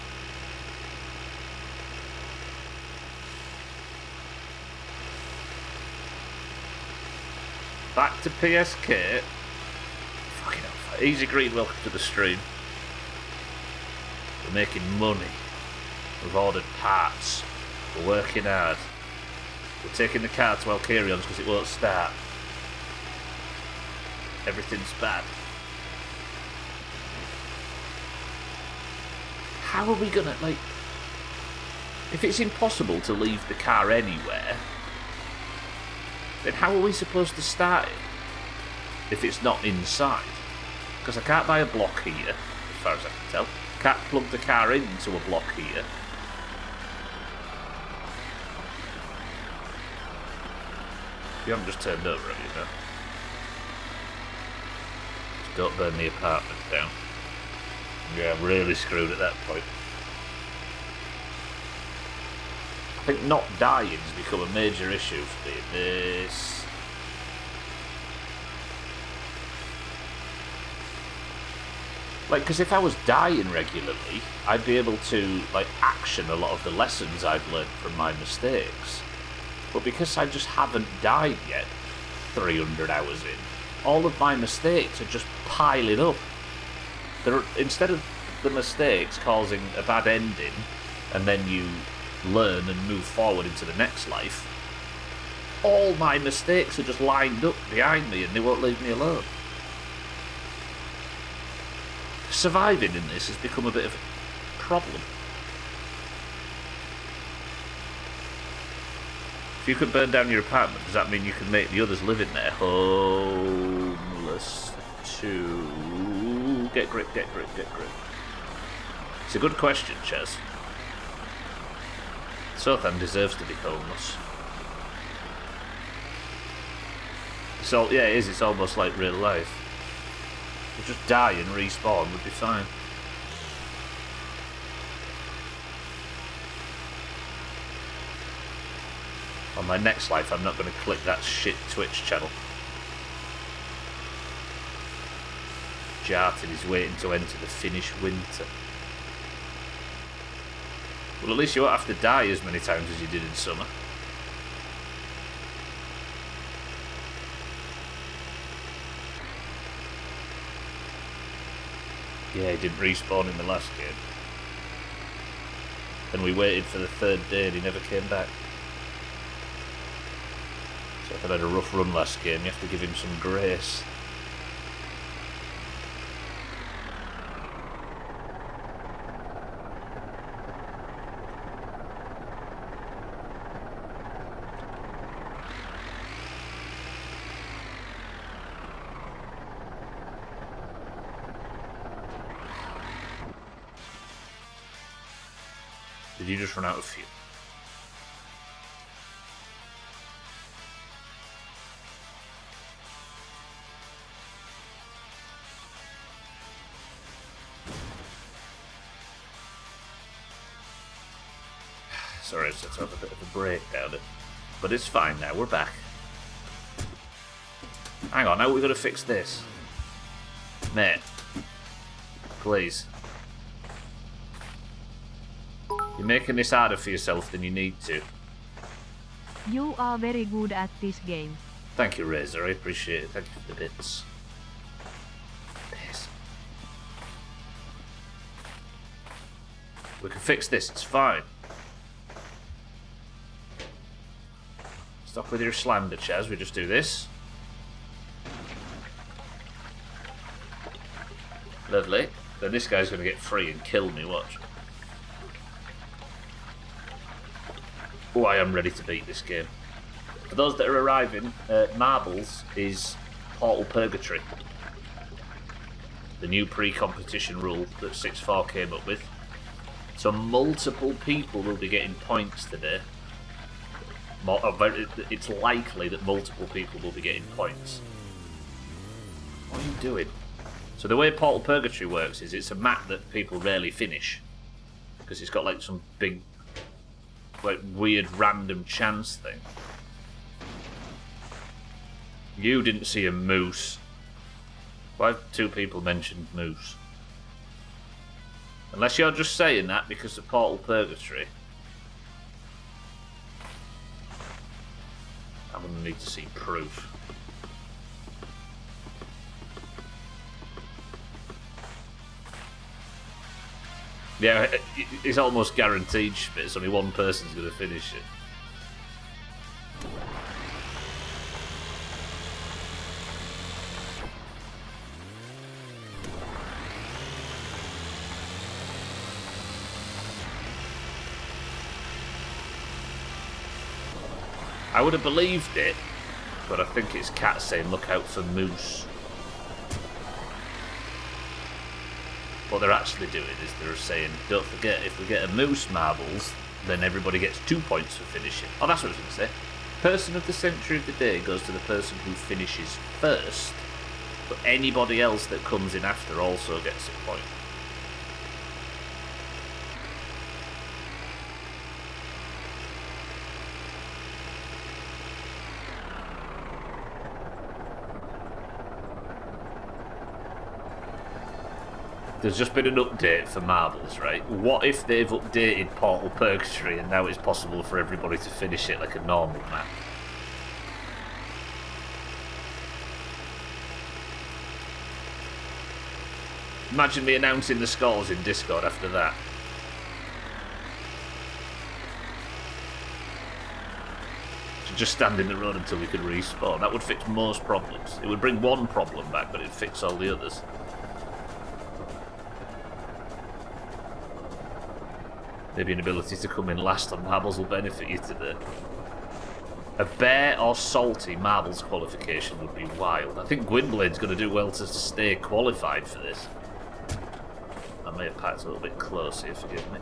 Back to PSK. Fucking hell. Easy green, welcome to the stream. We're making money. We've ordered parts. We're working hard. We're taking the car to Alcarion's because it won't start. Everything's bad. How are we gonna, like... If it's impossible to leave the car anywhere, then how are we supposed to start it if it's not inside? Because I can't buy a block here, as far as I can tell. Can't plug the car into a block here. You haven't just turned over, have you, no? Just don't burn the apartment down. Yeah, I'm really screwed at that point. I think not dying's become a major issue for me in this. Like, because if I was dying regularly, I'd be able to, like, action a lot of the lessons I've learned from my mistakes. But because I just haven't died yet, 300 hours in, all of my mistakes are just piling up. Instead of the mistakes causing a bad ending, and then you learn and move forward into the next life, all my mistakes are just lined up behind me and they won't leave me alone. Surviving in this has become a bit of a problem. If you could burn down your apartment, does that mean you can make the others live in there? Homeless too. Get grip, get grip, get grip. It's a good question, Chaz. Sothan deserves to be homeless. So yeah, it is. It's almost like real life. We'll just die and respawn, would be fine. On my next life, I'm not going to click that shit Twitch channel. Jarton is waiting to enter the Finnish winter. Well, at least you won't have to die as many times as you did in summer. Yeah, he didn't respawn in the last game. And we waited for the third day and he never came back. So if I had a rough run last game, you have to give him some grace. Did you just run out of fuel? Sorry, I just had to have a bit of a breakdown. But it's fine now, we're back. Hang on, now we've got to fix this. Mate. Please. You're making this harder for yourself than you need to. You are very good at this game. Thank you, Razor. I appreciate it. Thank you for the bits. Piss. We can fix this. It's fine. Stop with your slander, Chaz. We just do this. Lovely. Then this guy's going to get free and kill me. Watch. Oh, I am ready to beat this game. For those that are arriving, Marbles is Portal Purgatory. The new pre-competition rule that 6.4 came up with. So multiple people will be getting points today. It's likely that multiple people will be getting points. What are you doing? So the way Portal Purgatory works is it's a map that people rarely finish. Because it's got like some big, like weird random chance thing. You didn't see a moose. Why have 2 people mentioned moose? Unless you're just saying that because of Portal Purgatory. I'm going to need to see proof. Yeah, it's almost guaranteed, Schmidt. Only one person's going to finish it. I would have believed it, but I think it's Cat saying look out for moose. What they're actually doing is they're saying, don't forget, if we get a moose marbles, then everybody gets 2 points for finishing. Oh, that's what I was going to say. Person of the century of the day goes to the person who finishes first, but anybody else that comes in after also gets a point. There's just been an update for Marbles, right? What if they've updated Portal Purgatory and now it's possible for everybody to finish it like a normal map? Imagine me announcing the scores in Discord after that. Just stand in the road until we could respawn. That would fix most problems. It would bring one problem back, but it'd fix all the others. Maybe an ability to come in last on Marbles will benefit you today. A bear or salty Marbles qualification would be wild. I think Gwynblade's going to do well to stay qualified for this. I may have packed a little bit close here, forgive me.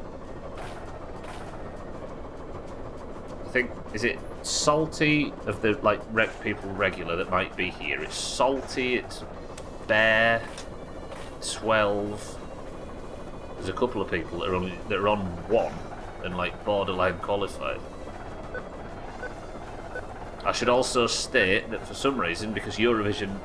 I think, is it salty of the like people regular that might be here? It's salty, it's bear, 12. There's a couple of people that are on 1 and like borderline qualified. I should also state that for some reason, because Eurovision,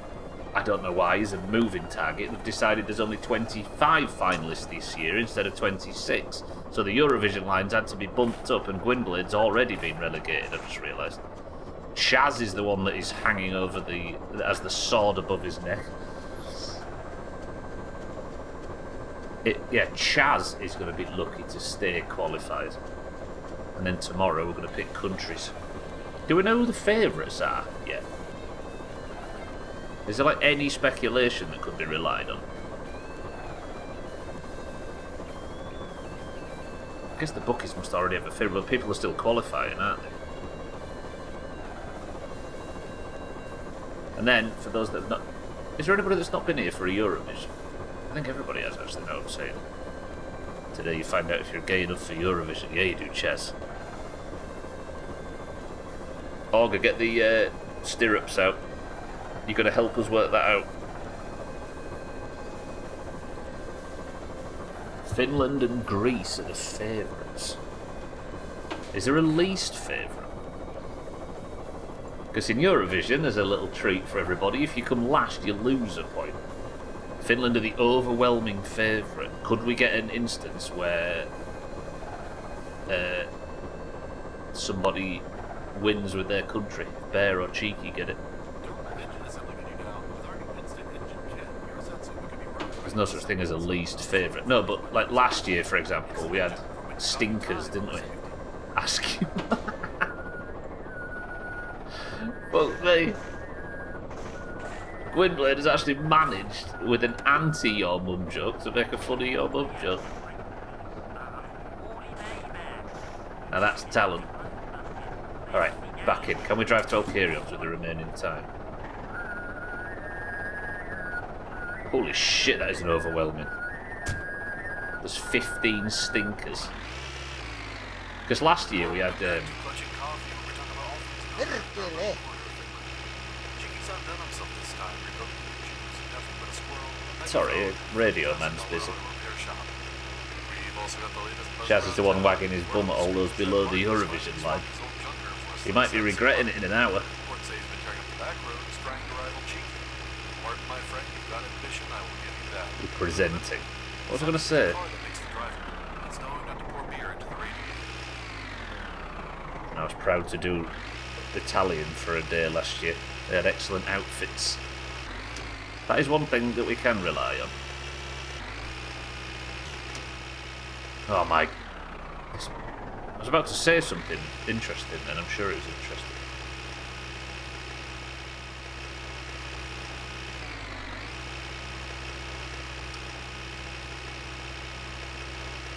I don't know why, is a moving target, they've decided there's only 25 finalists this year instead of 26. So the Eurovision lines had to be bumped up and Gwynblade's already been relegated, I've just realised. Chaz is the one that is hanging over that has the sword above his neck. Yeah, Chaz is going to be lucky to stay qualified. And then tomorrow we're going to pick countries. Do we know who the favourites are yet? Is there like any speculation that could be relied on? I guess the bookies must already have a favourite, but people are still qualifying, aren't they? And then, for those that have not... Is there anybody that's not been here for a Eurovision? I think everybody has, actually, know what I'm saying. Today you find out if you're gay enough for Eurovision. Yeah, you do, Chess. Olga, get the stirrups out. You're going to help us work that out. Finland and Greece are the favourites. Is there a least favourite? Because in Eurovision, there's a little treat for everybody. If you come last, you lose a point. Finland are the overwhelming favourite. Could we get an instance where somebody wins with their country? Bear or Cheeky get it? There's no such thing as a least favourite. No, but like last year, for example, we had stinkers, didn't we? Ask you. Fuck me. Gwynblade has actually managed, with an anti-your mum joke, to make a funny your mum joke. Now that's talent. Alright, back in. Can we drive to Alkarions with the remaining time? Holy shit, that isn't overwhelming. There's 15 stinkers. Because last year we had... Sorry, Radio Man's busy. Shaz is the one wagging his bum at all those below the Eurovision line. He might be regretting it in an hour. Presenting. What was I going to say? I was proud to do Italian for a day last year. They had excellent outfits. That is one thing that we can rely on. Oh my... I was about to say something interesting, and I'm sure it was interesting.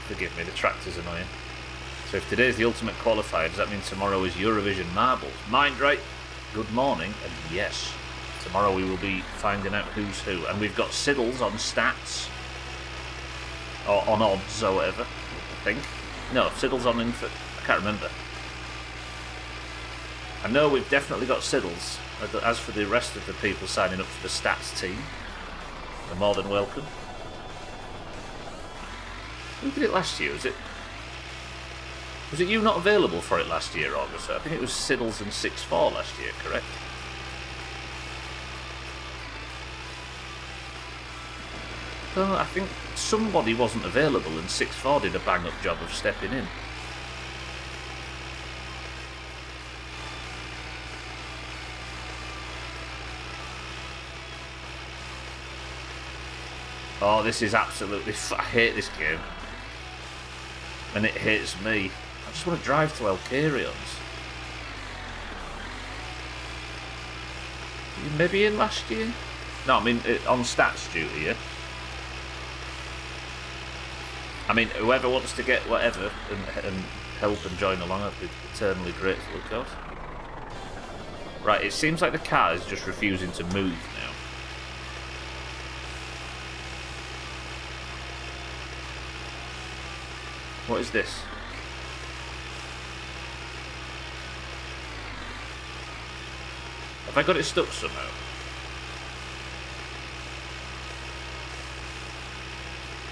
Forgive me, the tractor's annoying. So if today's the ultimate qualifier, does that mean tomorrow is Eurovision Marbles? Mind right, good morning, and yes, tomorrow we will be finding out who's who. And we've got Siddles on stats, or on odds, or whatever, I think. No, Siddles on info, I can't remember. I know we've definitely got Siddles. As for the rest of the people signing up for the stats team, they're more than welcome. Who did it last year? Was it you not available for it last year, August? I think it was Siddles and 6-4 last year, correct? Well, I think somebody wasn't available and 6-4 did a bang-up job of stepping in. Oh, this is absolutely... I hate this game. And it hates me. I just want to drive to Alkarions. You maybe in last year? No, I mean on stats duty, yeah? I mean, whoever wants to get whatever and help and join along, I'd be eternally grateful, of course. Right, it seems like the car is just refusing to move now. What is this? Have I got it stuck somehow?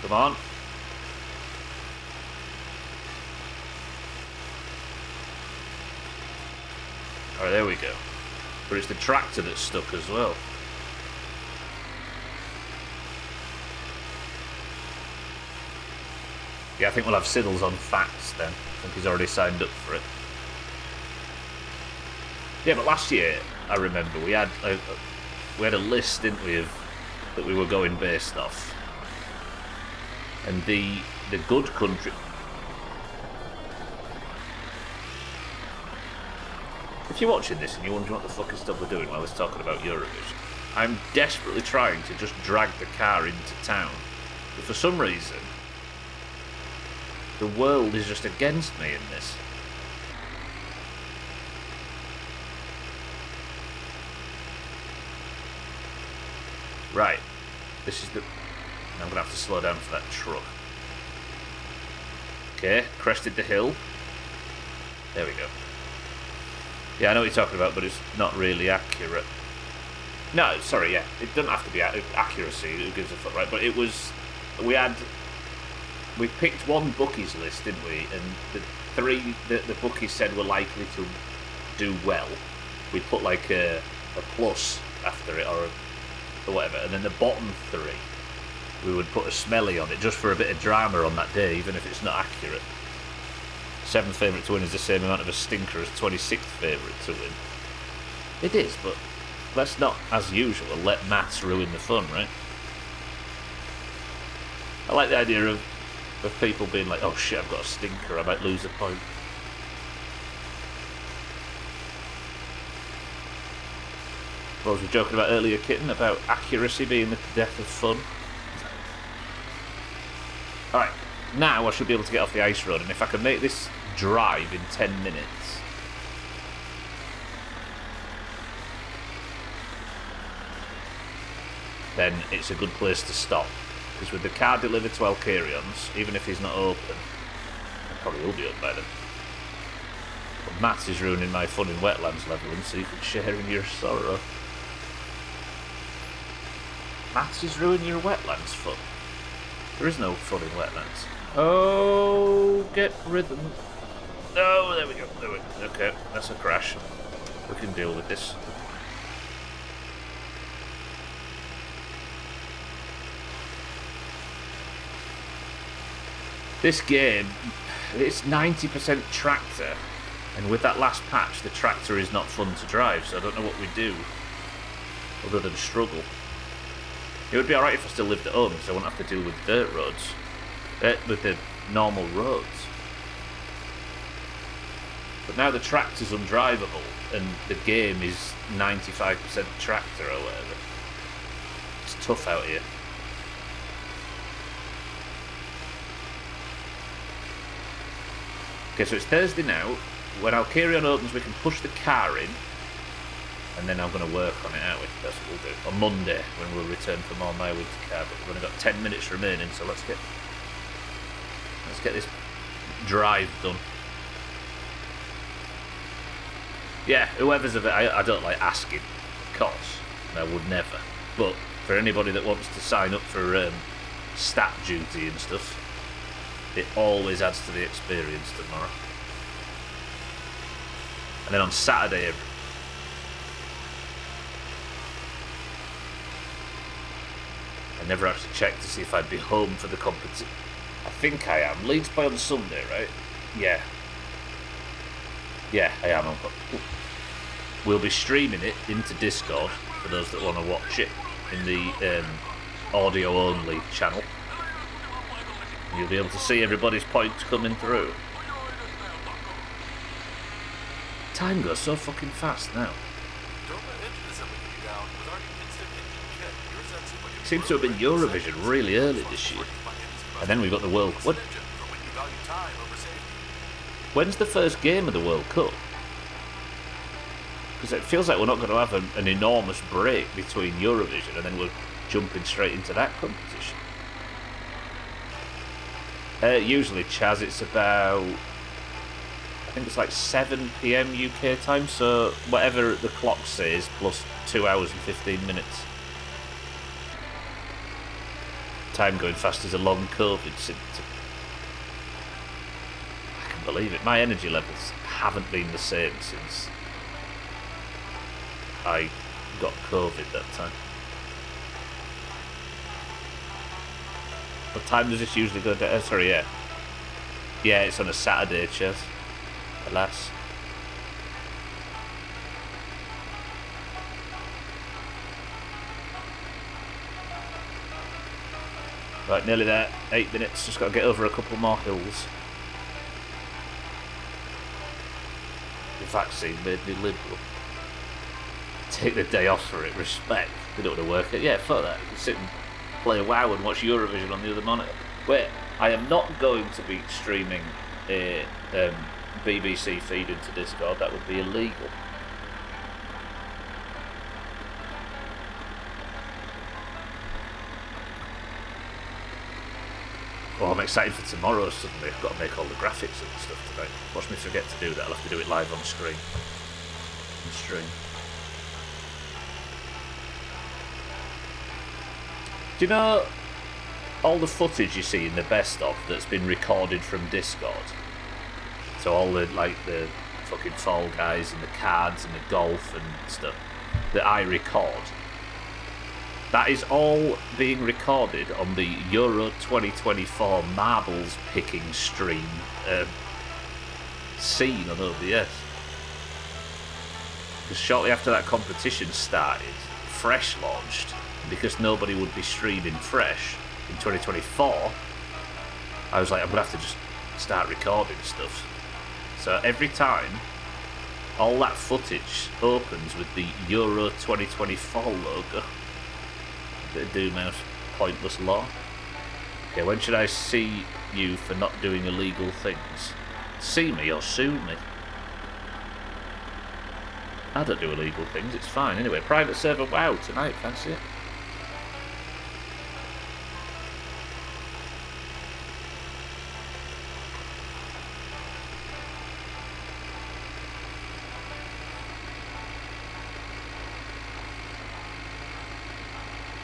Come on. Alright, there we go. But it's the tractor that's stuck as well. Yeah, I think we'll have Siddles on facts then. I think he's already signed up for it. Yeah, but last year, I remember, we had a list, didn't we, of that we were going based off. And the good country... If you're watching this and you're wondering what the fucking stuff we're doing while we're talking about Eurovision, I'm desperately trying to just drag the car into town. But for some reason, the world is just against me in this. Right. This is the... I'm going to have to slow down for that truck. Okay, crested the hill. There we go. Yeah, I know what you're talking about, but it's not really accurate. No, sorry, yeah. It doesn't have to be accuracy. Who gives a fuck, right? But it was... We had we picked one bookies list, didn't we? And the 3 that the bookies said were likely to do well, we put like a plus after it or whatever, and then the bottom 3 we would put a smelly on it just for a bit of drama on that day, even if it's not accurate. 7th favourite to win is the same amount of a stinker as 26th favourite to win. It is, but let's not, as usual, let maths ruin the fun, right? I like the idea of people being like, oh shit, I've got a stinker, I might lose a point. What was we joking about earlier, Kitten, about accuracy being the death of fun? Alright, now I should be able to get off the ice road, and if I can make this drive in 10 minutes... then it's a good place to stop. Because with the car delivered to Alcarions, even if he's not open, I probably will be up by then. But Matt is ruining my fun in wetlands leveling, so you can share in your sorrow. Matt is ruining your wetlands fun. There is no fun in wetlands. Oh, get rhythm. Oh, there we go. There we go. Okay, that's a crash. We can deal with this. This game, it's 90% tractor, and with that last patch, the tractor is not fun to drive, so I don't know what we do other than struggle. It would be alright if I still lived at home, because I wouldn't have to deal with dirt roads, with the normal roads. But now the tractor's undrivable, and the game is 95% tractor or whatever. It's tough out here. Okay, so it's Thursday now. When Alcarion opens, we can push the car in, and then I'm going to work on it, aren't we? That's what we'll do. On Monday, when we'll return for more My Winter Car, but we've only got 10 minutes remaining, so let's get this drive done. Yeah, whoever's of it, I don't like asking, of course, and I would never. But for anybody that wants to sign up for stat duty and stuff, it always adds to the experience tomorrow. And then on Saturday, I never actually checked to see if I'd be home for the competition. I think I am. Leeds play on Sunday, right? Yeah. Yeah, I am. We'll be streaming it into Discord for those that want to watch it in the audio-only channel. You'll be able to see everybody's points coming through. Time goes so fucking fast now. It seems to have been Eurovision really early this year. And then we've got the World Cup. When's the first game of the World Cup? Because it feels like we're not going to have an enormous break between Eurovision and then we're jumping straight into that competition. Usually, Chaz, it's about, I think it's like 7 PM UK time, so whatever the clock says, plus 2 hours and 15 minutes. Time going fast is a long COVID symptom. I can believe it. My energy levels haven't been the same since I got COVID that time. What time does this usually go down? Sorry, yeah. Yeah, it's on a Saturday, Chaz. Alas. Right, nearly there. 8 minutes. Just got to get over a couple more hills. The vaccine made me liberal. Take the day off for it. Respect. They don't want to work it. Yeah, fuck that. You can sit and play WoW and watch Eurovision on the other monitor. Wait, I am not going to be streaming a BBC feed into Discord. That would be illegal. Well, I'm excited for tomorrow suddenly. I've got to make all the graphics and stuff today. Watch me forget to do that. I'll have to do it live on screen. On stream. Do you know all the footage you see in the best of that's been recorded from Discord. So all the fucking Fall Guys and the cards and the golf and stuff that I record. That is all being recorded on the Euro 2024 marbles picking stream scene on OBS. Because shortly after that competition started, Fresh launched. Because nobody would be streaming Fresh in 2024, I was like, I'm going to have to just start recording stuff. So every time, all that footage opens with the Euro 2024 logo. Bit of Doomhaus pointless law. Okay, when should I see you for not doing illegal things? See me or sue me? I don't do illegal things, it's fine. Anyway, private server WoW tonight, fancy it?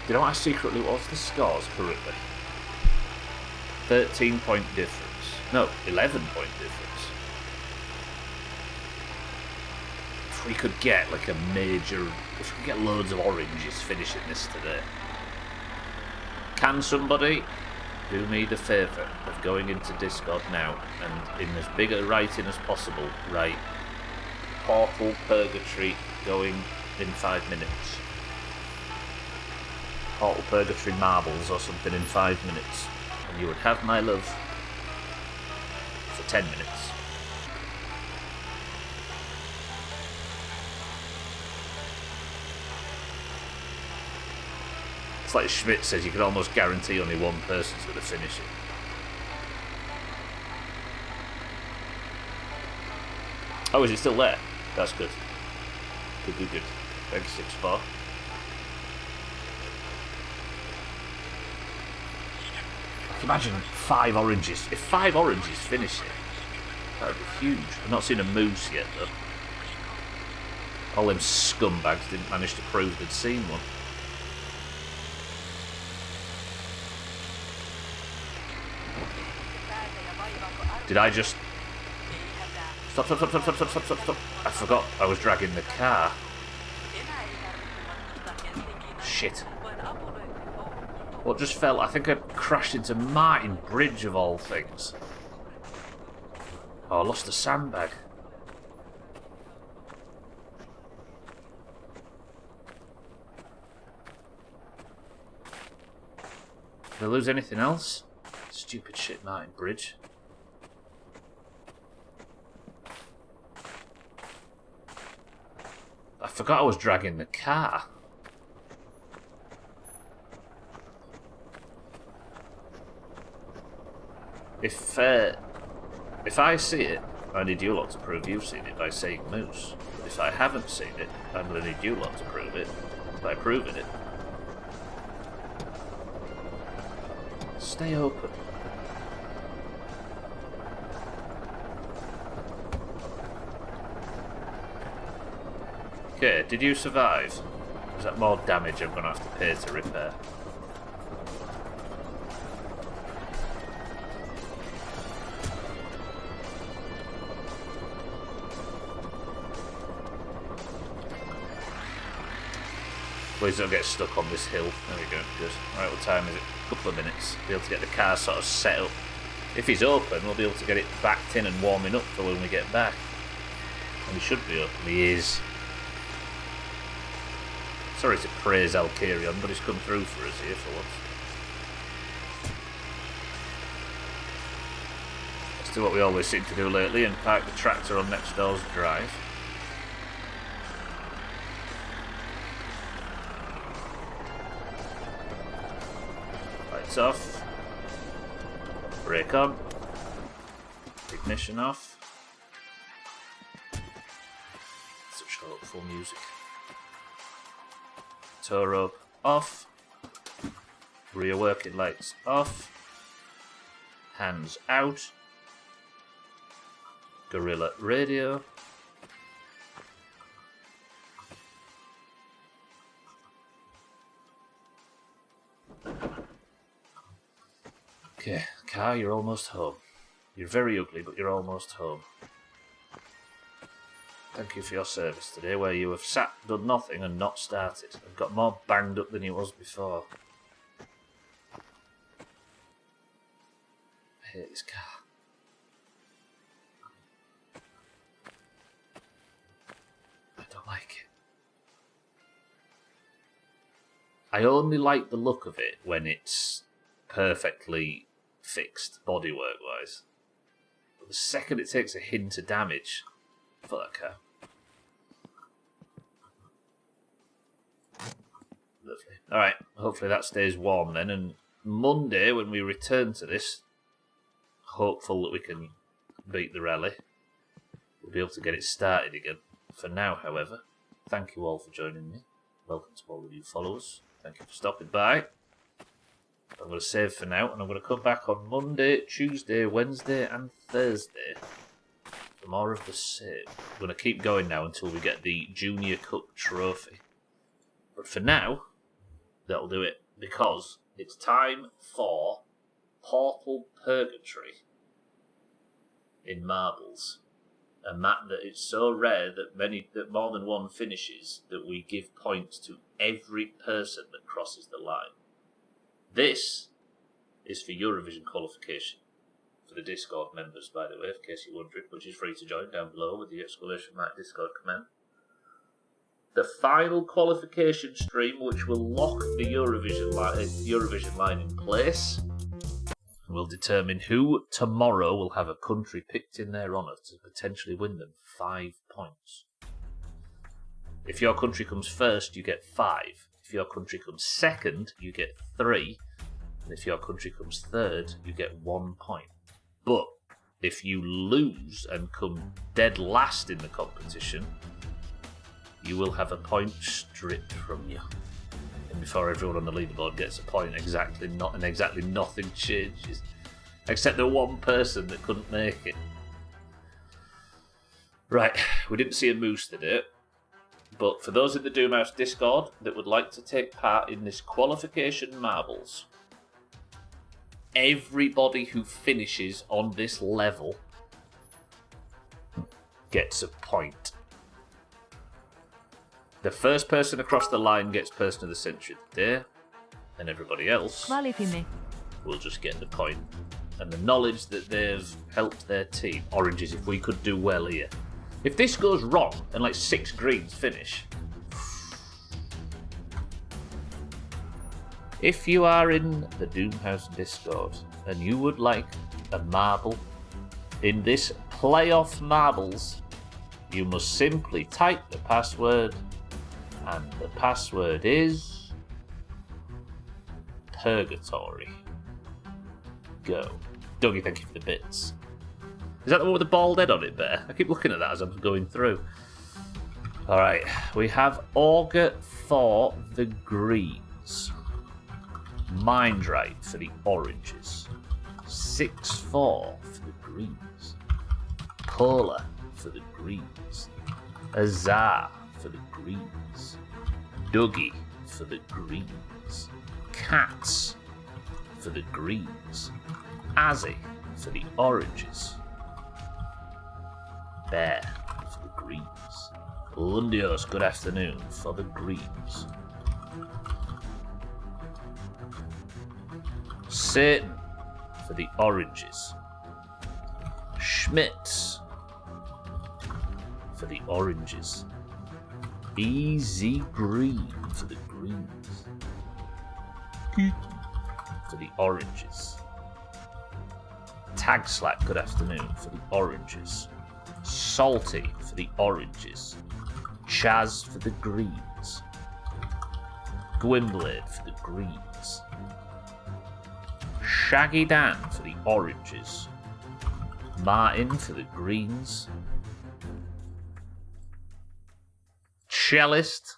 Do you know what I secretly was? The scores currently. 13-point difference. No, 11-point difference. If we could get like a major... If we could get loads of oranges finishing this today. Can somebody do me the favour of going into Discord now and in as big a writing as possible write Portal Purgatory going in 5 minutes? Portal Purgatory marbles or something in 5 minutes, and you would have my love for 10 minutes. It's like Schmidt says, you can almost guarantee only one person's going to finish it. Oh, is it still there? That's good. Good. Thank you, 6-4. Imagine 5 oranges. If 5 oranges finish it, that would be huge. I've not seen a moose yet, though. All them scumbags didn't manage to prove they'd seen one. Did I just... Stop. I forgot I was dragging the car. Shit. What just fell? I think I crashed into Martin Bridge of all things. Oh, I lost a sandbag. Did I lose anything else? Stupid shit, Martin Bridge. I forgot I was dragging the car. If I see it, I need you lot to prove you've seen it by saying moose. But if I haven't seen it, I'm going to need you lot to prove it by proving it. Stay open. Okay, did you survive? Is that more damage I'm going to have to pay to repair? Please don't get stuck on this hill. There we go, good. Alright, what time is it? A couple of minutes. Be able to get the car sort of set up. If he's open, we'll be able to get it backed in and warming up for when we get back. And he should be open. He is. Sorry to praise Alkarion, but he's come through for us here for once. Let's do what we always seem to do lately and park the tractor on next door's drive. Lights off. Brake on. Ignition off. Such hopeful music. Tow rope off. Rear working lights off. Hands out. Gorilla radio. Okay, Car, you're almost home. You're very ugly, but you're almost home. Thank you for your service today, where you have sat, done nothing, and not started, and got more banged up than you was before. I hate this car. I don't like it. I only like the look of it when it's perfectly fixed, bodywork-wise. But the second it takes a hint of damage, fuck that car. Lovely. Alright, hopefully that stays warm then, and Monday, when we return to this, hopeful that we can beat the rally, we'll be able to get it started again. For now, however, thank you all for joining me. Welcome to all of you followers. Thank you for stopping by. I'm going to save for now, and I'm going to come back on Monday, Tuesday, Wednesday, and Thursday for more of the same. I'm going to keep going now until we get the Junior Cup trophy. But for now, that'll do it, because it's time for Portal Purgatory in Marbles. A map that is so rare that more than one finishes that we give points to every person that crosses the line. This is for Eurovision qualification. For the Discord members, by the way, in case you're wondering, which is free to join down below with the !mark Discord command. The final qualification stream, which will lock the Eurovision line in place, will determine who tomorrow will have a country picked in their honour to potentially win them 5 points. If your country comes first, you get 5. If your country comes second, you get 3. And if your country comes third, you get 1 point. But if you lose and come dead last in the competition, you will have a point stripped from you. And before everyone on the leaderboard gets a point, exactly nothing changes. Except the one person that couldn't make it. Right, we didn't see a moose today. But for those in the Doomhaus Discord that would like to take part in this qualification marbles, everybody who finishes on this level gets a point. The first person across the line gets Person of the Century of the Day, and everybody else will just get the point. And the knowledge that they've helped their team. Oranges, if we could do well here. If this goes wrong and like 6 greens finish. If you are in the Doomhaus Discord and you would like a marble in this playoff marbles, you must simply type the password, and the password is Purgatory. Go. Dougie, thank you for the bits. Is that the one with the bald head on it there? I keep looking at that as I'm going through. Alright, we have Augur for the greens. Mindright for the oranges. 6-4 for the greens. Polar for the greens. Azar for the greens. Dougie for the greens. Cats for the greens. Azzy for the oranges. Bear for the greens. Lundios, good afternoon, for the greens. Satan for the oranges. Schmitz for the oranges. Easy Green for the greens. For the oranges. Tag Slack, good afternoon, for the oranges. Salty for the oranges. Chaz for the greens. Gwynblade for the greens. Shaggy Dan for the oranges. Martin for the greens. Cellist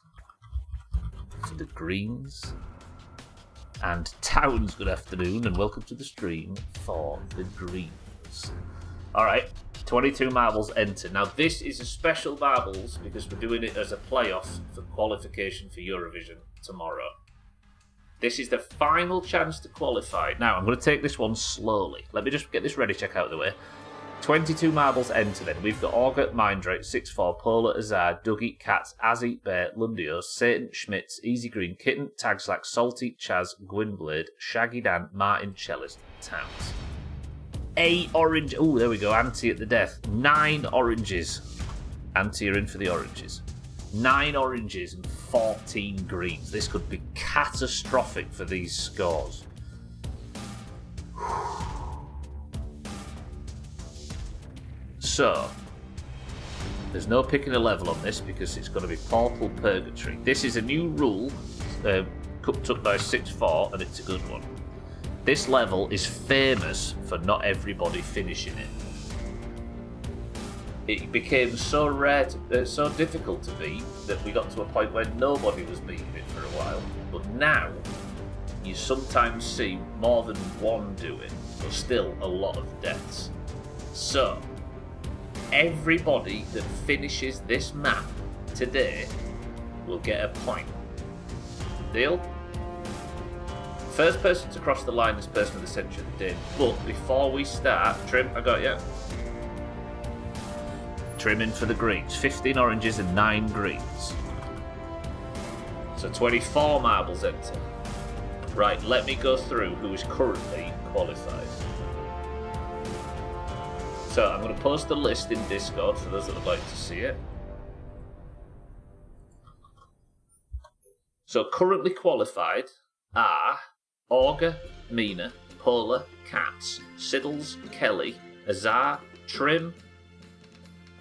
for the greens. And Towns, good afternoon, and welcome to the stream for the greens. Alright, 22 marbles entered. Now this is a special marbles because we're doing it as a playoff for qualification for Eurovision tomorrow. This is the final chance to qualify. Now, I'm going to take this one slowly. Let me just get this ready check out of the way. 22 marbles enter then. We've got Auger, Mindrake, 6-4, Polar, Azar, Dougie, Katz, Azzy, Bear, Lundios, Satan, Schmitz, Easy Green, Kitten, Tagslack, Salty, Chaz, Gwynblade, Shaggy Dan, Martin, Cellist, Towns. 8 orange. Oh, there we go. Anti at the death. 9 oranges. Anti, you're in for the oranges. 9 oranges and 14 greens. This could be catastrophic for these scores. So, there's no picking a level on this because it's going to be Portal Purgatory. This is a new rule, cooked up by 6-4, and it's a good one. This level is famous for not everybody finishing it. It became so rare, so difficult to beat that we got to a point where nobody was beating it for a while. But now, you sometimes see more than one do it, but still a lot of deaths. So, everybody that finishes this map today will get a point. Deal? First person to cross the line is person of the century of the day. But before we start, Trim, I got you. Trim in for the greens. 15 oranges and 9 greens. So 24 marbles enter. Right, let me go through who is currently qualified. So I'm going to post a list in Discord for those that would like to see it. So currently qualified are Auger, Mina, Polar, Katz, Siddles, Kelly, Azar, Trim,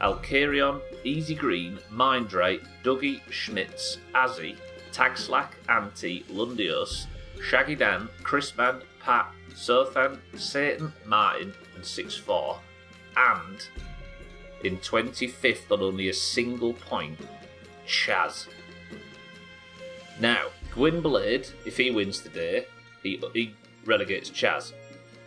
Alcarion, Easy Green, Mindrake, Dougie, Schmitz, Azzy, Tagslack, Anti, Lundios, Shaggy Dan, Chrisman, Pat, Sothan, Satan, Martin, and 6-4. And in 25th on only a single point, Chaz. Now, Gwynblade, if he wins today, he relegates Chaz.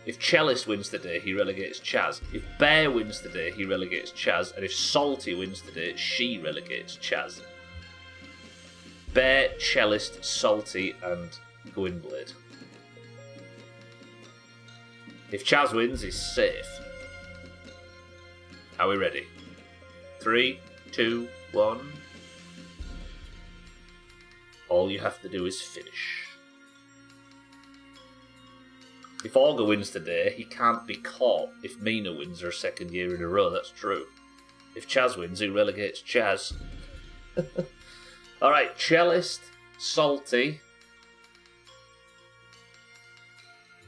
If Cellist wins today, he relegates Chaz. If Bear wins today, he relegates Chaz. And if Salty wins today, she relegates Chaz. Bear, Cellist, Salty, and Gwynblade. If Chaz wins, he's safe. Are we ready? 3, 2, 1. All you have to do is finish. If Auger wins today, he can't be caught if Mina wins her second year in a row, that's true. If Chaz wins, he relegates Chaz. Alright, Cellist, Salty,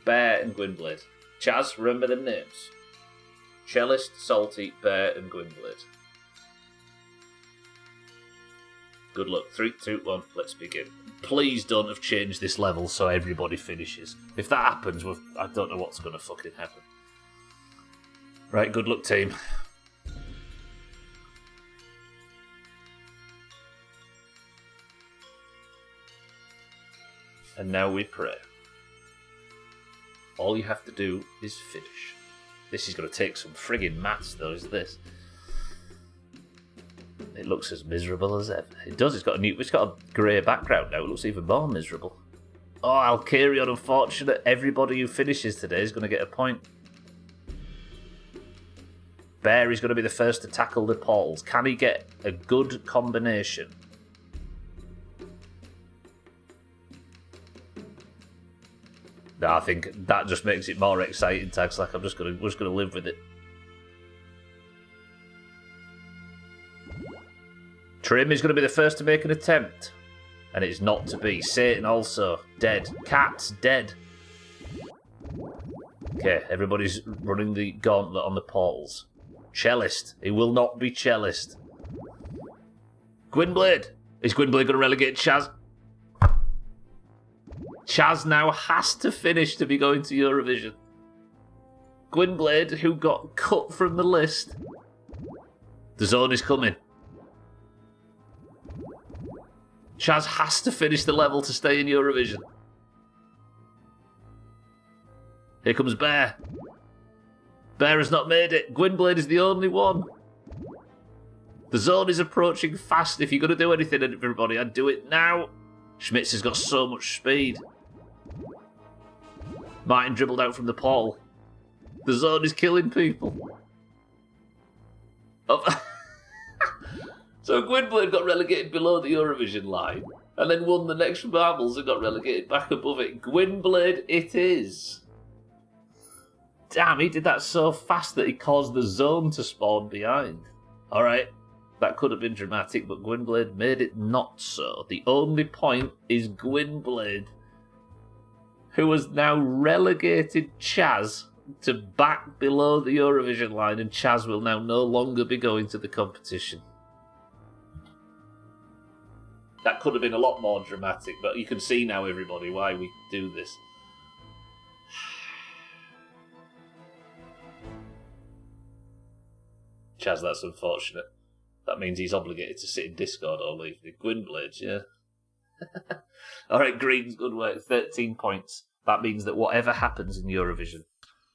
Bear and Gwynblade. Chaz, remember them names. Cellist, Salty, Bear and Gwynblade. Good luck. 3, 2, 1, let's begin. Please don't have changed this level so everybody finishes. If that happens, I don't know what's going to fucking happen. Right, good luck, team. And now we pray. All you have to do is finish. This is going to take some friggin' maths, though, is this? It looks as miserable as ever. It does. It's got a grey background now. It looks even more miserable. Oh, Alcarion, unfortunate. Everybody who finishes today is going to get a point. Bear is going to be the first to tackle the portals. Can he get a good combination? No, I think that just makes it more exciting, Tags. Like we're just going to live with it. Trim is going to be the first to make an attempt. And it's not to be. Satan also dead. Cat's dead. Okay, everybody's running the gauntlet on the portals. Cellist. He will not be Cellist. Gwynblade. Is Gwynblade going to relegate Chaz? Chaz now has to finish to be going to Eurovision. Gwynblade, who got cut from the list. The zone is coming. Chaz has to finish the level to stay in Eurovision. Here comes Bear. Bear has not made it. Gwynblade is the only one. The zone is approaching fast. If you're going to do anything, everybody, I'd do it now. Schmitz has got so much speed. Martin dribbled out from the portal. The zone is killing people. Oh. So Gwynblade got relegated below the Eurovision line and then won the next marbles and got relegated back above it. Gwynblade it is. Damn, he did that so fast that he caused the zone to spawn behind. Alright, that could have been dramatic, but Gwynblade made it not so. The only point is Gwynblade, who has now relegated Chaz to back below the Eurovision line, and Chaz will now no longer be going to the competition. That could have been a lot more dramatic, but you can see now, everybody, why we do this. Chaz, that's unfortunate. That means he's obligated to sit in Discord all evening. Gwynblade, yeah. Alright, Greens, good work. 13 points. That means that whatever happens in Eurovision,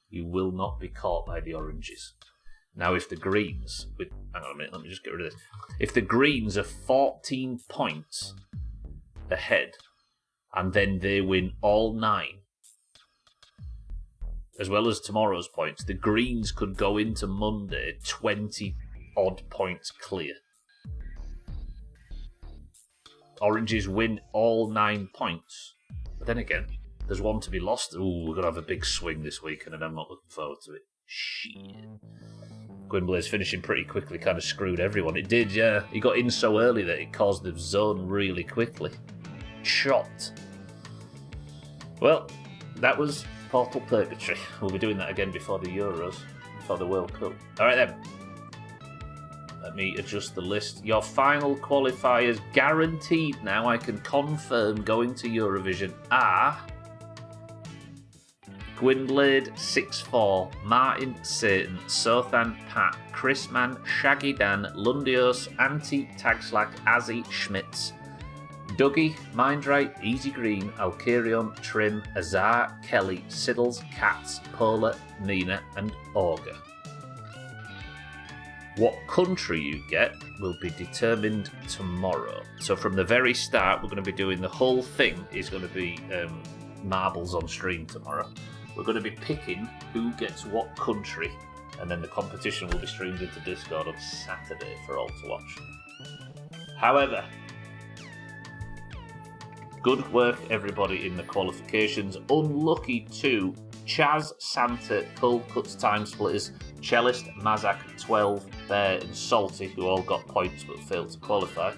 you will not be caught by the Oranges. Now, if the Greens... hang on a minute, let me just get rid of this. If the Greens are 14 points ahead, and then they win all 9, as well as tomorrow's points, the Greens could go into Monday 20-odd points clear. Oranges win all 9 points. But then again, there's one to be lost. Ooh, we're going to have a big swing this weekend, and I'm not looking forward to it. Shit. Gwynblade's finishing pretty quickly kind of screwed everyone. It did, yeah. He got in so early that it caused the zone really quickly. Shot. Well, that was Portal Purgatory. We'll be doing that again before the Euros, before the World Cup. Alright then. Let me adjust the list. Your final qualifiers guaranteed now, I can confirm, going to Eurovision are Gwynblade 6-4, Martin Satan, Sothan Pat, Chrisman, Shaggy Dan, Lundios, Anti, Tagslack, Azzy, Schmitz, Dougie, Mindright, Easy Green, Alkarion, Trim, Azar, Kelly, Siddles, Katz, Pola, Nina, and Auger. What country you get will be determined tomorrow. So from the very start, we're going to be doing the whole thing is going to be marbles on stream tomorrow. We're going to be picking who gets what country, and then the competition will be streamed into Discord on Saturday for all to watch. However, good work everybody in the qualifications. Unlucky to Chaz, Santa, Cold Cuts, Time Splitters, Cellist, Mazak, 12, Bear and Salty, who all got points but failed to qualify.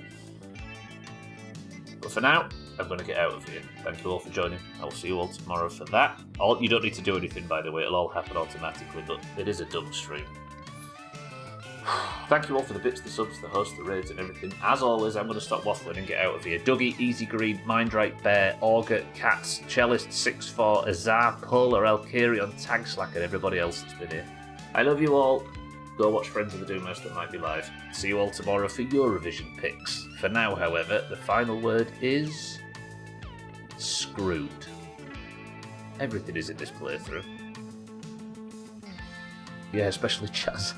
But for now, I'm going to get out of here. Thank you all for joining. I will see you all tomorrow for that. You don't need to do anything, by the way. It'll all happen automatically, but it is a dumb stream. Thank you all for the bits, the subs, the hosts, the raids and everything. As always, I'm going to stop waffling and get out of here. Dougie, Easy Green, Mindright, Bear, Auger, Cats, Cellist, 6-4, Azar, Polar, Alkarion, Tagslack and everybody else that's been here. I love you all. Go watch Friends of the Doomhaus that might be live. See you all tomorrow for Eurovision picks. For now, however, the final word is... screwed. Everything is in this playthrough. Yeah, especially Chaz.